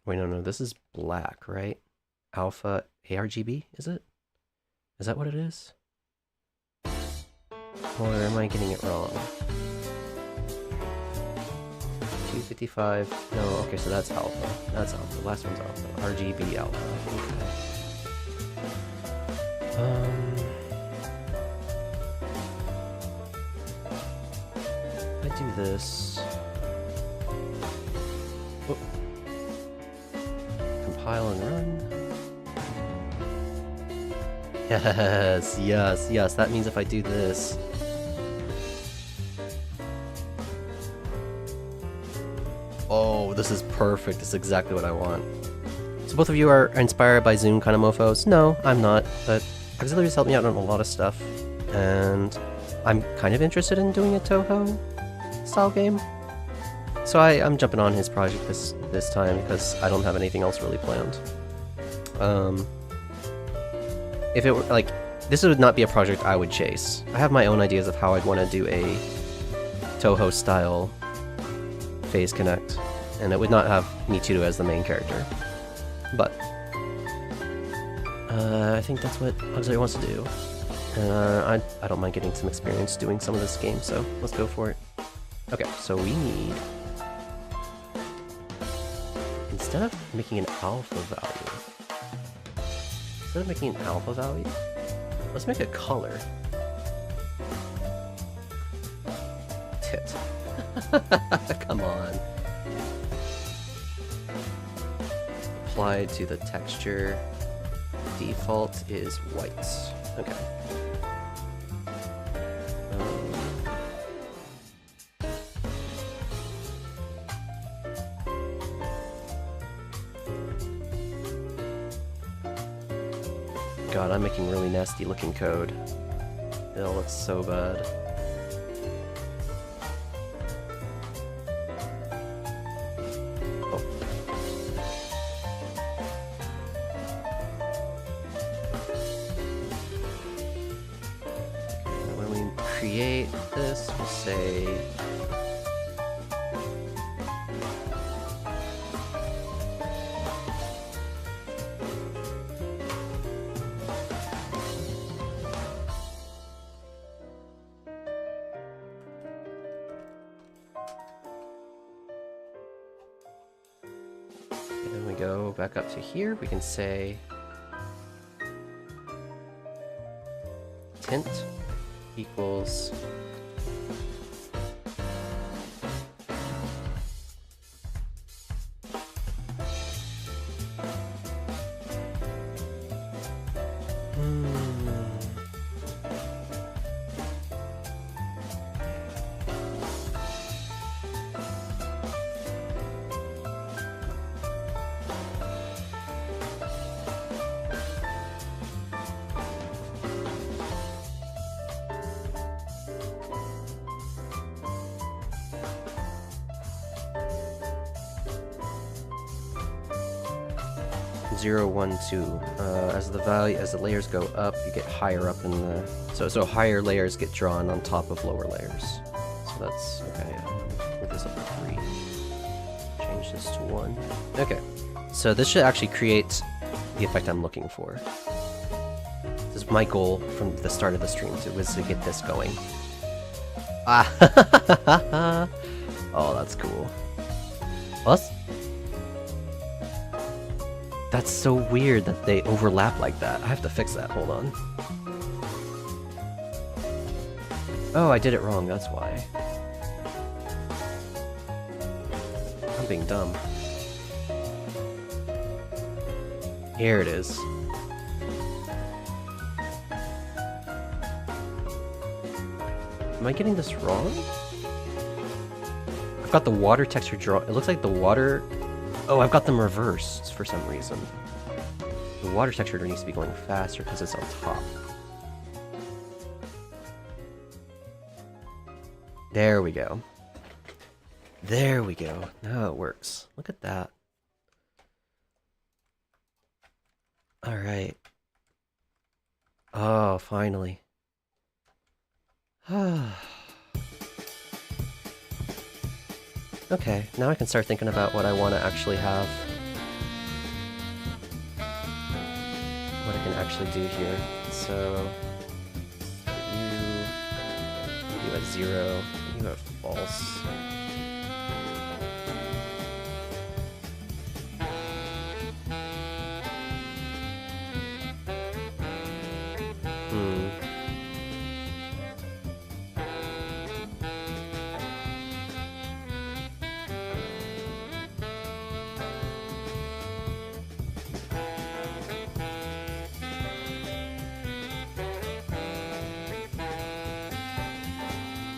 Wait, no, this is black, right? Alpha ARGB, is it? Is that what it is? Or am I getting it wrong? 255, no, okay, so that's alpha. That's alpha, the last one's alpha. RGB alpha, okay. If I do this... Oh. Compile and run. Yes. That means if I do this... Oh, this is perfect. This is exactly what I want. So both of you are inspired by Zoom kind of mofos? No, I'm not, but Auxiliary's helped me out on a lot of stuff, and I'm kind of interested in doing a Toho style game. So I'm jumping on his project this time because I don't have anything else really planned. If it were like, this would not be a project I would chase. I have my own ideas of how I'd want to do a Toho style Phase Connect, and it would not have Michiru as the main character. But I think that's what Auxiliary wants to do. I don't mind getting some experience doing some of this game, so let's go for it. Okay, so we need... Instead of making an alpha value, Instead of making an alpha value, let's make a color. Tit. Come on. Applied to the texture. Default is white. Okay. God, I'm making really nasty looking code. It looks so bad. Oh. When we create this, we'll say go back up to here, we can say tint equals zero, 1, 2. As the layers go up, you get higher up in the so higher layers get drawn on top of lower layers. So that's okay. Put this up to 3. Change this to 1. Okay. So this should actually create the effect I'm looking for. This is my goal from the start of the stream, was to get this going. Ah! Oh, that's cool. Plus. That's so weird that they overlap like that. I have to fix that. Hold on. Oh, I did it wrong. That's why. I'm being dumb. Here it is. Am I getting this wrong? I've got the water texture draw. It looks like the water... Oh, I've got them reversed for some reason. The water texture needs to be going faster because it's on top. There we go. There we go. Now it works. Look at that. Alright. Oh, finally. Okay, now I can start thinking about what I want to actually have. What I can actually do here. So, you at 0, you have false.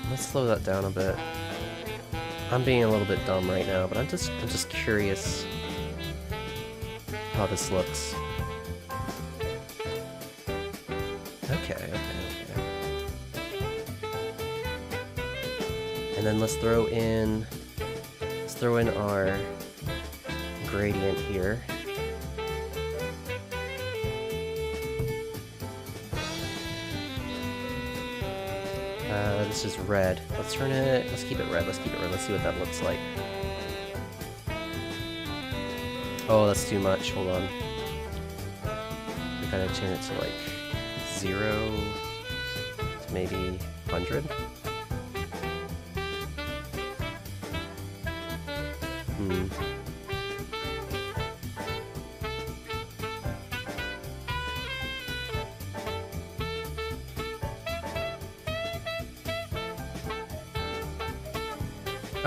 Let's slow that down a bit. I'm being a little bit dumb right now, but I'm just curious how this looks. Okay. And then let's throw in our gradient here. This is red. Let's keep it red, let's see what that looks like. Oh, that's too much, hold on. We gotta turn it to like 0 to maybe 100.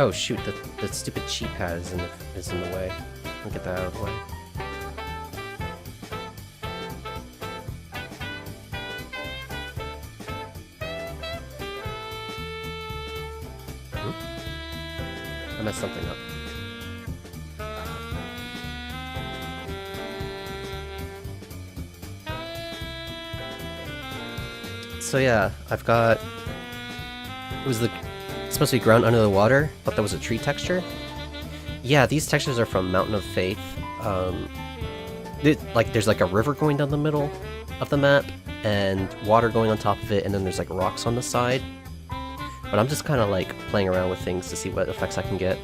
Oh shoot, the stupid cheat pad is in the way. I'll get that out of the way. I messed something up. So yeah, I've got... It was supposed to be ground under the water, but that was a tree texture. Yeah, these textures are from Mountain of Faith. There's like a river going down the middle of the map, and water going on top of it, and then there's like rocks on the side. But I'm just kind of like playing around with things to see what effects I can get.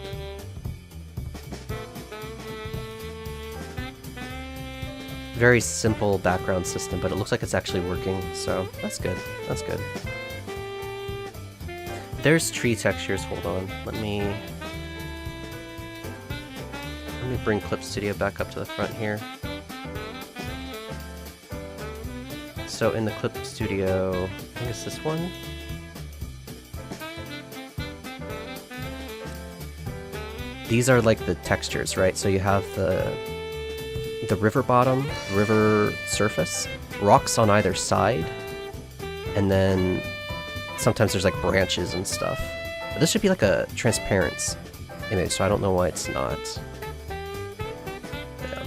Very simple background system, but it looks like it's actually working, so that's good. That's good. There's tree textures. Hold on. Let me bring Clip Studio back up to the front here. So in the Clip Studio, I think it's this one. These are like the textures, right? So you have the river bottom, river surface, rocks on either side, and then sometimes there's like branches and stuff. But this should be like a transparent image, so I don't know why it's not. Yeah.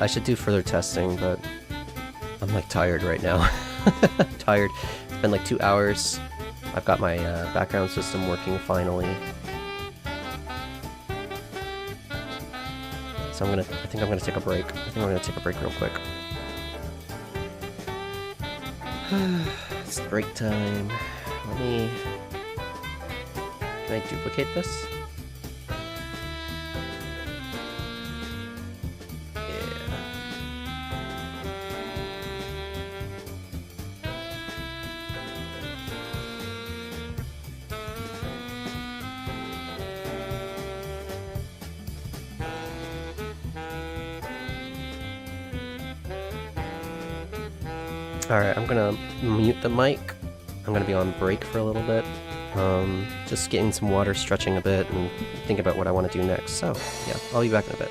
I should do further testing, but I'm like tired right now. Tired. It's been like 2 hours. I've got my background system working finally. So I think I'm gonna take a break. I think I'm gonna take a break real quick. It's break time. Can I duplicate this? Alright, I'm gonna mute the mic. I'm gonna be on break for a little bit. Just getting some water, stretching a bit, and think about what I want to do next. So, yeah, I'll be back in a bit.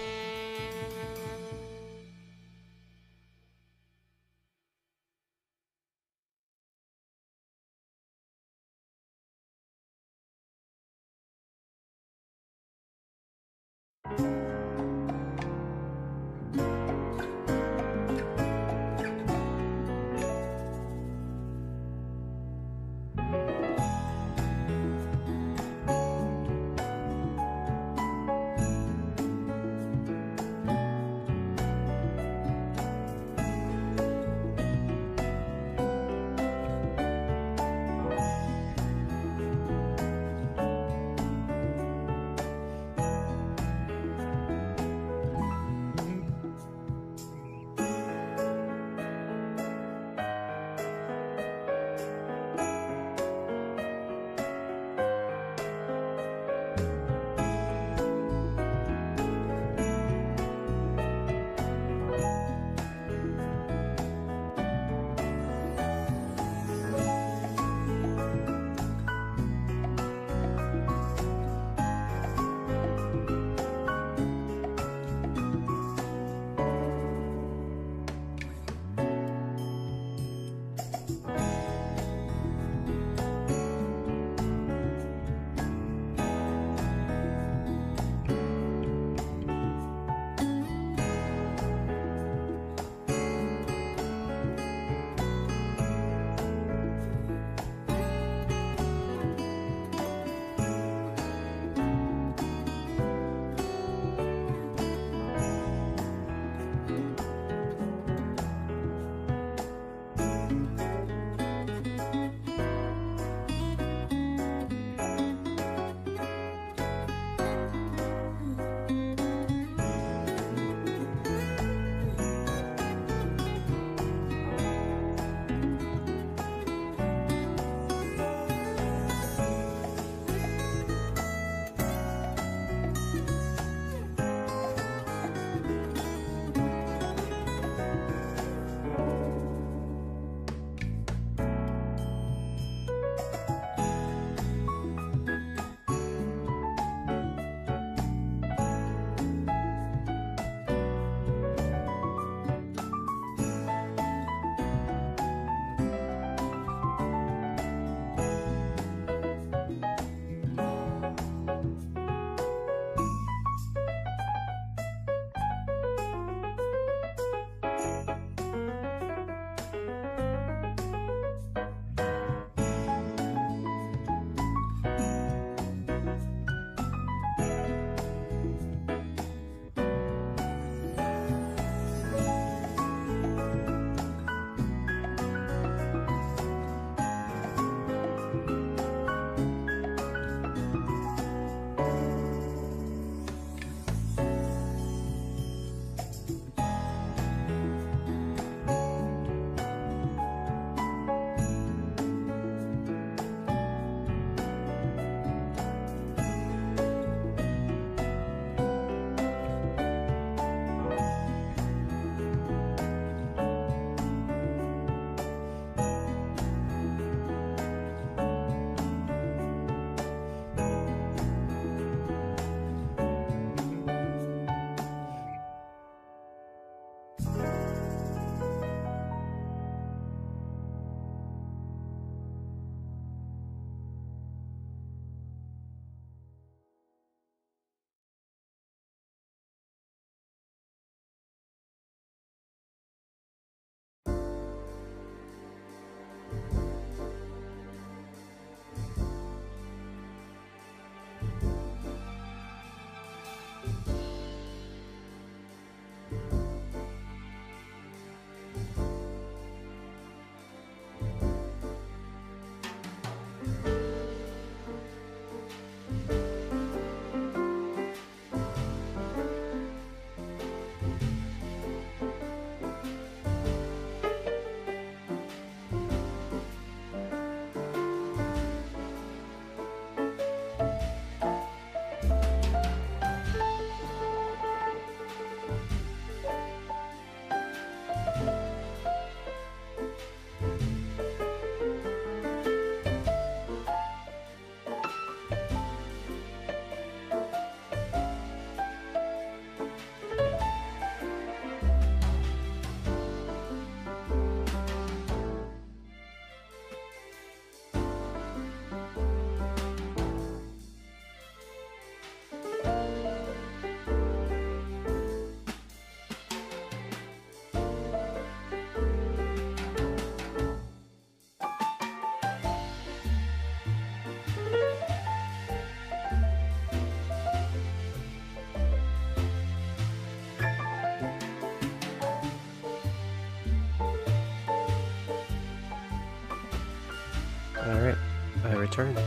Alright, I return.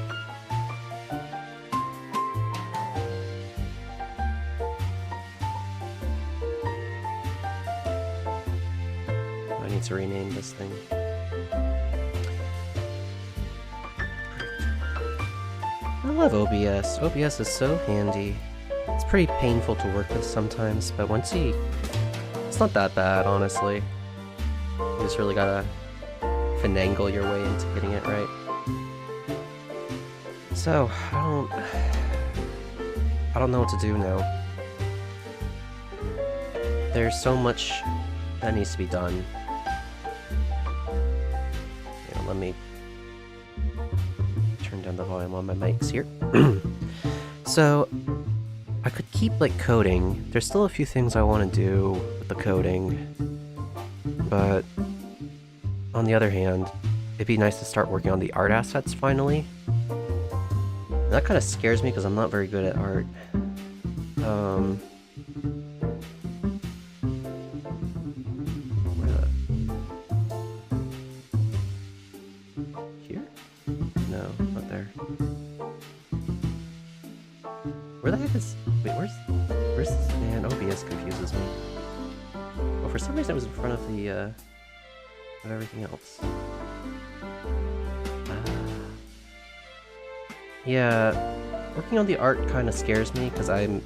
I need to rename this thing. I love OBS. OBS is so handy. It's pretty painful to work with sometimes, but once you... It's not that bad, honestly. You just really gotta finagle your way into getting it right. So, I don't know what to do now. There's so much that needs to be done. Yeah, let me turn down the volume on my mics here. So, I could keep like coding. There's still a few things I want to do with the coding, but on the other hand, it'd be nice to start working on the art assets finally. And that kind of scares me because I'm not very good at art. Here? No, not there. Where the heck is... Wait, where's this? Man, OBS confuses me. Oh, for some reason it was in front of the, of everything else. Yeah, working on the art kind of scares me because I'm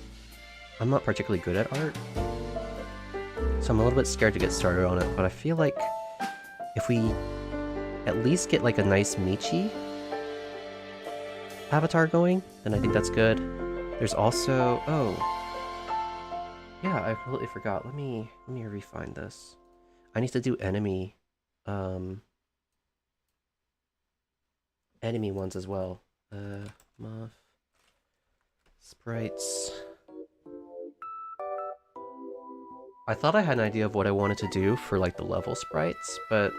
not particularly good at art. So I'm a little bit scared to get started on it, but I feel like if we at least get like a nice Michi avatar going, then I think that's good. There's also... Oh. Yeah, I completely forgot. Let me refine this. I need to do enemy ones as well. Muff. Sprites. I thought I had an idea of what I wanted to do for like the level sprites, but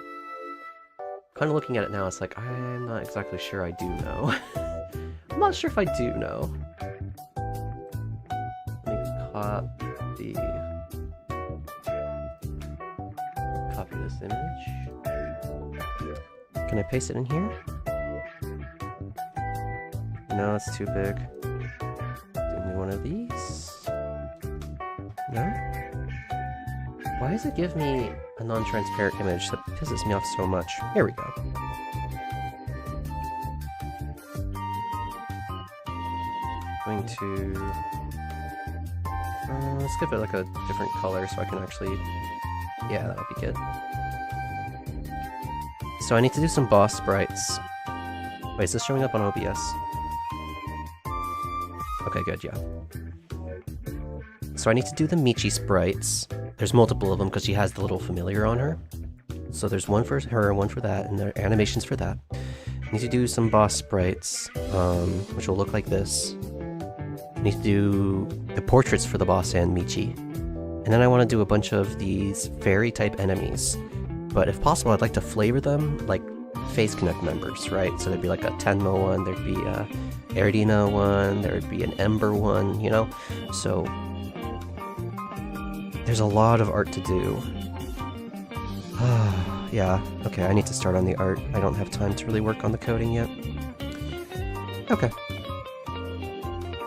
kind of looking at it now, it's like, I'm not exactly sure I do know. I'm not sure if I do know. Let me copy this image. Can I paste it in here? No, it's too big. Give me one of these. No? Why does it give me a non-transparent image? That pisses me off so much. Here we go. Going to... let's give it like a different color so I can actually... Yeah, that would be good. So I need to do some boss sprites. Wait, is this showing up on OBS? Okay, good, yeah. So I need to do the Michi sprites. There's multiple of them because she has the little familiar on her. So there's one for her and one for that, and there are animations for that. I need to do some boss sprites, which will look like this. I need to do the portraits for the boss and Michi. And then I want to do a bunch of these fairy-type enemies. But if possible, I'd like to flavor them like Face Connect members, right? So there'd be like a Tenmo one, there'd be a Erdina one, there'd be an Ember one, you know? So there's a lot of art to do. Yeah, okay, I need to start on the art. I don't have time to really work on the coding yet. Okay.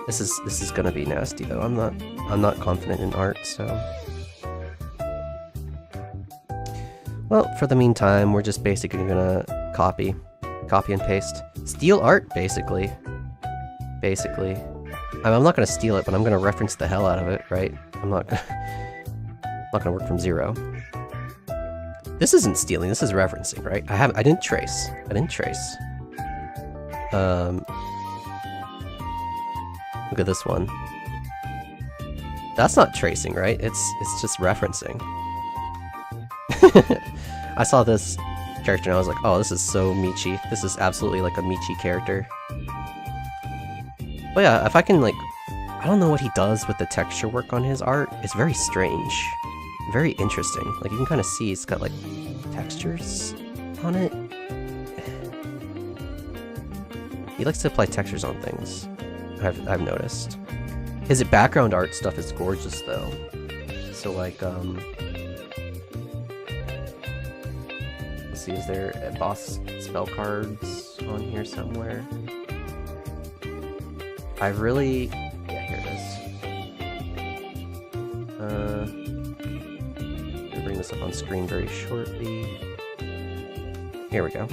This is gonna be nasty though. I'm not confident in art, so. Well, for the meantime, we're just basically gonna copy and paste. Steal art, basically. I'm not gonna steal it, but I'm gonna reference the hell out of it, right? I'm not gonna work from zero. This isn't stealing, this is referencing, right? I didn't trace. Look at this one. That's not tracing, right? It's just referencing. I saw this character and I was like, oh, this is so Michi. This is absolutely like a Michi character. But yeah, if I can like... I don't know what he does with the texture work on his art. It's very strange. Very interesting. Like, you can kind of see it's got like textures on it. He likes to apply textures on things. I've noticed. His background art stuff is gorgeous though. So like, let's see, is there a boss spell cards on here somewhere? I really... yeah, here it is. I'll bring this up on screen very shortly. Here we go.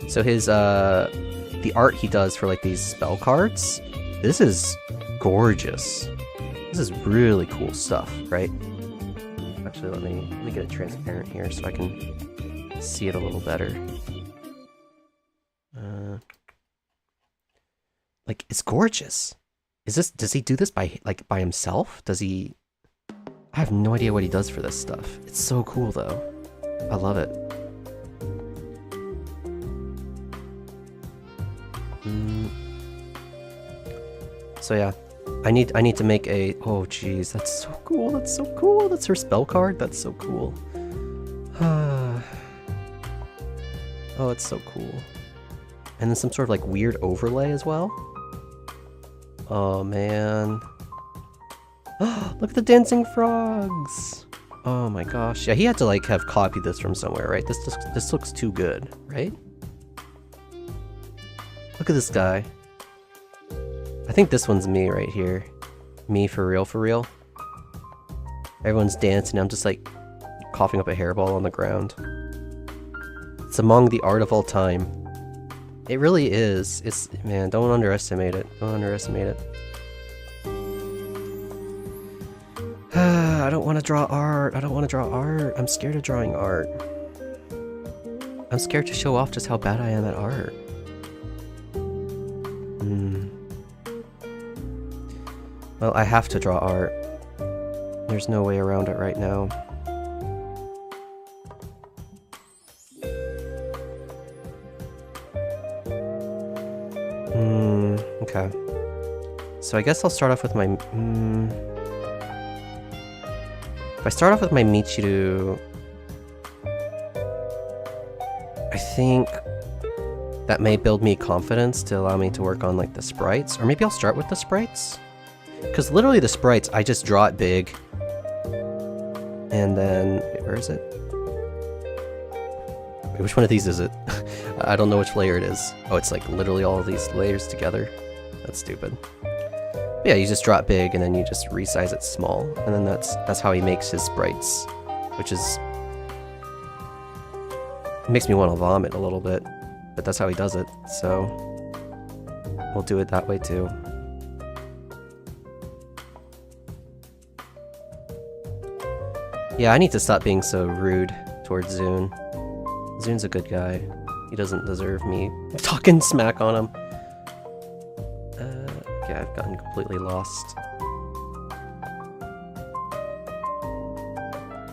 So his, the art he does for, like, these spell cards, this is gorgeous. This is really cool stuff, right? Actually, let me get it transparent here so I can see it a little better. Like, it's gorgeous. Does he do this by himself? Does he... I have no idea what he does for this stuff. It's so cool, though. I love it. So yeah, I need to make a... oh jeez, that's so cool, that's so cool. That's her spell card, that's so cool. Oh, it's so cool. And then some sort of like weird overlay as well. Oh man. Look at the dancing frogs! Oh my gosh. Yeah, he had to like have copied this from somewhere, right? This looks too good, right? Look at this guy. I think this one's me right here. Me for real, for real. Everyone's dancing, I'm just like coughing up a hairball on the ground. It's among the art of all time. It really is. It's, man, don't underestimate it. Don't underestimate it. I don't want to draw art. I don't want to draw art. I'm scared of drawing art. I'm scared to show off just how bad I am at art. Well, I have to draw art. There's no way around it right now. Okay. So I guess I'll start off with my... if I start off with my Michiru... I think that may build me confidence to allow me to work on like the sprites. Or maybe I'll start with the sprites? Because literally the sprites, I just draw it big. And then... wait, where is it? Wait, which one of these is it? I don't know which layer it is. Oh, it's like literally all of these layers together. That's stupid. But yeah, you just draw it big and then you just resize it small. And then that's how he makes his sprites. Which is... it makes me want to vomit a little bit. But that's how he does it, so... we'll do it that way too. Yeah, I need to stop being so rude towards Zune. Zune's a good guy. He doesn't deserve me talking smack on him. Yeah, I've gotten completely lost.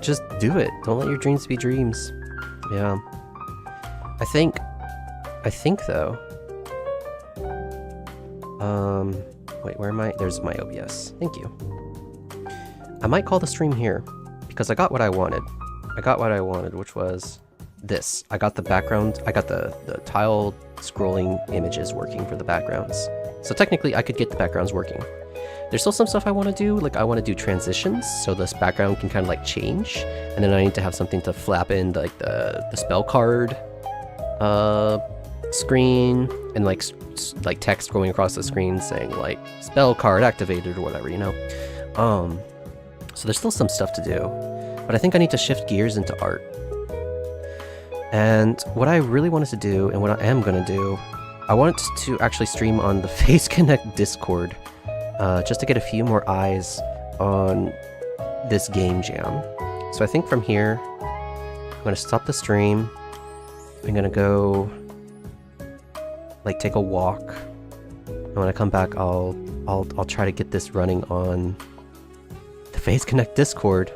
Just do it. Don't let your dreams be dreams. Yeah. I think though... wait, where am I? There's my OBS. Thank you. I might call the stream here. Because I got what I wanted. I got what I wanted, which was this. I got the background, I got the tile scrolling images working for the backgrounds. So technically I could get the backgrounds working. There's still some stuff I want to do, like I want to do transitions, so this background can kind of like change. And then I need to have something to flap in like the spell card screen, and like text going across the screen saying like spell card activated or whatever, you know? So there's still some stuff to do, but I think I need to shift gears into art. And what I really wanted to do, and what I am going to do, I want to actually stream on the Face Connect Discord, just to get a few more eyes on this game jam. So I think from here, I'm going to stop the stream, I'm going to go, like, take a walk, and when I come back, I'll try to get this running on Face Connect Discord,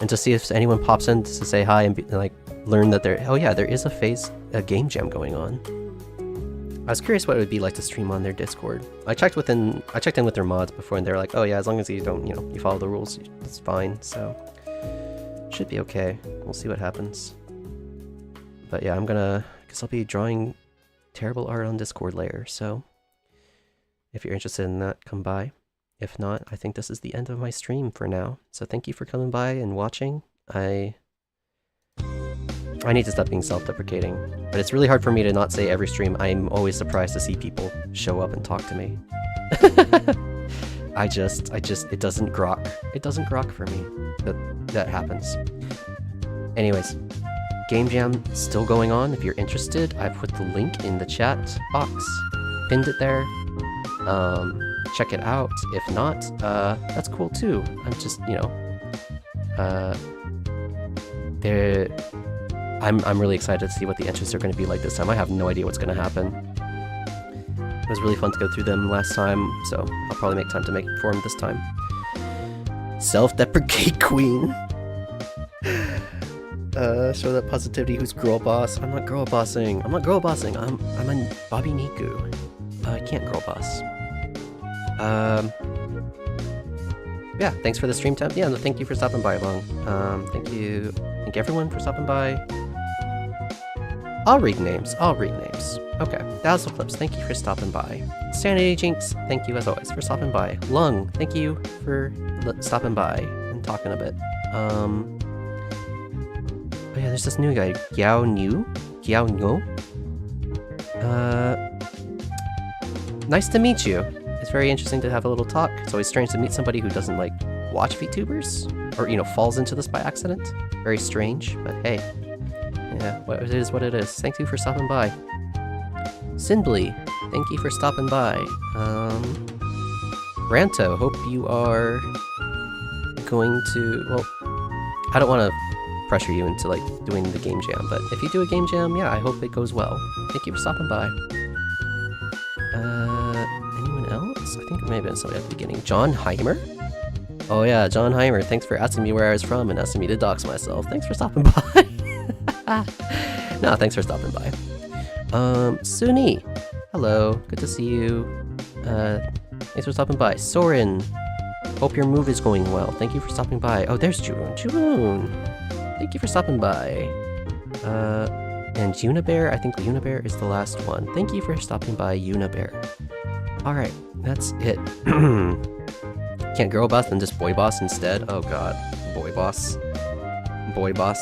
and to see if anyone pops in to say hi and like learn that there... oh yeah, there is a game jam going on. I was curious what it would be like to stream on their Discord. I checked in with their mods before, and they're like, oh yeah, as long as you don't, you know, you follow the rules, it's fine. So should be okay. We'll see what happens. But yeah, I guess I'll be drawing terrible art on Discord later. So if you're interested in that, come by. If not, I think this is the end of my stream for now. So thank you for coming by and watching. I need to stop being self-deprecating, but it's really hard for me to not say every stream. I'm always surprised to see people show up and talk to me. it doesn't grok. It doesn't grok for me that happens. Anyways, Game Jam still going on. If you're interested, I put the link in the chat box, pinned it there. Check it out. If not, that's cool too. I'm just, you know, I'm really excited to see what the entries are going to be like this time. I have no idea what's going to happen. It was really fun to go through them last time, so I'll probably make time to make it for them this time. Self-deprecate queen. Show that positivity. Who's girl boss? I'm not girl bossing. I'm not girl bossing. I'm a Bobby Niku. I can't girl boss. Yeah, thanks for the stream time. Yeah, no, thank you for stopping by, Long. Thank you everyone for stopping by. I'll read names. Okay, Dazzle Clips, thank you for stopping by. Sanity Jinx, thank you as always for stopping by. Lung, thank you for stopping by and talking a bit. Oh yeah, there's this new guy, Giao Nhu. Nice to meet you. It's very interesting to have a little talk. It's always strange to meet somebody who doesn't, like, watch VTubers, or, you know, falls into this by accident. Very strange, but hey. Yeah, it is what it is. Thank you for stopping by. Sinbly, thank you for stopping by. Ranto, hope you are going to, well, I don't want to pressure you into, like, doing the game jam, but if you do a game jam, yeah, I hope it goes well. Thank you for stopping by. Anyone else? I think it may have been somebody at the beginning. John Heimer? Oh yeah, John Heimer, thanks for asking me where I was from and asking me to dox myself. Thanks for stopping by. No, thanks for stopping by. Suni, hello, good to see you. Thanks for stopping by. Soren, hope your move is going well. Thank you for stopping by. Oh, there's Juroon. Juroon, thank you for stopping by. And Unibear, I think Unibear is the last one. Thank you for stopping by, Unibear. Alright, that's it. Can't girl boss, then just boy boss instead? Oh god. Boy boss. Boy boss.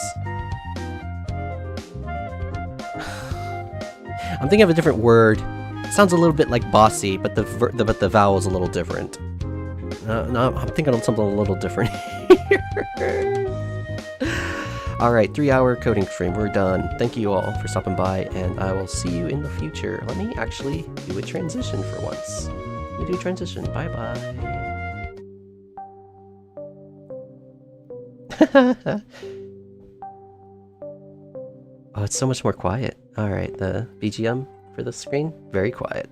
I'm thinking of a different word. It sounds a little bit like bossy, but the vowel's a little different. No, I'm thinking of something a little different here. Alright, 3-hour coding stream, we're done. Thank you all for stopping by, and I will see you in the future. Let me actually do a transition for once. Let me do a transition. Bye-bye. Oh, it's so much more quiet. Alright, the BGM for the screen, very quiet.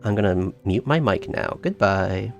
I'm gonna mute my mic now. Goodbye.